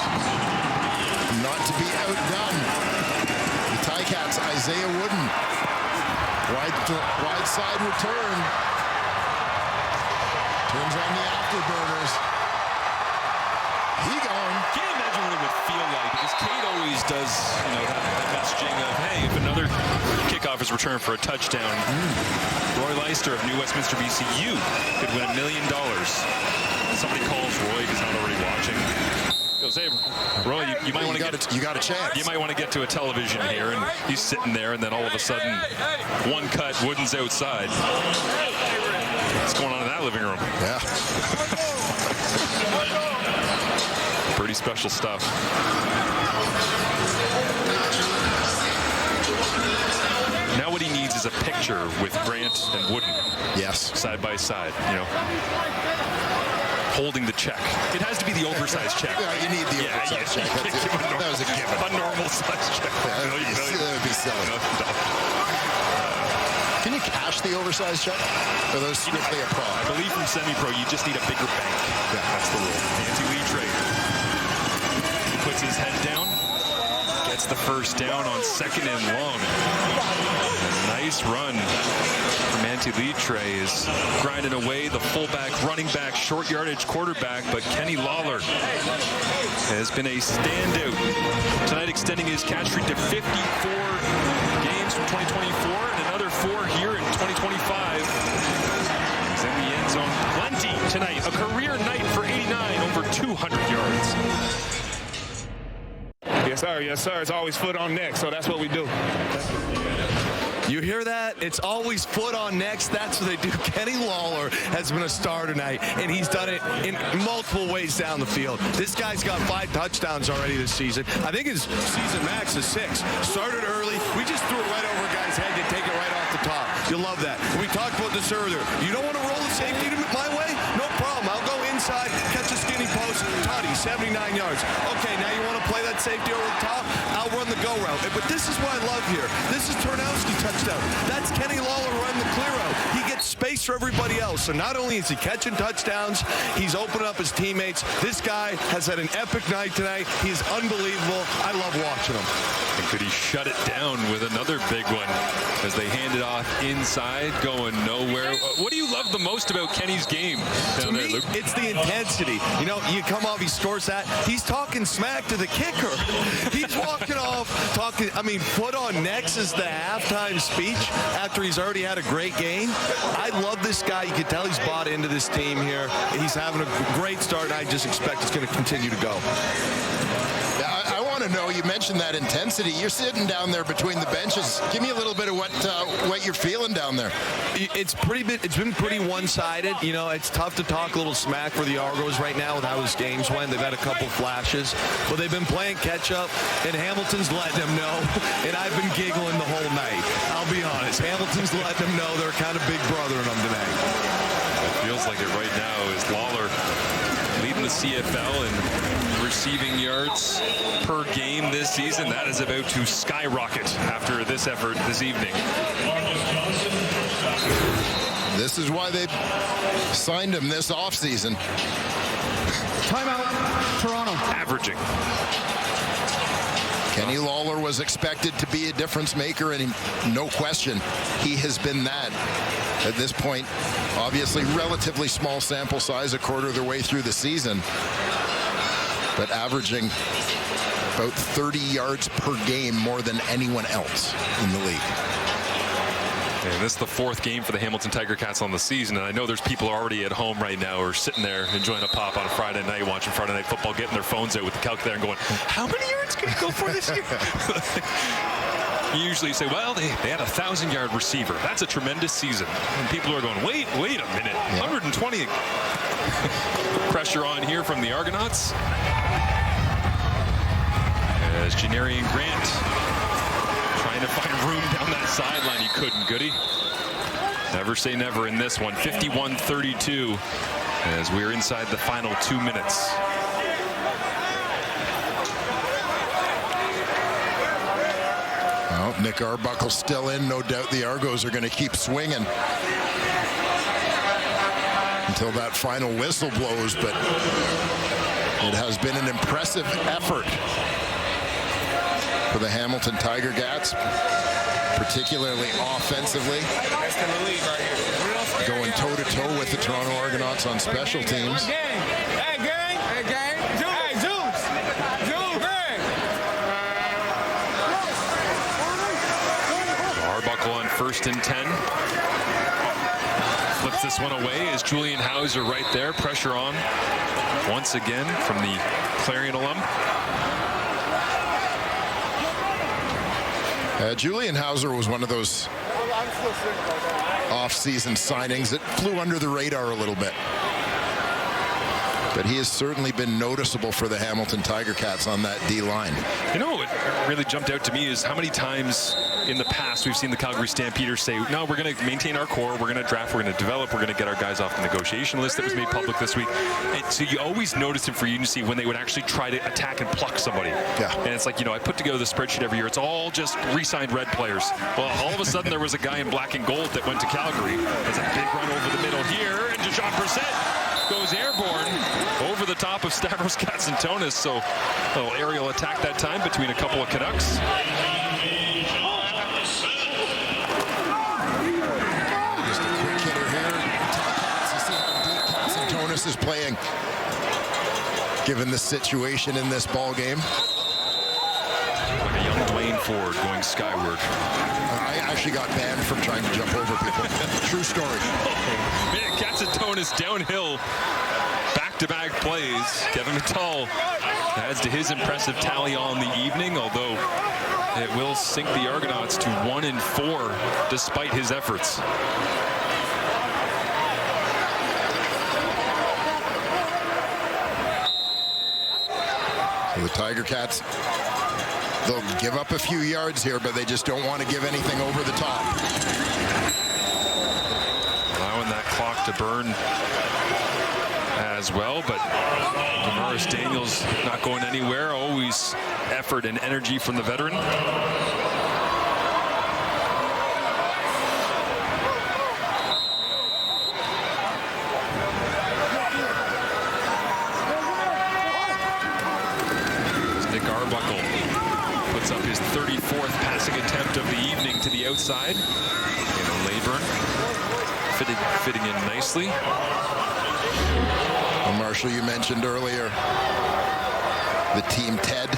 Not to be outdone. The Ticats, Isaiah Wooden. Wide side return. Turns on the afterburners. He gone. Can't imagine what it would feel like, because Kate always does, that messaging of, hey, if another kickoff is returned for a touchdown, Roy Leister of New Westminster, BC, you could win $1 million. Somebody calls Roy, because he's not already watching. Goes, hey, Roy, you might want to get you got a chance. You might want to get to a television here, and he's sitting there, and then all of a sudden, one cut, Wooden's outside. What's going on in that living room? Yeah. Pretty special stuff. Now what he needs is a picture with Grant and Wooden. Yes. Side by side, holding the check. It has to be the oversized check. Yeah, you need the oversized check. That was a given. A normal size check. That would be silly. Can you cash the oversized check? Or are those strictly a pro? I believe from semi-pro, you just need a bigger bank. Yeah, that's the rule. Anti-lead trade. He puts his head down, gets the first down on 2nd and long. Nice run from Anti-lead Trey is grinding away the fullback, running back, short yardage quarterback, but Kenny Lawler has been a standout tonight, extending his catch streak to 54 games from 2024 and another 4 here in 2025. He's in the end zone plenty tonight. A career night for 89, over 200 yards. Yes, sir. Yes, sir. It's always foot on neck, so that's what we do. You hear that? It's always foot on necks. That's what they do. Kenny Lawler has been a star tonight, and he's done it in multiple ways down the field. This guy's got 5 touchdowns already this season. I think his season max is 6. Started early. We just threw it right over a guy's head. You take it right off the top. You love that. We talked about this earlier. You don't want to roll the safety my way? No problem. I'll go inside, catch a skinny post. Tutty, 79 yards. Okay, now you want to play that safety over the top? I'll run the go route. But this is what I love here. This is Turnowski touchdown. That's Kenny Lawler running the clear out. He gets space for everybody else. So not only is he catching touchdowns, he's opening up his teammates. This guy has had an epic night tonight. He is unbelievable. I love watching him. And could he shut it down with another big one as they hand it off inside, going nowhere? What do you love the most about Kenny's game down there, Luke? It's the intensity. You come off, he scores that. He's talking smack to the kicker. He's walking off talking, foot on necks is the halftime speech after he's already had a great game. I love this guy. You can tell he's bought into this team here. He's having a great start, and I just expect it's going to continue to go. I want to know, you mentioned that intensity. You're sitting down there between the benches. Give me a little bit of what you're feeling down there. It's been pretty one-sided. It's tough to talk a little smack for the Argos right now with how his games went. They've had a couple flashes, but they've been playing catch-up, and Hamilton's letting them know, and I've been giggling the whole night. I'll be honest. Hamilton's letting them know they're kind of big brother in them tonight. like it right now is Lawler leading the CFL in receiving yards per game this season. That is about to skyrocket after this effort this evening. This is why they signed him this offseason. Timeout, Toronto. Averaging. Kenny Lawler was expected to be a difference maker, and no question, he has been that. At this point, obviously relatively small sample size, a quarter of the way through the season, but averaging about 30 yards per game more than anyone else in the league. And this is the fourth game for the Hamilton Tiger Cats on the season, and I know there's people already at home right now who are sitting there enjoying a pop on a Friday night, watching Friday Night Football, getting their phones out with the calculator and going, how many yards can he go for this year? You usually say, well, they had a 1,000-yard receiver. That's a tremendous season. And people are going, wait a minute, 120. Pressure on here from the Argonauts. As Janarian Grant trying to find room down that sideline. He couldn't, Goody. Never say never in this one. 51-32 as we're inside the final 2 minutes. Well, Nick Arbuckle still in. No doubt the Argos are going to keep swinging until that final whistle blows, but it has been an impressive effort for the Hamilton Tiger Cats, particularly offensively, going toe-to-toe with the Toronto Argonauts on special teams. Arbuckle on 1st and 10. Flips this one away as Julian Hauser right there. Pressure on once again from the Clarion alum. Julian Hauser was one of those off-season signings that flew under the radar a little bit. But he has certainly been noticeable for the Hamilton Tiger Cats on that D-line. You know what really jumped out to me is how many times in the past we've seen the Calgary Stampeders say, no, we're going to maintain our core, we're going to draft, we're going to develop, we're going to get our guys off the negotiation list that was made public this week. And so you always notice in free agency when they would actually try to attack and pluck somebody. Yeah. And it's like, you know, I put together the spreadsheet every year. It's all just re-signed Red players. Well, all of a sudden there was a guy in black and gold that went to Calgary. There's a big run over the middle here, and Deshaun Brissett goes airborne over the top of Stavros Katsantonis. So a little aerial attack that time between a couple of Canucks. Just a quick hitter here. To see how deep Katsantonis is playing, given the situation in this ball game. Like a young Dwayne Ford going skyward. I actually got banned from trying to jump over people. True story. Oh, man, Katsantonis downhill. Back-to-back plays. Kevin Mittal adds to his impressive tally on the evening, although it will sink the Argonauts to 1-4 despite his efforts. So the Tiger Cats, they'll give up a few yards here, but they just don't want to give anything over the top. Allowing that clock to burn as well, but Damaris Daniels not going anywhere. Always effort and energy from the veteran. Nick Arbuckle puts up his 34th passing attempt of the evening to the outside. Leyburn fitting in nicely. Well, Marshall, you mentioned earlier the Team Ted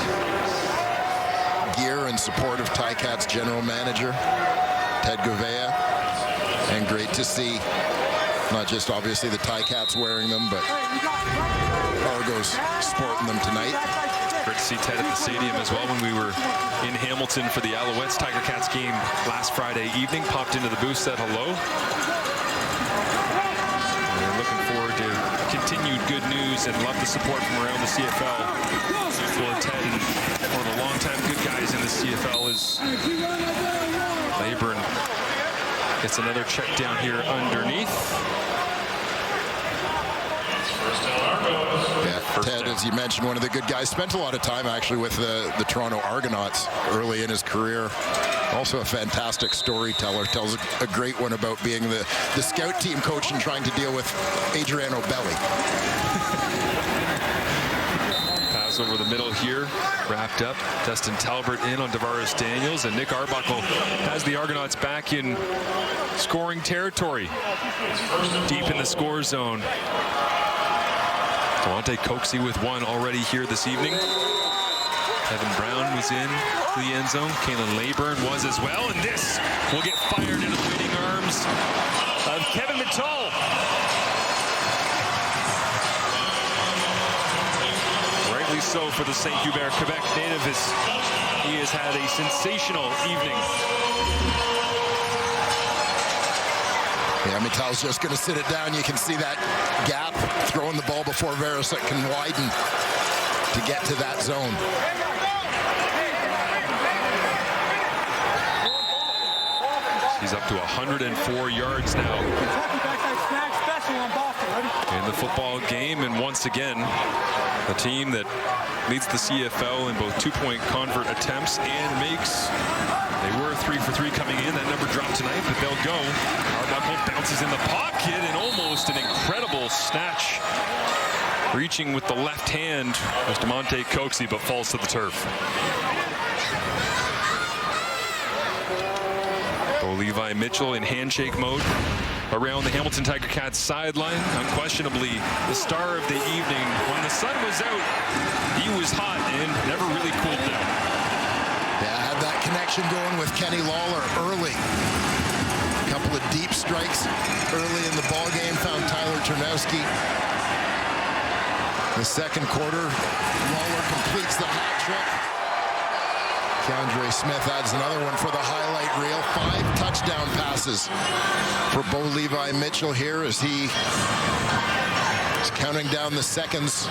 gear in support of Ticats general manager Ted Gouveia, and great to see not just obviously the Ticats wearing them, but Argos sporting them tonight. Great to see Ted at the stadium as well when we were in Hamilton for the Alouettes Tiger Cats game last Friday evening. Popped into the booth, said hello. We're looking forward to continued good news and love the support from around the CFL for Ted. And one of the longtime good guys in the CFL is Leyburn. Gets another check down here underneath. Yeah, Ted, as you mentioned, one of the good guys. Spent a lot of time actually with the Toronto Argonauts early in his career. Also a fantastic storyteller. Tells a great one about being the scout team coach and trying to deal with Adriano Belli. Pass over the middle here, wrapped up. Dustin Talbot in on Tavares Daniels, and Nick Arbuckle has the Argonauts back in scoring territory. Deep in the score zone. Devontae Coxey with one already here this evening. Kevin Brown was in the end zone. Kalen Leyburn was as well, and this will get fired into the waiting arms of Kevin Mittal. Rightly so for the St. Hubert, Quebec native, as he has had a sensational evening. Yeah, Mittal's just going to sit it down. You can see that gap, throwing the ball before Verisek can widen to get to that zone. He's up to 104 yards now in the football game, and once again, the team that leads the CFL in both two-point convert attempts and makes. They were 3 for 3 coming in. That number dropped tonight, but they'll go. Arbuckle bounces in the pocket, and almost an incredible snatch. Reaching with the left hand was Devontae Coxey, but falls to the turf. Levi Mitchell in handshake mode around the Hamilton Tiger Cats sideline. Unquestionably the star of the evening. When the sun was out, he was hot and never really cooled down. Yeah, had that connection going with Kenny Lawler early. A couple of deep strikes early in the ball game, found Tyler Ternowski. The second quarter, Lawler completes the hat trick. Keandre Smith adds another one for the highlight reel. 5 touchdown passes for Bo Levi Mitchell here as he is counting down the seconds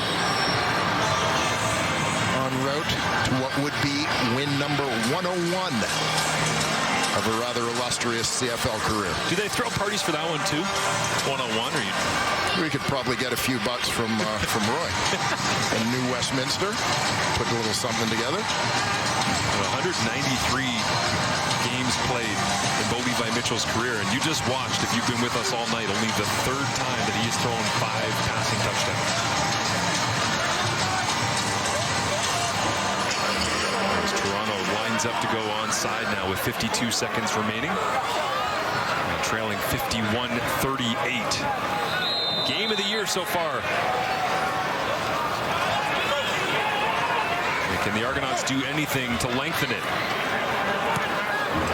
en route to what would be win number 101 of a rather illustrious CFL career. Do they throw parties for that one too? 101, or you? We could probably get a few bucks from Roy in New Westminster. Put a little something together. 193 games played in Bo Levi Mitchell's career, and you just watched, if you've been with us all night, only the 3rd time that he has thrown 5 passing touchdowns. As Toronto lines up to go onside now with 52 seconds remaining, and trailing 51-38. Game of the year so far. Can the Argonauts do anything to lengthen it?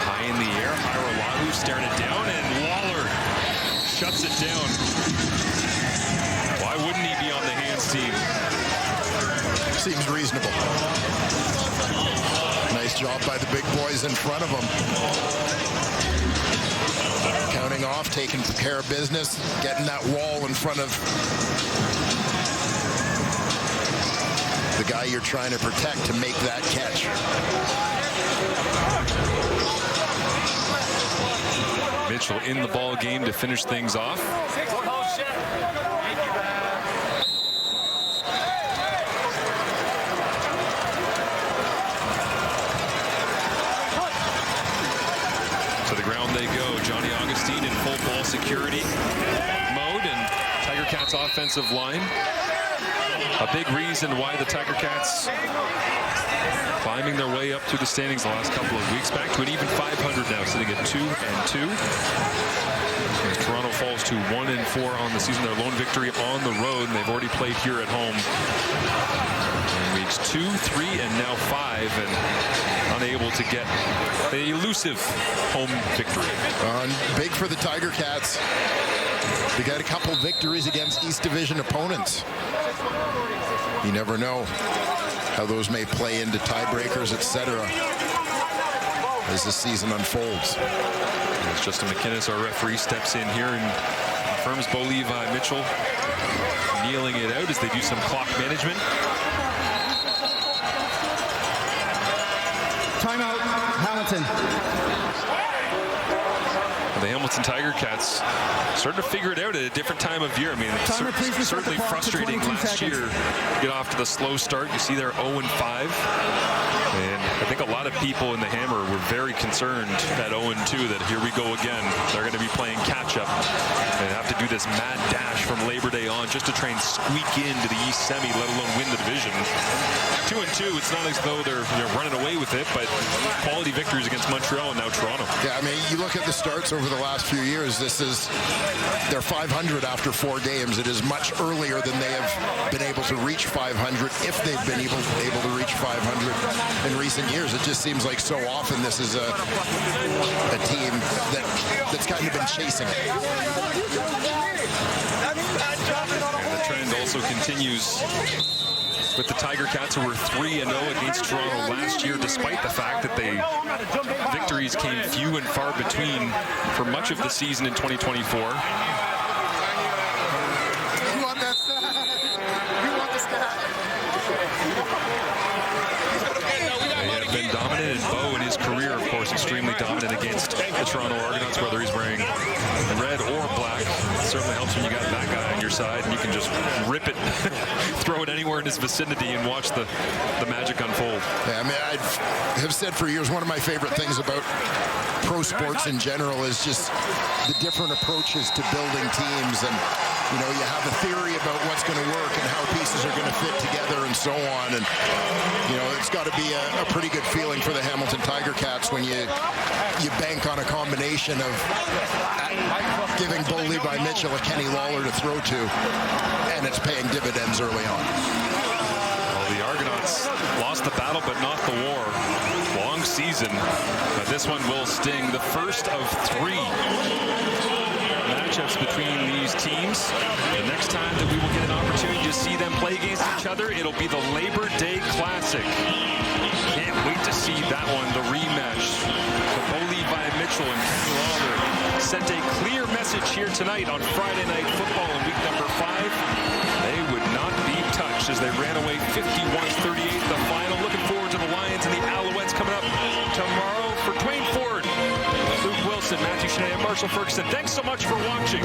High in the air, Hiralahu staring it down, and Lawler shuts it down. Why wouldn't he be on the hands team? Seems reasonable. Nice job by the big boys in front of him. Counting off, taking care of business, getting that wall in front of the guy you're trying to protect to make that catch. Mitchell in the ball game to finish things off. To the ground they go. Johnny Augustine in full ball security mode, and Tiger Cats offensive line. A big reason why the Tiger Cats climbing their way up through the standings the last couple of weeks, back to an even 500 now, sitting at 2-2. As Toronto falls to 1-4 on the season, their lone victory on the road, and they've already played here at home in weeks 2, 3, and now 5, and unable to get the elusive home victory. Big for the Tiger Cats. They got a couple victories against East Division opponents. You never know how those may play into tiebreakers, etc. as the season unfolds. As Justin McInnes, our referee, steps in here and confirms Bo Levi Mitchell kneeling it out as they do some clock management. Timeout, Hamilton. The Hamilton Tiger Cats starting to figure it out at a different time of year. I mean, certainly frustrating last year. Get off to the slow start. You see they're 0-5. And I think a lot of people in the Hammer were very concerned at 0-2 that here we go again. They're going to be playing catch-up and have to do this mad dash from Labor Day on just to try and squeak into the East Semi, let alone win the division. 2-2, it's not as though they're running away with it, but quality victories against Montreal and now Toronto. Yeah, I mean, you look at the starts over the last few years, they're 500 after 4 games. It is much earlier than they have been able to reach 500, if they've been able to reach 500 in recent years. It just seems like so often this is a team that's kind of been chasing it. And the trend also continues with the Tiger Cats, who were 3-0 against Toronto last year, despite the fact that victories came few and far between for much of the season in 2024. They have been dominant, and Bo in his career, of course, extremely dominant against the Toronto Argonauts, whether he's wearing red or black. It certainly helps when you got that guy on your side and you can just rip it, throw it anywhere in his vicinity and watch the magic unfold. Yeah, I mean, I have said for years, one of my favorite things about pro sports in general is just the different approaches to building teams. And, you know, you have a theory about what's going to work and how pieces are going to fit together and so on. And, you know, it's got to be a pretty good feeling for the Hamilton Tiger Cats when you bank on a combination of giving Bo Levi Mitchell a Kenny Lawler to throw to, and it's paying dividends early on. Well, the Argonauts lost the battle, but not the war. Long season, but this one will sting. The first of 3 matchups between these teams. The next time that we will get an opportunity to see them play against each other, it'll be the Labor Day Classic. Can't wait to see that one, the rematch. The Bo Levi Mitchell and Kenny Lawler sent a clear message here tonight on Friday Night Football in week number 5. They would not be touched as they ran away 51-38 the final. Looking forward to the Lions and the Alouettes coming up tomorrow. For Dwayne Ford, Luke Wilson, Matthew Shea, and Marshall Ferguson, thanks so much for watching.